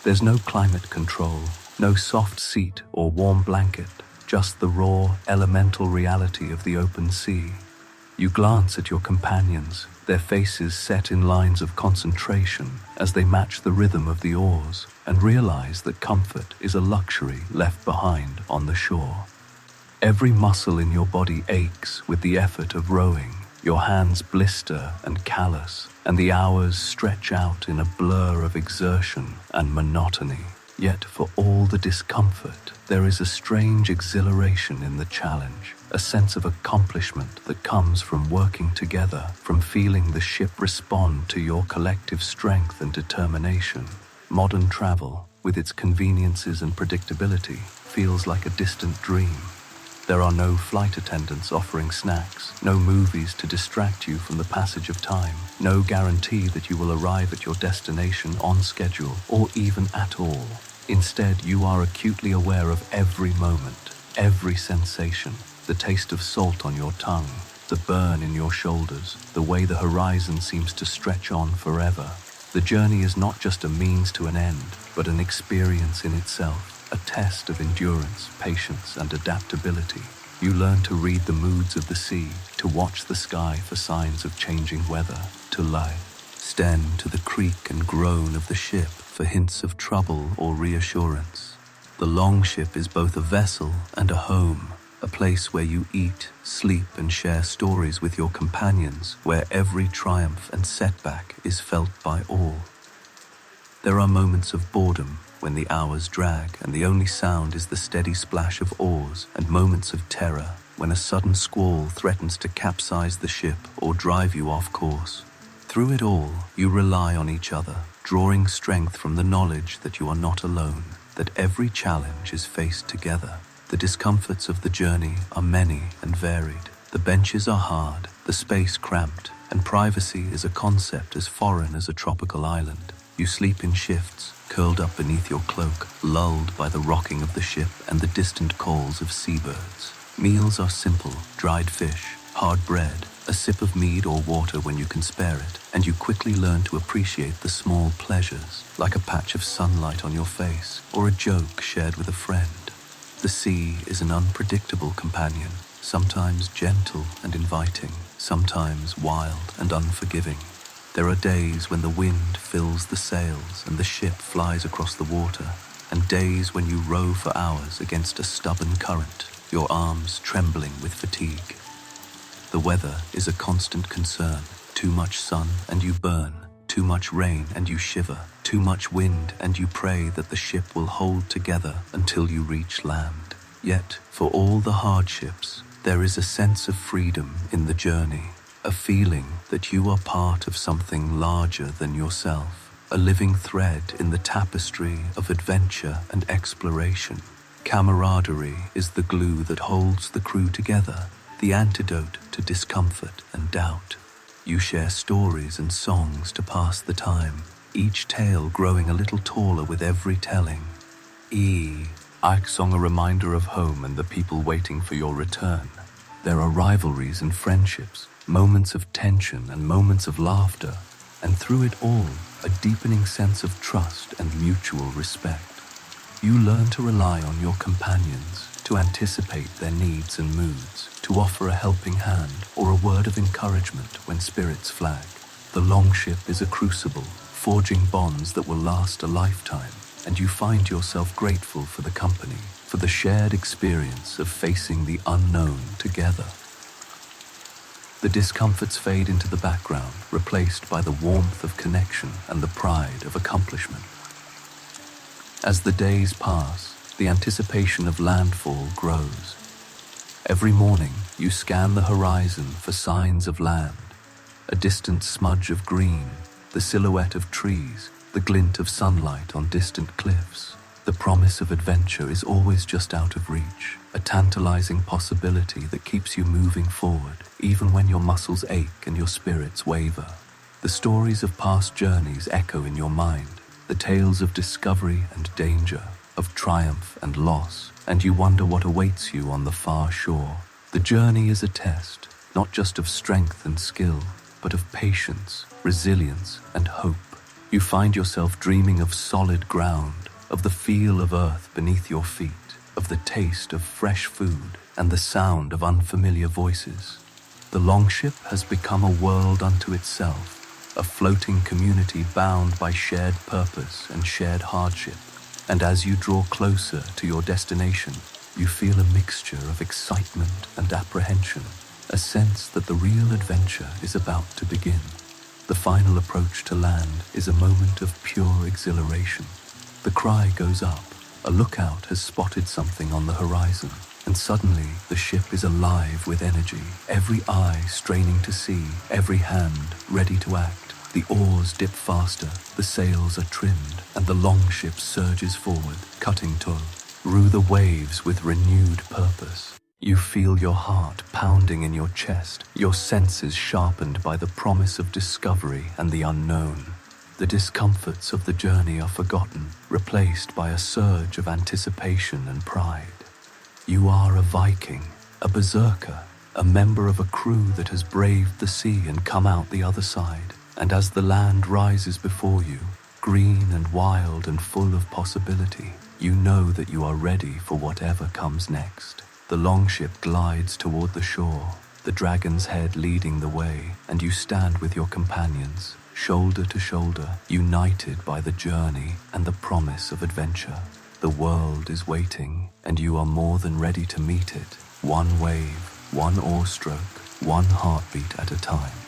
There's no climate control, no soft seat or warm blanket, just the raw, elemental reality of the open sea. You glance at your companions, their faces set in lines of concentration as they match the rhythm of the oars, and realize that comfort is a luxury left behind on the shore. Every muscle in your body aches with the effort of rowing. Your hands blister and callous, and the hours stretch out in a blur of exertion and monotony. Yet for all the discomfort, there is a strange exhilaration in the challenge, a sense of accomplishment that comes from working together, from feeling the ship respond to your collective strength and determination. Modern travel, with its conveniences and predictability, feels like a distant dream. There are no flight attendants offering snacks, no movies to distract you from the passage of time, no guarantee that you will arrive at your destination on schedule or even at all. Instead, you are acutely aware of every moment, every sensation, the taste of salt on your tongue, the burn in your shoulders, the way the horizon seems to stretch on forever. The journey is not just a means to an end, but an experience in itself. A test of endurance, patience, and adaptability. You learn to read the moods of the sea, to watch the sky for signs of changing weather, to listen to the creak and groan of the ship for hints of trouble or reassurance. The longship is both a vessel and a home, a place where you eat, sleep, and share stories with your companions, where every triumph and setback is felt by all. There are moments of boredom, when the hours drag and the only sound is the steady splash of oars, and moments of terror, when a sudden squall threatens to capsize the ship or drive you off course. Through it all, you rely on each other, drawing strength from the knowledge that you are not alone, that every challenge is faced together. The discomforts of the journey are many and varied. The benches are hard, the space cramped, and privacy is a concept as foreign as a tropical island. You sleep in shifts, curled up beneath your cloak, lulled by the rocking of the ship and the distant calls of seabirds. Meals are simple, dried fish, hard bread, a sip of mead or water when you can spare it, and you quickly learn to appreciate the small pleasures, like a patch of sunlight on your face or a joke shared with a friend. The sea is an unpredictable companion, sometimes gentle and inviting, sometimes wild and unforgiving. There are days when the wind fills the sails and the ship flies across the water, and days when you row for hours against a stubborn current, your arms trembling with fatigue. The weather is a constant concern. Too much sun and you burn, too much rain and you shiver, too much wind and you pray that the ship will hold together until you reach land. Yet, for all the hardships, there is a sense of freedom in the journey. A feeling that you are part of something larger than yourself, a living thread in the tapestry of adventure and exploration. Camaraderie is the glue that holds the crew together, the antidote to discomfort and doubt. You share stories and songs to pass the time, each tale growing a little taller with every telling. Song, a reminder of home and the people waiting for your return. There are rivalries and friendships, moments of tension and moments of laughter, and through it all, a deepening sense of trust and mutual respect. You learn to rely on your companions, to anticipate their needs and moods, to offer a helping hand or a word of encouragement when spirits flag. The longship is a crucible, forging bonds that will last a lifetime, and you find yourself grateful for the company, for the shared experience of facing the unknown together. The discomforts fade into the background, replaced by the warmth of connection and the pride of accomplishment. As the days pass, the anticipation of landfall grows. Every morning, you scan the horizon for signs of land, a distant smudge of green, the silhouette of trees, the glint of sunlight on distant cliffs. The promise of adventure is always just out of reach, a tantalizing possibility that keeps you moving forward, even when your muscles ache and your spirits waver. The stories of past journeys echo in your mind, the tales of discovery and danger, of triumph and loss, and you wonder what awaits you on the far shore. The journey is a test, not just of strength and skill, but of patience, resilience, and hope. You find yourself dreaming of solid ground, of the feel of earth beneath your feet, of the taste of fresh food, and the sound of unfamiliar voices. The longship has become a world unto itself, a floating community bound by shared purpose and shared hardship. And as you draw closer to your destination, you feel a mixture of excitement and apprehension, a sense that the real adventure is about to begin. The final approach to land is a moment of pure exhilaration. The cry goes up, a lookout has spotted something on the horizon, and suddenly the ship is alive with energy, every eye straining to see, every hand ready to act. The oars dip faster, the sails are trimmed, and the longship surges forward, cutting through the waves with renewed purpose. You feel your heart pounding in your chest, your senses sharpened by the promise of discovery and the unknown. The discomforts of the journey are forgotten, replaced by a surge of anticipation and pride. You are a Viking, a berserker, a member of a crew that has braved the sea and come out the other side. And as the land rises before you, green and wild and full of possibility, you know that you are ready for whatever comes next. The longship glides toward the shore, the dragon's head leading the way, and you stand with your companions, shoulder to shoulder, united by the journey and the promise of adventure. The world is waiting, and you are more than ready to meet it, one wave, one oar stroke, one heartbeat at a time.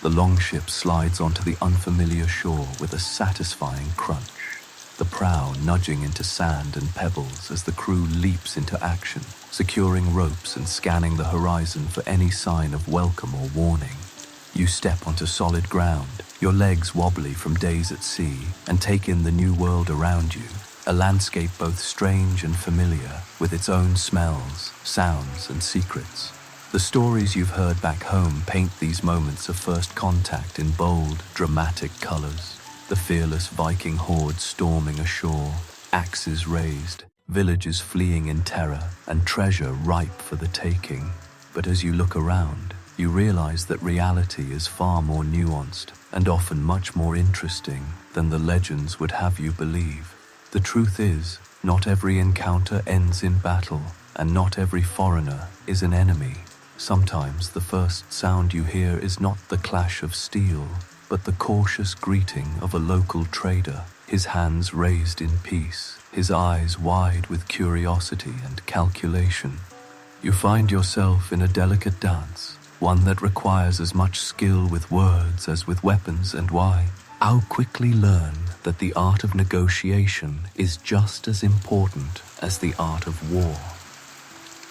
The longship slides onto the unfamiliar shore with a satisfying crunch, the prow nudging into sand and pebbles as the crew leaps into action, securing ropes and scanning the horizon for any sign of welcome or warning. You step onto solid ground, your legs wobbly from days at sea, and take in the new world around you, a landscape both strange and familiar, with its own smells, sounds, and secrets. The stories you've heard back home paint these moments of first contact in bold, dramatic colors. The fearless Viking horde storming ashore, axes raised, villages fleeing in terror, and treasure ripe for the taking. But as you look around, you realize that reality is far more nuanced and often much more interesting than the legends would have you believe. The truth is, not every encounter ends in battle, and not every foreigner is an enemy. Sometimes the first sound you hear is not the clash of steel, but the cautious greeting of a local trader, his hands raised in peace, his eyes wide with curiosity and calculation. You find yourself in a delicate dance, one that requires as much skill with words as with weapons, and why? I'll quickly learn that the art of negotiation is just as important as the art of war.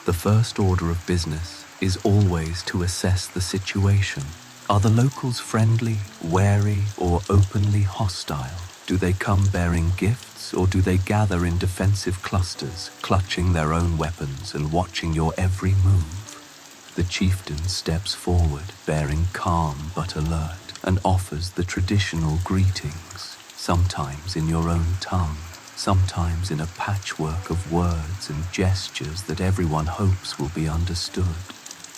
The first order of business is always to assess the situation. Are the locals friendly, wary, or openly hostile? Do they come bearing gifts, or do they gather in defensive clusters, clutching their own weapons and watching your every move? The chieftain steps forward, bearing calm but alert, and offers the traditional greetings, sometimes in your own tongue, sometimes in a patchwork of words and gestures that everyone hopes will be understood.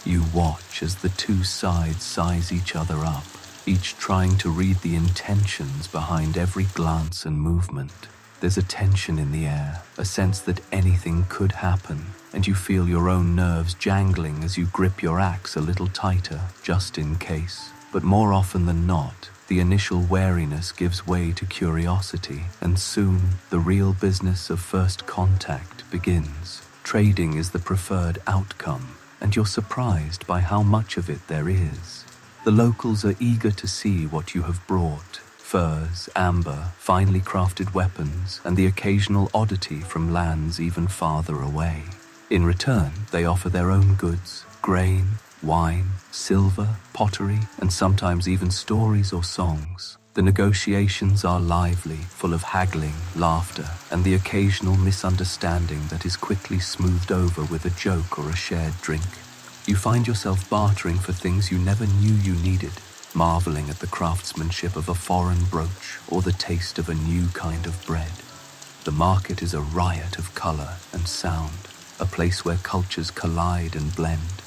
You watch as the two sides size each other up, each trying to read the intentions behind every glance and movement. There's a tension in the air, a sense that anything could happen, and you feel your own nerves jangling as you grip your axe a little tighter, just in case. But more often than not, the initial wariness gives way to curiosity, and soon the real business of first contact begins. Trading is the preferred outcome, and you're surprised by how much of it there is. The locals are eager to see what you have brought: furs, amber, finely crafted weapons, and the occasional oddity from lands even farther away. In return, they offer their own goods: grain, wine, silver, pottery, and sometimes even stories or songs. The negotiations are lively, full of haggling, laughter, and the occasional misunderstanding that is quickly smoothed over with a joke or a shared drink. You find yourself bartering for things you never knew you needed, marveling at the craftsmanship of a foreign brooch or the taste of a new kind of bread. The market is a riot of color and sound, a place where cultures collide and blend,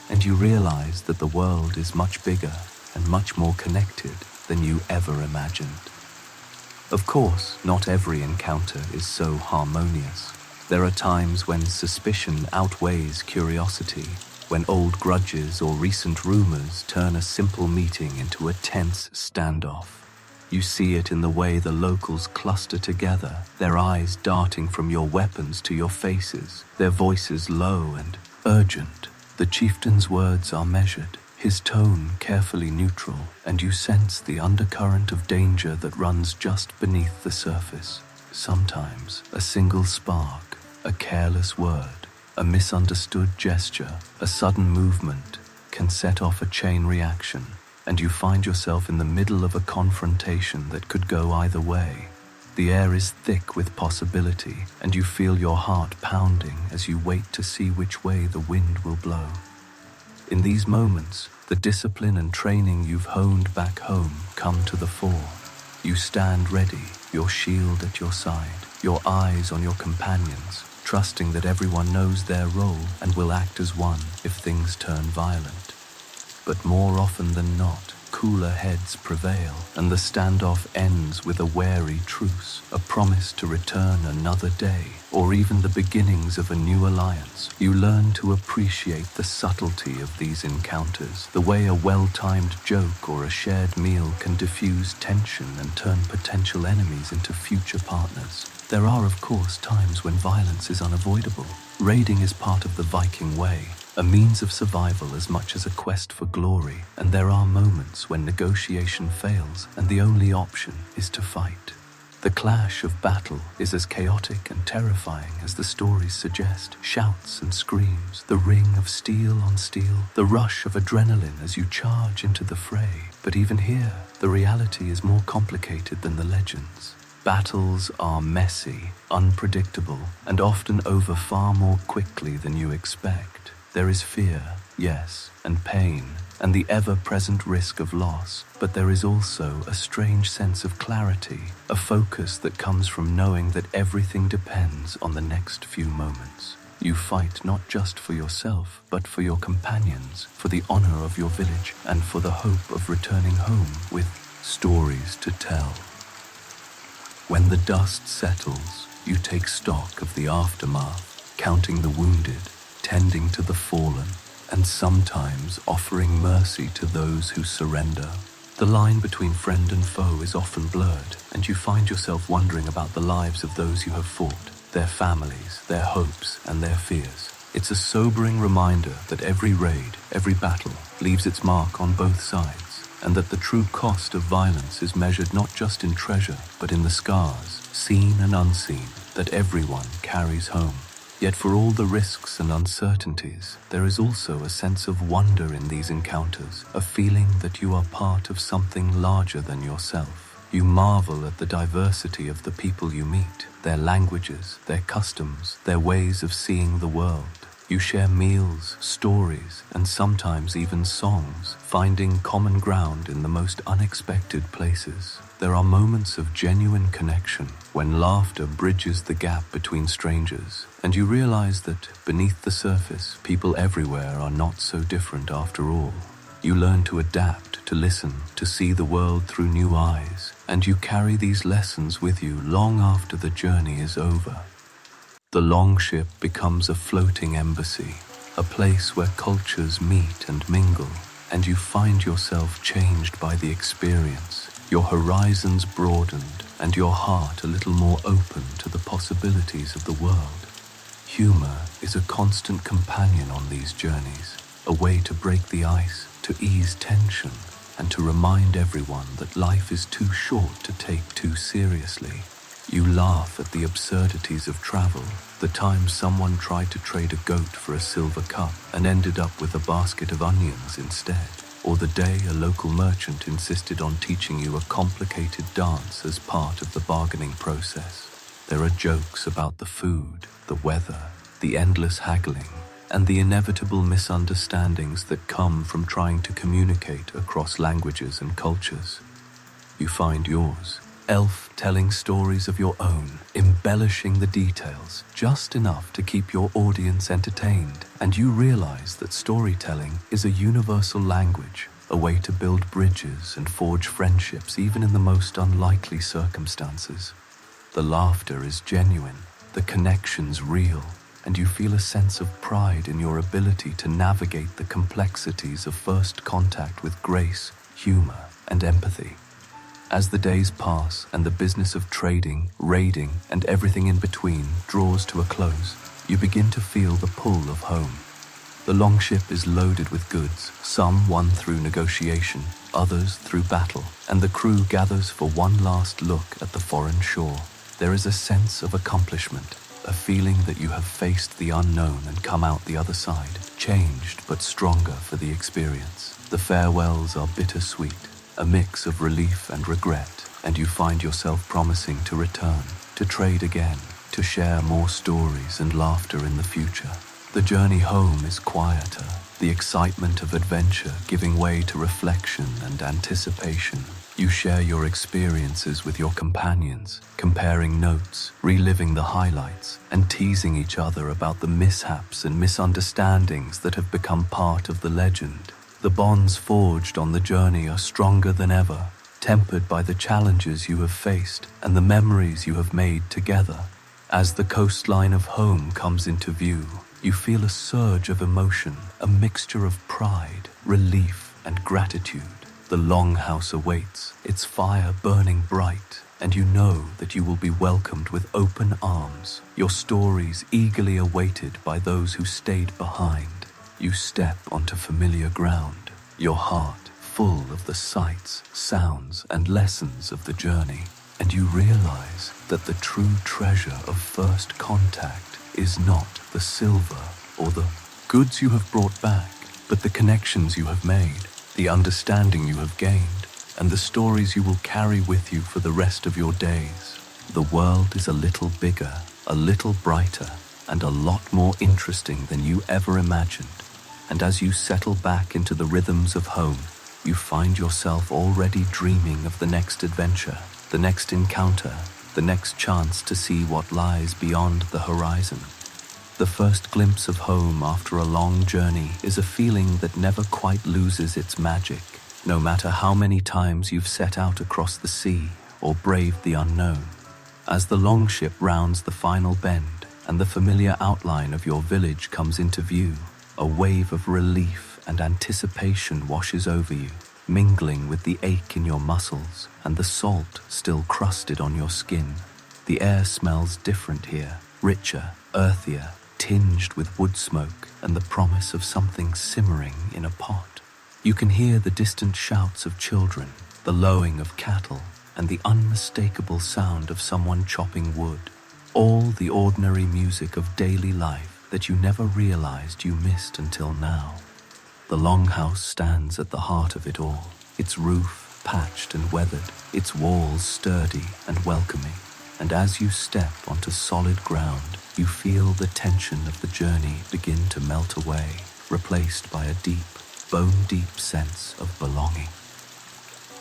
and you realize that the world is much bigger and much more connected than you ever imagined. Of course, not every encounter is so harmonious. There are times when suspicion outweighs curiosity, when old grudges or recent rumors turn a simple meeting into a tense standoff. You see it in the way the locals cluster together, their eyes darting from your weapons to your faces, their voices low and urgent. The chieftain's words are measured, his tone carefully neutral, and you sense the undercurrent of danger that runs just beneath the surface. Sometimes a single spark, a careless word, a misunderstood gesture, a sudden movement can set off a chain reaction, and you find yourself in the middle of a confrontation that could go either way. The air is thick with possibility, and you feel your heart pounding as you wait to see which way the wind will blow. In these moments, the discipline and training you've honed back home come to the fore. You stand ready, your shield at your side, your eyes on your companions, trusting that everyone knows their role and will act as one if things turn violent. But more often than not, cooler heads prevail, and the standoff ends with a wary truce, a promise to return another day, or even the beginnings of a new alliance. You learn to appreciate the subtlety of these encounters, the way a well-timed joke or a shared meal can diffuse tension and turn potential enemies into future partners. There are, of course, times when violence is unavoidable. Raiding is part of the Viking way, a means of survival as much as a quest for glory, and there are moments when negotiation fails and the only option is to fight. The clash of battle is as chaotic and terrifying as the stories suggest. Shouts and screams, the ring of steel on steel, the rush of adrenaline as you charge into the fray. But even here, the reality is more complicated than the legends. Battles are messy, unpredictable, and often over far more quickly than you expect. There is fear, yes, and pain, and the ever-present risk of loss, but there is also a strange sense of clarity, a focus that comes from knowing that everything depends on the next few moments. You fight not just for yourself, but for your companions, for the honor of your village, and for the hope of returning home with stories to tell. When the dust settles, you take stock of the aftermath, counting the wounded, tending to the fallen, and sometimes offering mercy to those who surrender. The line between friend and foe is often blurred, and you find yourself wondering about the lives of those you have fought, their families, their hopes, and their fears. It's a sobering reminder that every raid, every battle, leaves its mark on both sides, and that the true cost of violence is measured not just in treasure, but in the scars, seen and unseen, that everyone carries home. Yet for all the risks and uncertainties, there is also a sense of wonder in these encounters, a feeling that you are part of something larger than yourself. You marvel at the diversity of the people you meet, their languages, their customs, their ways of seeing the world. You share meals, stories, and sometimes even songs, finding common ground in the most unexpected places. There are moments of genuine connection when laughter bridges the gap between strangers, and you realize that beneath the surface, people everywhere are not so different after all. You learn to adapt, to listen, to see the world through new eyes, and you carry these lessons with you long after the journey is over. The longship becomes a floating embassy, a place where cultures meet and mingle, and you find yourself changed by the experience, your horizons broadened, and your heart a little more open to the possibilities of the world. Humor is a constant companion on these journeys, a way to break the ice, to ease tension, and to remind everyone that life is too short to take too seriously. You laugh at the absurdities of travel, the time someone tried to trade a goat for a silver cup and ended up with a basket of onions instead. or the day a local merchant insisted on teaching you a complicated dance as part of the bargaining process. There are jokes about the food, the weather, the endless haggling, and the inevitable misunderstandings that come from trying to communicate across languages and cultures. You find yours, elf telling stories of your own, embellishing the details just enough to keep your audience entertained, and you realize that storytelling is a universal language, a way to build bridges and forge friendships even in the most unlikely circumstances. The laughter is genuine, the connection's real, and you feel a sense of pride in your ability to navigate the complexities of first contact with grace, humor, and empathy. As the days pass and the business of trading, raiding, and everything in between draws to a close, you begin to feel the pull of home. The longship is loaded with goods, some won through negotiation, others through battle, and the crew gathers for one last look at the foreign shore. There is a sense of accomplishment, a feeling that you have faced the unknown and come out the other side, changed but stronger for the experience. The farewells are bittersweet, a mix of relief and regret, and you find yourself promising to return, to trade again, to share more stories and laughter in the future. The journey home is quieter, the excitement of adventure giving way to reflection and anticipation. You share your experiences with your companions, comparing notes, reliving the highlights, and teasing each other about the mishaps and misunderstandings that have become part of the legend. The bonds forged on the journey are stronger than ever, tempered by the challenges you have faced and the memories you have made together. As the coastline of home comes into view, you feel a surge of emotion, a mixture of pride, relief, and gratitude. The longhouse awaits, its fire burning bright, and you know that you will be welcomed with open arms, your stories eagerly awaited by those who stayed behind. You step onto familiar ground, your heart full of the sights, sounds, and lessons of the journey, and you realize that the true treasure of first contact is not the silver or the goods you have brought back, but the connections you have made, the understanding you have gained, and the stories you will carry with you for the rest of your days. The world is a little bigger, a little brighter, and a lot more interesting than you ever imagined. And as you settle back into the rhythms of home, you find yourself already dreaming of the next adventure, the next encounter, the next chance to see what lies beyond the horizon. The first glimpse of home after a long journey is a feeling that never quite loses its magic, no matter how many times you've set out across the sea or braved the unknown. As the longship rounds the final bend and the familiar outline of your village comes into view, a wave of relief and anticipation washes over you, mingling with the ache in your muscles and the salt still crusted on your skin. The air smells different here, richer, earthier, tinged with wood smoke and the promise of something simmering in a pot. You can hear the distant shouts of children, the lowing of cattle, and the unmistakable sound of someone chopping wood. All the ordinary music of daily life that you never realized you missed until now. The longhouse stands at the heart of it all, its roof patched and weathered, its walls sturdy and welcoming. And as you step onto solid ground, you feel the tension of the journey begin to melt away, replaced by a deep, bone-deep sense of belonging.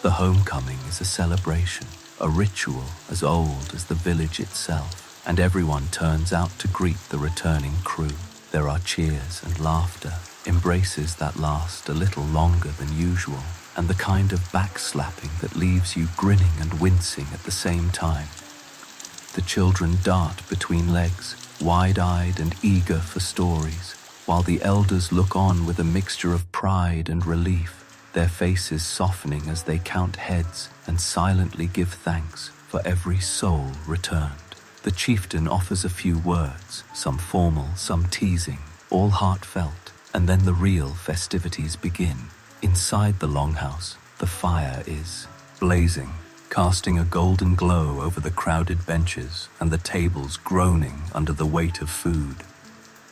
The homecoming is a celebration, a ritual as old as the village itself, and everyone turns out to greet the returning crew. There are cheers and laughter, embraces that last a little longer than usual, and the kind of backslapping that leaves you grinning and wincing at the same time. The children dart between legs, wide-eyed and eager for stories, while the elders look on with a mixture of pride and relief, their faces softening as they count heads and silently give thanks for every soul returned. The chieftain offers a few words, some formal, some teasing, all heartfelt, and then the real festivities begin. Inside the longhouse, the fire is blazing, casting a golden glow over the crowded benches and the tables groaning under the weight of food.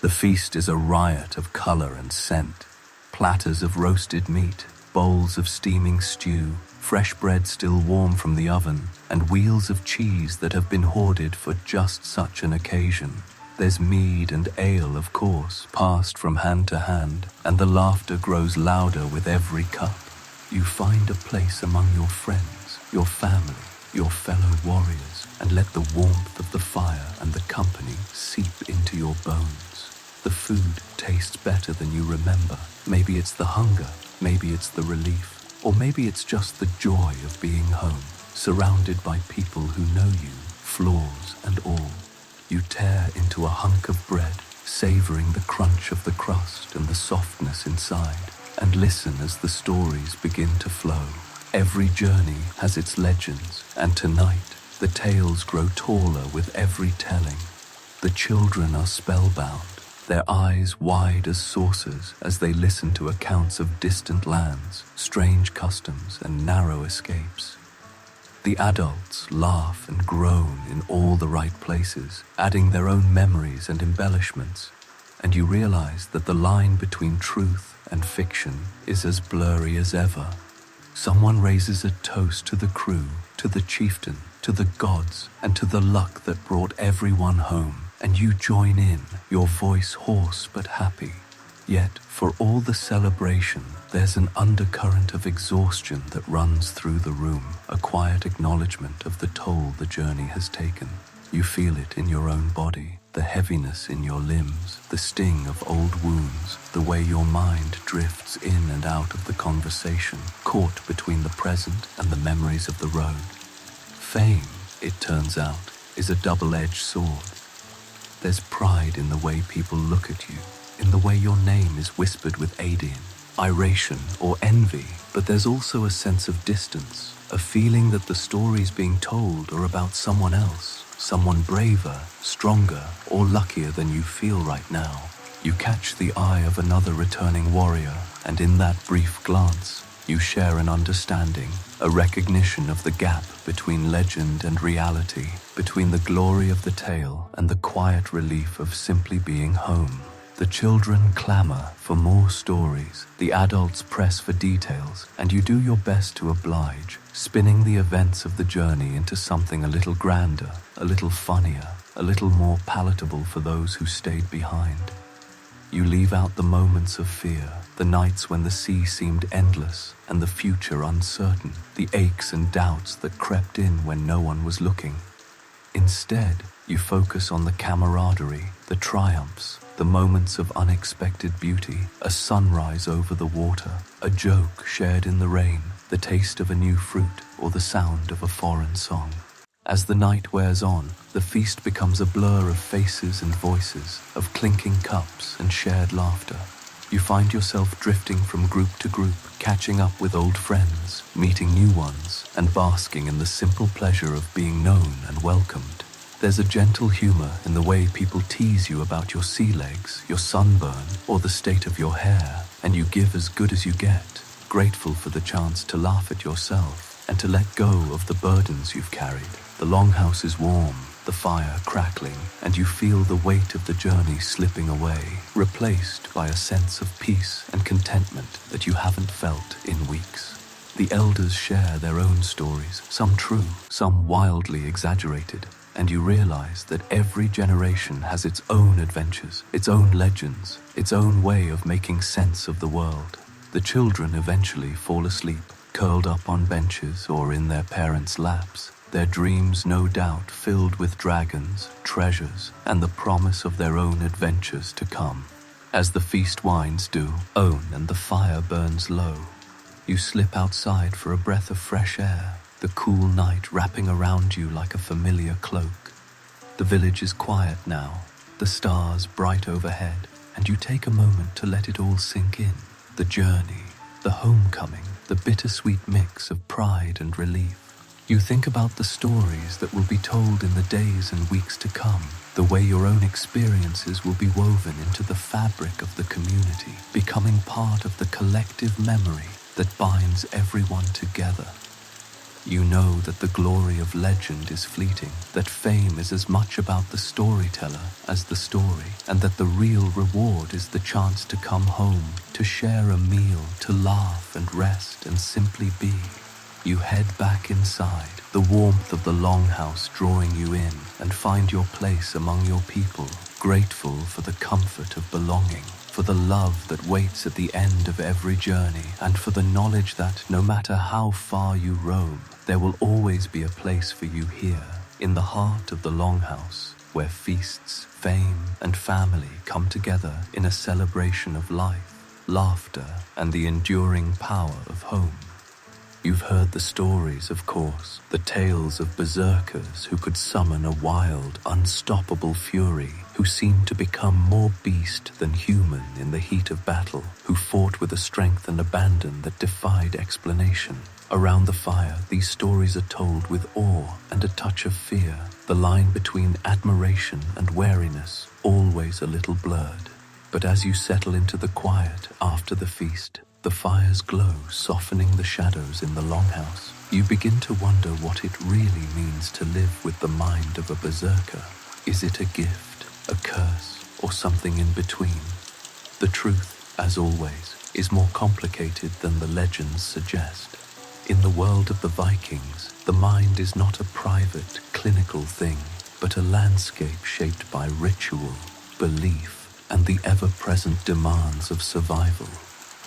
The feast is a riot of color and scent. Platters of roasted meat, bowls of steaming stew, fresh bread still warm from the oven, and wheels of cheese that have been hoarded for just such an occasion. There's mead and ale, of course, passed from hand to hand, and the laughter grows louder with every cup. You find a place among your friends, your family, your fellow warriors, and let the warmth of the fire and the company seep into your bones. The food tastes better than you remember. Maybe it's the hunger, maybe it's the relief, or maybe it's just the joy of being home, surrounded by people who know you, flaws and all. You tear into a hunk of bread, savoring the crunch of the crust and the softness inside, and listen as the stories begin to flow. Every journey has its legends, and tonight the tales grow taller with every telling. The children are spellbound, their eyes wide as saucers as they listen to accounts of distant lands, strange customs, and narrow escapes. The adults laugh and groan in all the right places, adding their own memories and embellishments, and you realize that the line between truth and fiction is as blurry as ever. Someone raises a toast to the crew, to the chieftain, to the gods, and to the luck that brought everyone home, and you join in, your voice hoarse but happy. Yet, for all the celebration, there's an undercurrent of exhaustion that runs through the room, a quiet acknowledgement of the toll the journey has taken. You feel it in your own body, the heaviness in your limbs, the sting of old wounds, the way your mind drifts in and out of the conversation, caught between the present and the memories of the road. Fame, it turns out, is a double-edged sword. There's pride in the way people look at you, in the way your name is whispered with Adin, iration or envy, but there's also a sense of distance, a feeling that the stories being told are about someone else, someone braver, stronger, or luckier than you feel right now. You catch the eye of another returning warrior, and in that brief glance, you share an understanding, a recognition of the gap between legend and reality, between the glory of the tale and the quiet relief of simply being home. The children clamor for more stories, the adults press for details, and you do your best to oblige, spinning the events of the journey into something a little grander, a little funnier, a little more palatable for those who stayed behind. You leave out the moments of fear, the nights when the sea seemed endless and the future uncertain, the aches and doubts that crept in when no one was looking. Instead, you focus on the camaraderie, the triumphs, the moments of unexpected beauty, a sunrise over the water, a joke shared in the rain, the taste of a new fruit, or the sound of a foreign song. As the night wears on, the feast becomes a blur of faces and voices, of clinking cups and shared laughter. You find yourself drifting from group to group, catching up with old friends, meeting new ones, and basking in the simple pleasure of being known and welcomed. There's a gentle humor in the way people tease you about your sea legs, your sunburn, or the state of your hair, and you give as good as you get, grateful for the chance to laugh at yourself and to let go of the burdens you've carried. The longhouse is warm, the fire crackling, and you feel the weight of the journey slipping away, replaced by a sense of peace and contentment that you haven't felt in weeks. The elders share their own stories, some true, some wildly exaggerated, and you realize that every generation has its own adventures, its own legends, its own way of making sense of the world. The children eventually fall asleep, curled up on benches or in their parents' laps, their dreams no doubt filled with dragons, treasures, and the promise of their own adventures to come. As the feast winds down and the fire burns low, you slip outside for a breath of fresh air, the cool night wrapping around you like a familiar cloak. The village is quiet now, the stars bright overhead, and you take a moment to let it all sink in. The journey, the homecoming, the bittersweet mix of pride and relief. You think about the stories that will be told in the days and weeks to come, the way your own experiences will be woven into the fabric of the community, becoming part of the collective memory that binds everyone together. You know that the glory of legend is fleeting, that fame is as much about the storyteller as the story, and that the real reward is the chance to come home, to share a meal, to laugh and rest and simply be. You head back inside, the warmth of the longhouse drawing you in, and find your place among your people, grateful for the comfort of belonging, for the love that waits at the end of every journey, and for the knowledge that, no matter how far you roam, there will always be a place for you here, in the heart of the longhouse, where feasts, fame, and family come together in a celebration of life, laughter, and the enduring power of home. You've heard the stories, of course, the tales of berserkers who could summon a wild, unstoppable fury, who seemed to become more beast than human in the heat of battle, who fought with a strength and abandon that defied explanation. Around the fire, these stories are told with awe and a touch of fear, the line between admiration and wariness always a little blurred. But as you settle into the quiet after the feast, the fire's glow softening the shadows in the longhouse, you begin to wonder what it really means to live with the mind of a berserker. Is it a gift, a curse, or something in between? The truth, as always, is more complicated than the legends suggest. In the world of the Vikings, the mind is not a private, clinical thing, but a landscape shaped by ritual, belief, and the ever-present demands of survival.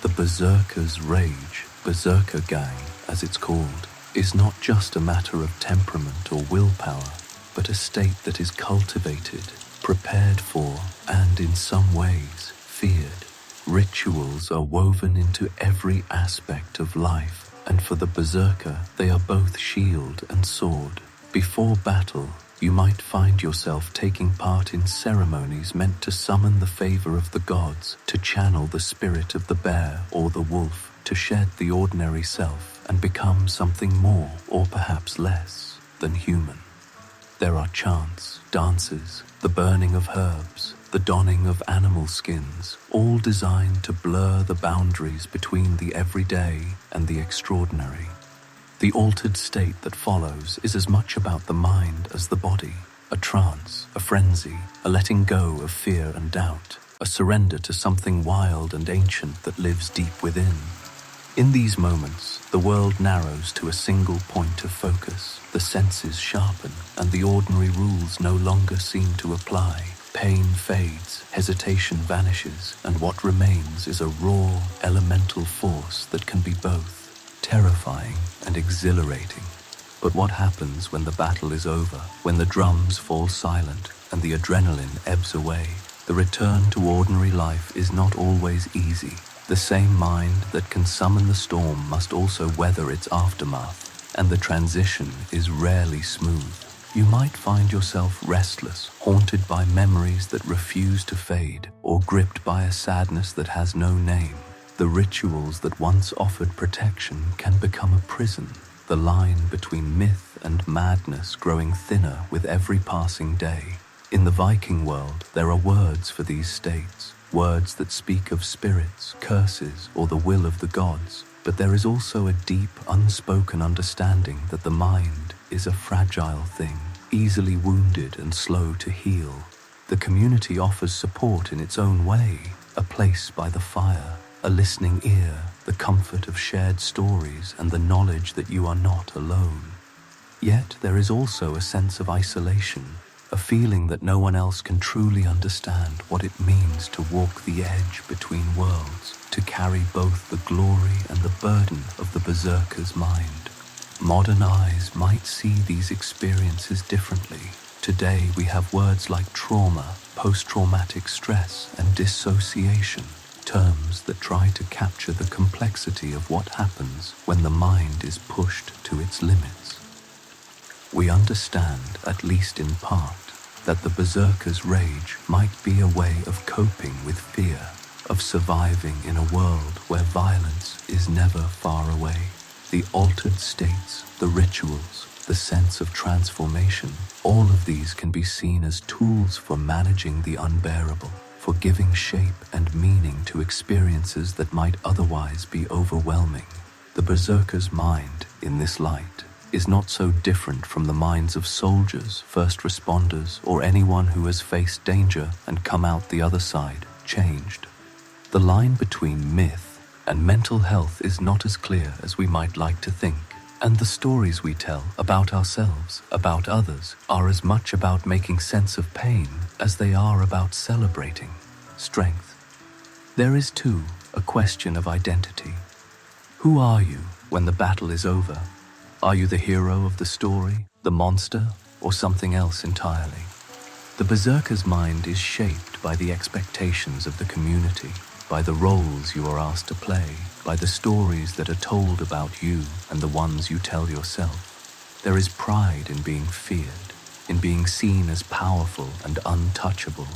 The berserker's rage, berserker gang, as it's called, is not just a matter of temperament or willpower, but a state that is cultivated, prepared for, and in some ways, feared. Rituals are woven into every aspect of life, and for the berserker, they are both shield and sword. Before battle, you might find yourself taking part in ceremonies meant to summon the favor of the gods, to channel the spirit of the bear or the wolf, to shed the ordinary self and become something more, or perhaps less, than human. There are chants, dances, the burning of herbs, the donning of animal skins, all designed to blur the boundaries between the everyday and the extraordinary. The altered state that follows is as much about the mind as the body, a trance, a frenzy, a letting go of fear and doubt, a surrender to something wild and ancient that lives deep within. In these moments, the world narrows to a single point of focus, the senses sharpen, and the ordinary rules no longer seem to apply. Pain fades, hesitation vanishes, and what remains is a raw, elemental force that can be both terrifying and exhilarating. But what happens when the battle is over, when the drums fall silent and the adrenaline ebbs away? The return to ordinary life is not always easy. The same mind that can summon the storm must also weather its aftermath, and the transition is rarely smooth. You might find yourself restless, haunted by memories that refuse to fade, or gripped by a sadness that has no name. The rituals that once offered protection can become a prison, the line between myth and madness growing thinner with every passing day. In the Viking world, there are words for these states, words that speak of spirits, curses, or the will of the gods. But there is also a deep, unspoken understanding that the mind is a fragile thing, easily wounded and slow to heal. The community offers support in its own way, a place by the fire, a listening ear, the comfort of shared stories, and the knowledge that you are not alone. Yet there is also a sense of isolation, a feeling that no one else can truly understand what it means to walk the edge between worlds, to carry both the glory and the burden of the berserker's mind. Modern eyes might see these experiences differently. Today we have words like trauma, post-traumatic stress, and dissociation, terms that try to capture the complexity of what happens when the mind is pushed to its limits. We understand, at least in part, that the berserker's rage might be a way of coping with fear, of surviving in a world where violence is never far away. The altered states, the rituals, the sense of transformation, all of these can be seen as tools for managing the unbearable, for giving shape and meaning to experiences that might otherwise be overwhelming. The berserker's mind, in this light, is not so different from the minds of soldiers, first responders, or anyone who has faced danger and come out the other side changed. The line between myth and mental health is not as clear as we might like to think, and the stories we tell about ourselves, about others, are as much about making sense of pain as they are about celebrating strength. There is, too, a question of identity. Who are you when the battle is over? Are you the hero of the story, the monster, or something else entirely? The berserker's mind is shaped by the expectations of the community, by the roles you are asked to play, by the stories that are told about you and the ones you tell yourself. There is pride in being feared, in being seen as powerful and untouchable,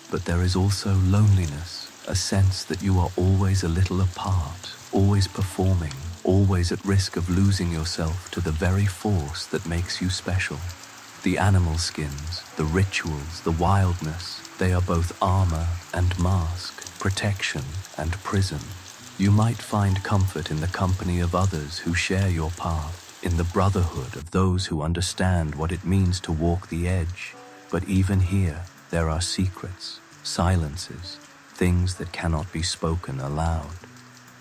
but there is also loneliness, a sense that you are always a little apart, always performing, always at risk of losing yourself to the very force that makes you special. The animal skins, the rituals, the wildness, they are both armor and mask, protection and prison. You might find comfort in the company of others who share your path, in the brotherhood of those who understand what it means to walk the edge. But even here, there are secrets, silences, things that cannot be spoken aloud.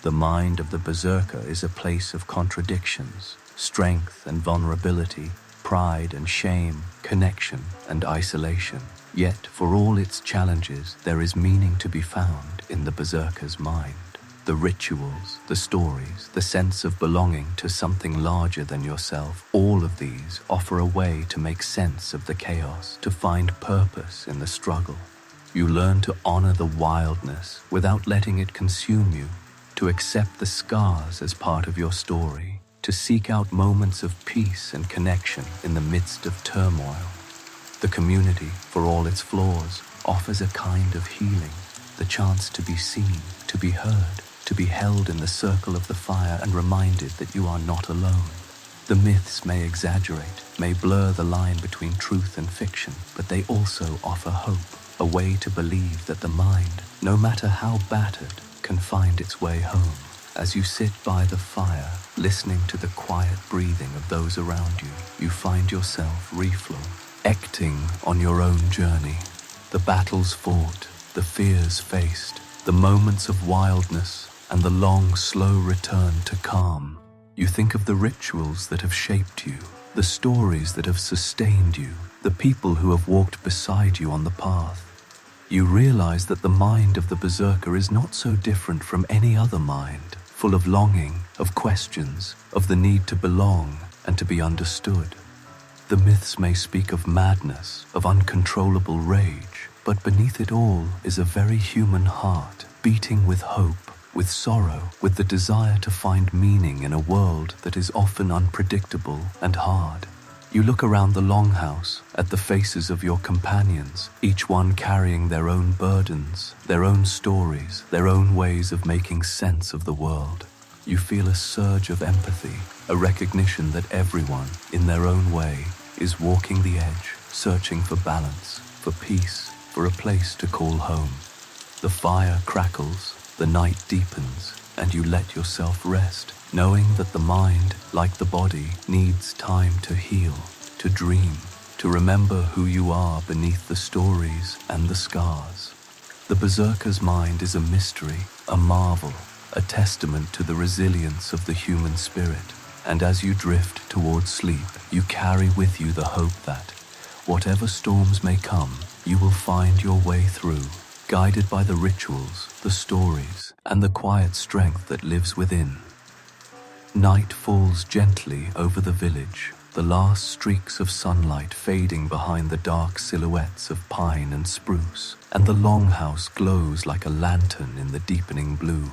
The mind of the berserker is a place of contradictions, strength and vulnerability, pride and shame, connection and isolation. Yet, for all its challenges, there is meaning to be found in the berserker's mind. The rituals, the stories, the sense of belonging to something larger than yourself, all of these offer a way to make sense of the chaos, to find purpose in the struggle. You learn to honor the wildness without letting it consume you, to accept the scars as part of your story, to seek out moments of peace and connection in the midst of turmoil. The community, for all its flaws, offers a kind of healing, the chance to be seen, to be heard, to be held in the circle of the fire and reminded that you are not alone. The myths may exaggerate, may blur the line between truth and fiction, but they also offer hope, a way to believe that the mind, no matter how battered, can find its way home. As you sit by the fire, listening to the quiet breathing of those around you, you find yourself reflecting on your own journey, the battles fought, the fears faced, the moments of wildness, and the long, slow return to calm. You think of the rituals that have shaped you, the stories that have sustained you, the people who have walked beside you on the path. You realize that the mind of the berserker is not so different from any other mind, full of longing, of questions, of the need to belong and to be understood. The myths may speak of madness, of uncontrollable rage, but beneath it all is a very human heart, beating with hope, with sorrow, with the desire to find meaning in a world that is often unpredictable and hard. You look around the longhouse at the faces of your companions, each one carrying their own burdens, their own stories, their own ways of making sense of the world. You feel a surge of empathy, a recognition that everyone, in their own way, is walking the edge, searching for balance, for peace, for a place to call home. The fire crackles, the night deepens, and you let yourself rest, knowing that the mind, like the body, needs time to heal, to dream, to remember who you are beneath the stories and the scars. The berserker's mind is a mystery, a marvel, a testament to the resilience of the human spirit. And as you drift towards sleep, you carry with you the hope that, whatever storms may come, you will find your way through, guided by the rituals, the stories, and the quiet strength that lives within. Night falls gently over the village, the last streaks of sunlight fading behind the dark silhouettes of pine and spruce, and the longhouse glows like a lantern in the deepening blue.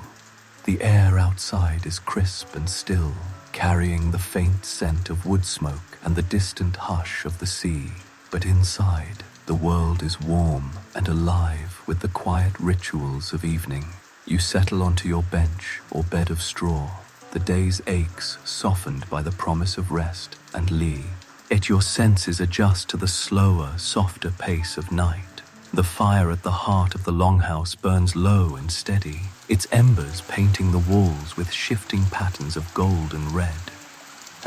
The air outside is crisp and still, carrying the faint scent of wood smoke and the distant hush of the sea. But inside, the world is warm and alive with the quiet rituals of evening. You settle onto your bench or bed of straw, the day's aches softened by the promise of rest and lee. Yet your senses adjust to the slower, softer pace of night. The fire at the heart of the longhouse burns low and steady, its embers painting the walls with shifting patterns of gold and red.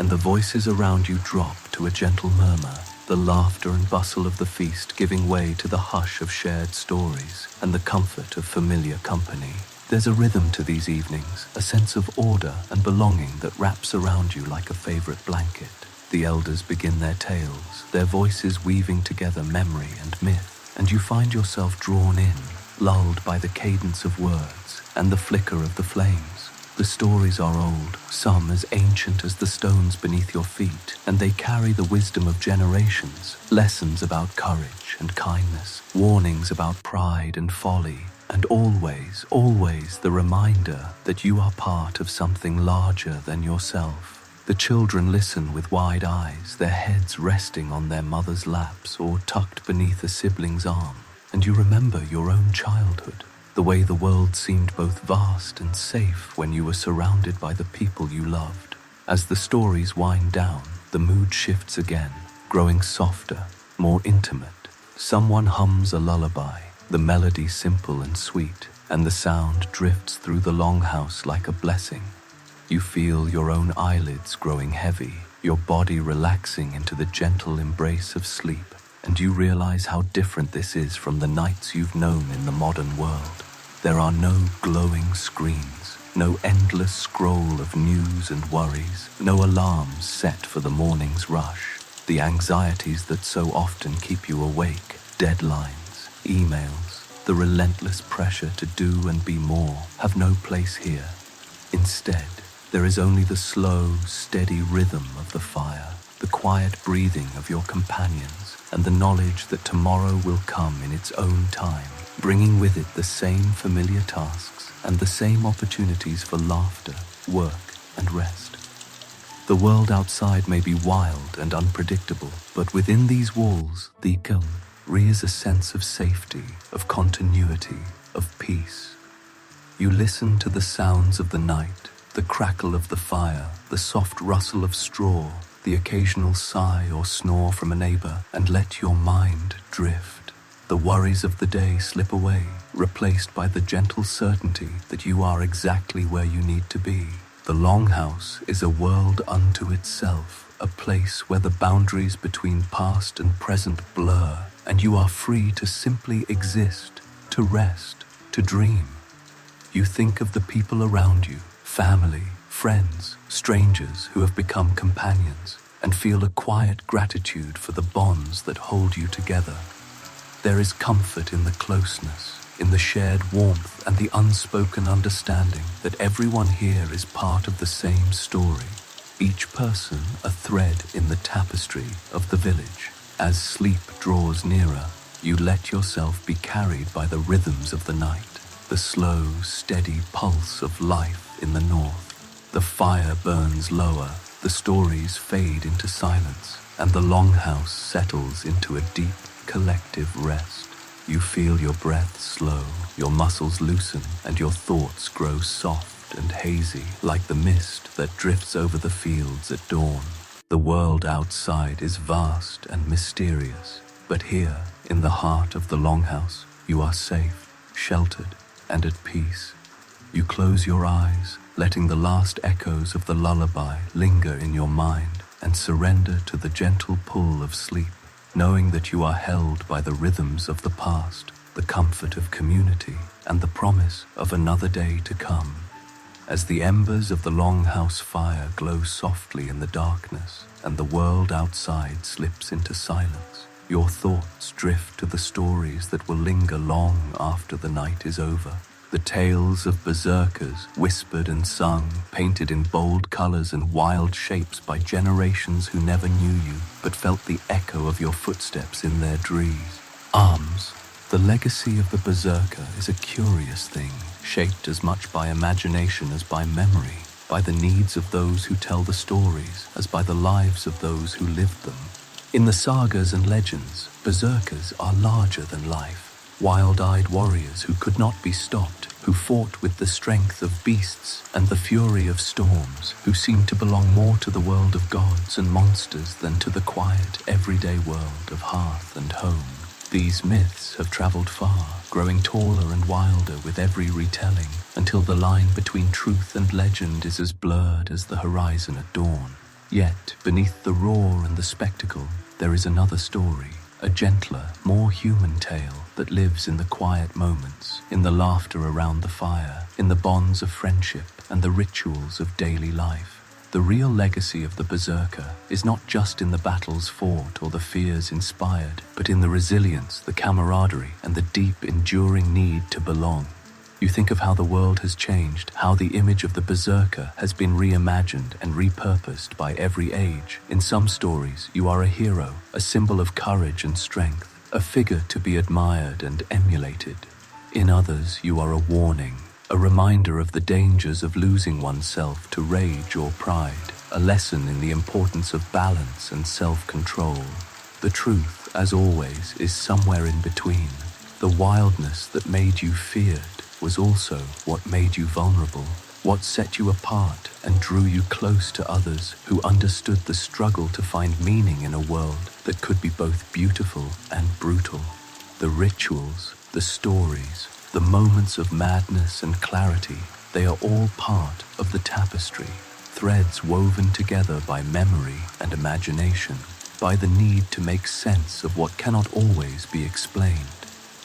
and the voices around you drop to a gentle murmur, the laughter and bustle of the feast giving way to the hush of shared stories and the comfort of familiar company. There's a rhythm to these evenings, a sense of order and belonging that wraps around you like a favorite blanket. The elders begin their tales, their voices weaving together memory and myth, and you find yourself drawn in, lulled by the cadence of words and the flicker of the flames. The stories are old, some as ancient as the stones beneath your feet, and they carry the wisdom of generations, lessons about courage and kindness, warnings about pride and folly, and always, always the reminder that you are part of something larger than yourself. The children listen with wide eyes, their heads resting on their mother's laps or tucked beneath a sibling's arm, and you remember your own childhood. The way the world seemed both vast and safe when you were surrounded by the people you loved. As the stories wind down, the mood shifts again, growing softer, more intimate. Someone hums a lullaby, the melody simple and sweet, and the sound drifts through the longhouse like a blessing. You feel your own eyelids growing heavy, your body relaxing into the gentle embrace of sleep, and you realize how different this is from the nights you've known in the modern world. There are no glowing screens, no endless scroll of news and worries, no alarms set for the morning's rush. The anxieties that so often keep you awake, deadlines, emails, the relentless pressure to do and be more, have no place here. Instead, there is only the slow, steady rhythm of the fire, the quiet breathing of your companions, and the knowledge that tomorrow will come in its own time, bringing with it the same familiar tasks and the same opportunities for laughter, work, and rest. The world outside may be wild and unpredictable, but within these walls, the kiln rears a sense of safety, of continuity, of peace. You listen to the sounds of the night, the crackle of the fire, the soft rustle of straw, the occasional sigh or snore from a neighbor, and let your mind drift. The worries of the day slip away, replaced by the gentle certainty that you are exactly where you need to be. The Longhouse is a world unto itself, a place where the boundaries between past and present blur, and you are free to simply exist, to rest, to dream. You think of the people around you, family, friends, strangers who have become companions, and feel a quiet gratitude for the bonds that hold you together. There is comfort in the closeness, in the shared warmth and the unspoken understanding that everyone here is part of the same story, each person a thread in the tapestry of the village. As sleep draws nearer, you let yourself be carried by the rhythms of the night, the slow, steady pulse of life in the north. The fire burns lower, the stories fade into silence, and the Longhouse settles into a deep, collective rest. You feel your breath slow, your muscles loosen, and your thoughts grow soft and hazy like the mist that drifts over the fields at dawn. The world outside is vast and mysterious, but here, in the heart of the Longhouse, you are safe, sheltered, and at peace. You close your eyes, letting the last echoes of the lullaby linger in your mind, and surrender to the gentle pull of sleep, knowing that you are held by the rhythms of the past, the comfort of community, and the promise of another day to come. As the embers of the Longhouse fire glow softly in the darkness, and the world outside slips into silence, your thoughts drift to the stories that will linger long after the night is over. The tales of berserkers, whispered and sung, painted in bold colors and wild shapes by generations who never knew you, but felt the echo of your footsteps in their trees. Arms. The legacy of the berserker is a curious thing, shaped as much by imagination as by memory, by the needs of those who tell the stories as by the lives of those who lived them. In the sagas and legends, berserkers are larger than life. Wild-eyed warriors who could not be stopped, who fought with the strength of beasts and the fury of storms, who seemed to belong more to the world of gods and monsters than to the quiet, everyday world of hearth and home. These myths have traveled far, growing taller and wilder with every retelling, until the line between truth and legend is as blurred as the horizon at dawn. Yet, beneath the roar and the spectacle, there is another story, a gentler, more human tale that lives in the quiet moments, in the laughter around the fire, in the bonds of friendship and the rituals of daily life. The real legacy of the Berserker is not just in the battles fought or the fears inspired, but in the resilience, the camaraderie, and the deep, enduring need to belong. You think of how the world has changed, how the image of the Berserker has been reimagined and repurposed by every age. In some stories, you are a hero, a symbol of courage and strength, a figure to be admired and emulated. In others, you are a warning, a reminder of the dangers of losing oneself to rage or pride, a lesson in the importance of balance and self-control. The truth, as always, is somewhere in between. The wildness that made you feared was also what made you vulnerable, what set you apart and drew you close to others who understood the struggle to find meaning in a world that could be both beautiful and brutal. The rituals, the stories, the moments of madness and clarity, they are all part of the tapestry, threads woven together by memory and imagination, by the need to make sense of what cannot always be explained.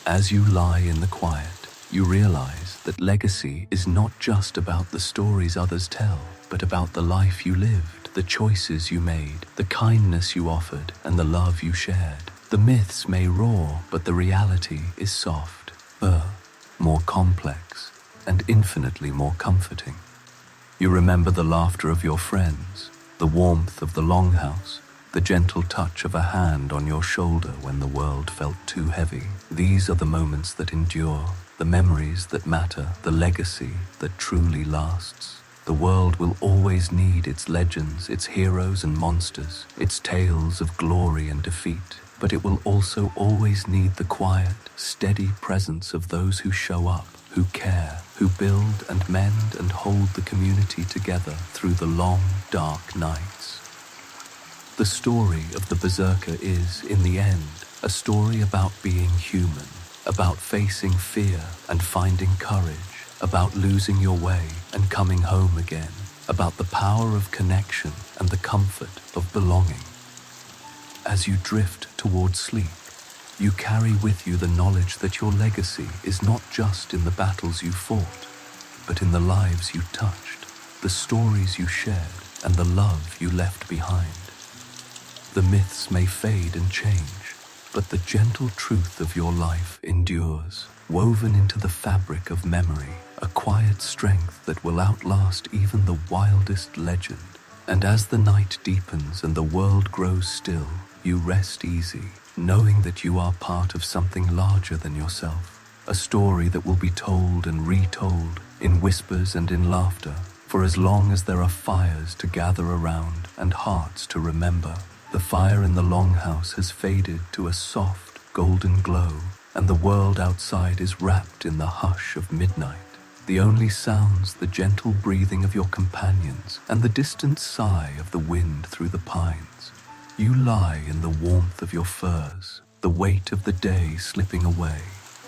As you lie in the quiet, you realize that legacy is not just about the stories others tell, but about the life you lived, the choices you made, the kindness you offered, and the love you shared. The myths may roar, but the reality is soft, more complex, and infinitely more comforting. You remember the laughter of your friends, the warmth of the longhouse, the gentle touch of a hand on your shoulder when the world felt too heavy. These are the moments that endure, the memories that matter, the legacy that truly lasts. The world will always need its legends, its heroes and monsters, its tales of glory and defeat, but it will also always need the quiet, steady presence of those who show up, who care, who build and mend and hold the community together through the long, dark nights. The story of the Berserker is, in the end, a story about being human, about facing fear and finding courage, about losing your way and coming home again, about the power of connection and the comfort of belonging. As you drift towards sleep, you carry with you the knowledge that your legacy is not just in the battles you fought, but in the lives you touched, the stories you shared, and the love you left behind. The myths may fade and change, but the gentle truth of your life endures, woven into the fabric of memory, a quiet strength that will outlast even the wildest legend. And as the night deepens and the world grows still, you rest easy, knowing that you are part of something larger than yourself, a story that will be told and retold in whispers and in laughter, for as long as there are fires to gather around and hearts to remember. The fire in the longhouse has faded to a soft, golden glow, and the world outside is wrapped in the hush of midnight. The only sounds the gentle breathing of your companions and the distant sigh of the wind through the pines. You lie in the warmth of your furs, the weight of the day slipping away,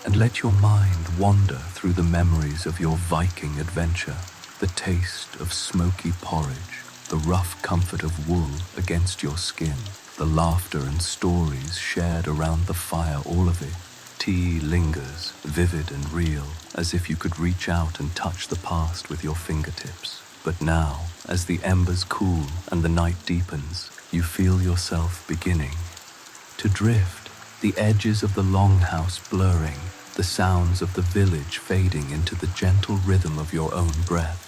and let your mind wander through the memories of your Viking adventure, the taste of smoky porridge, the rough comfort of wool against your skin, the laughter and stories shared around the fire, all of it. Tea lingers, vivid and real, as if you could reach out and touch the past with your fingertips. But now, as the embers cool and the night deepens, you feel yourself beginning to drift, the edges of the longhouse blurring, the sounds of the village fading into the gentle rhythm of your own breath.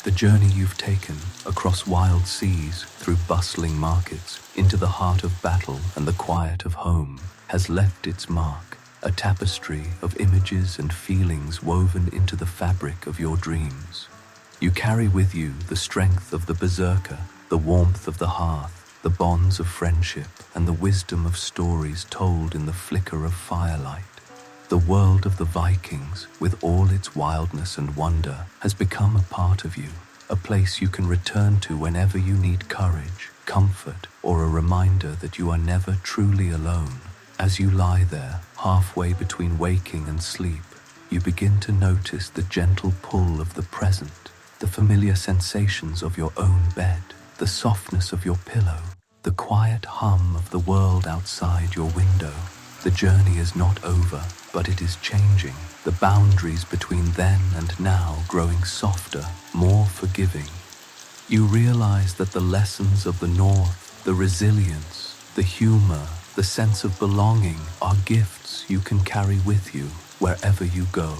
The journey you've taken across wild seas, through bustling markets, into the heart of battle and the quiet of home, has left its mark, a tapestry of images and feelings woven into the fabric of your dreams. You carry with you the strength of the Berserker, the warmth of the hearth, the bonds of friendship, and the wisdom of stories told in the flicker of firelight. The world of the Vikings, with all its wildness and wonder, has become a part of you, a place you can return to whenever you need courage, comfort, or a reminder that you are never truly alone. As you lie there, halfway between waking and sleep, you begin to notice the gentle pull of the present, the familiar sensations of your own bed, the softness of your pillow, the quiet hum of the world outside your window. The journey is not over, but it is changing, the boundaries between then and now growing softer, more forgiving. You realize that the lessons of the North, the resilience, the humor, the sense of belonging are gifts you can carry with you wherever you go.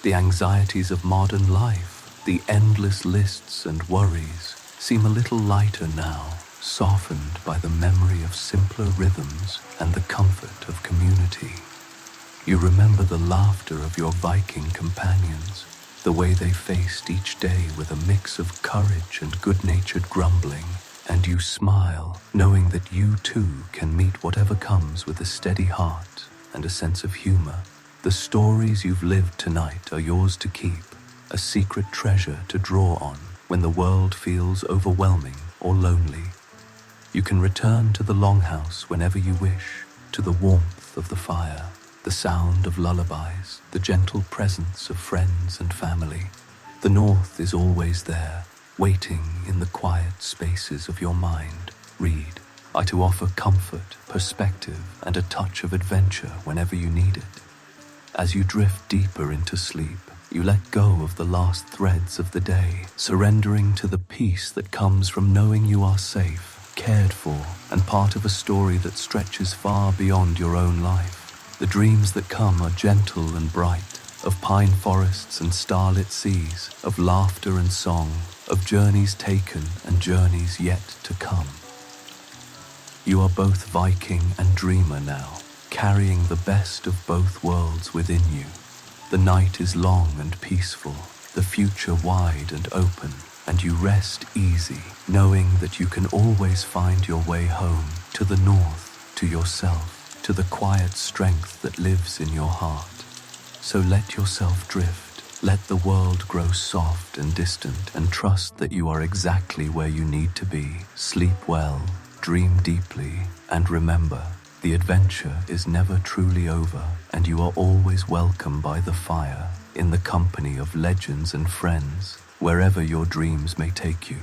The anxieties of modern life, the endless lists and worries, seem a little lighter now, softened by the memory of simpler rhythms and the comfort of community. You remember the laughter of your Viking companions, the way they faced each day with a mix of courage and good-natured grumbling, and you smile, knowing that you too can meet whatever comes with a steady heart and a sense of humor. The stories you've lived tonight are yours to keep, a secret treasure to draw on when the world feels overwhelming or lonely. You can return to the longhouse whenever you wish, to the warmth of the fire, the sound of lullabies, the gentle presence of friends and family. The North is always there, waiting in the quiet spaces of your mind. Read, to offer comfort, perspective, and a touch of adventure whenever you need it. As you drift deeper into sleep, you let go of the last threads of the day, surrendering to the peace that comes from knowing you are safe, cared for, and part of a story that stretches far beyond your own life. The dreams that come are gentle and bright, of pine forests and starlit seas, of laughter and song, of journeys taken and journeys yet to come. You are both Viking and dreamer now, carrying the best of both worlds within you. The night is long and peaceful, the future wide and open, and you rest easy, knowing that you can always find your way home, to the North, to yourself, to the quiet strength that lives in your heart. So let yourself drift, let the world grow soft and distant, and trust that you are exactly where you need to be. Sleep well, dream deeply, and remember, the adventure is never truly over, and you are always welcome by the fire, in the company of legends and friends, wherever your dreams may take you.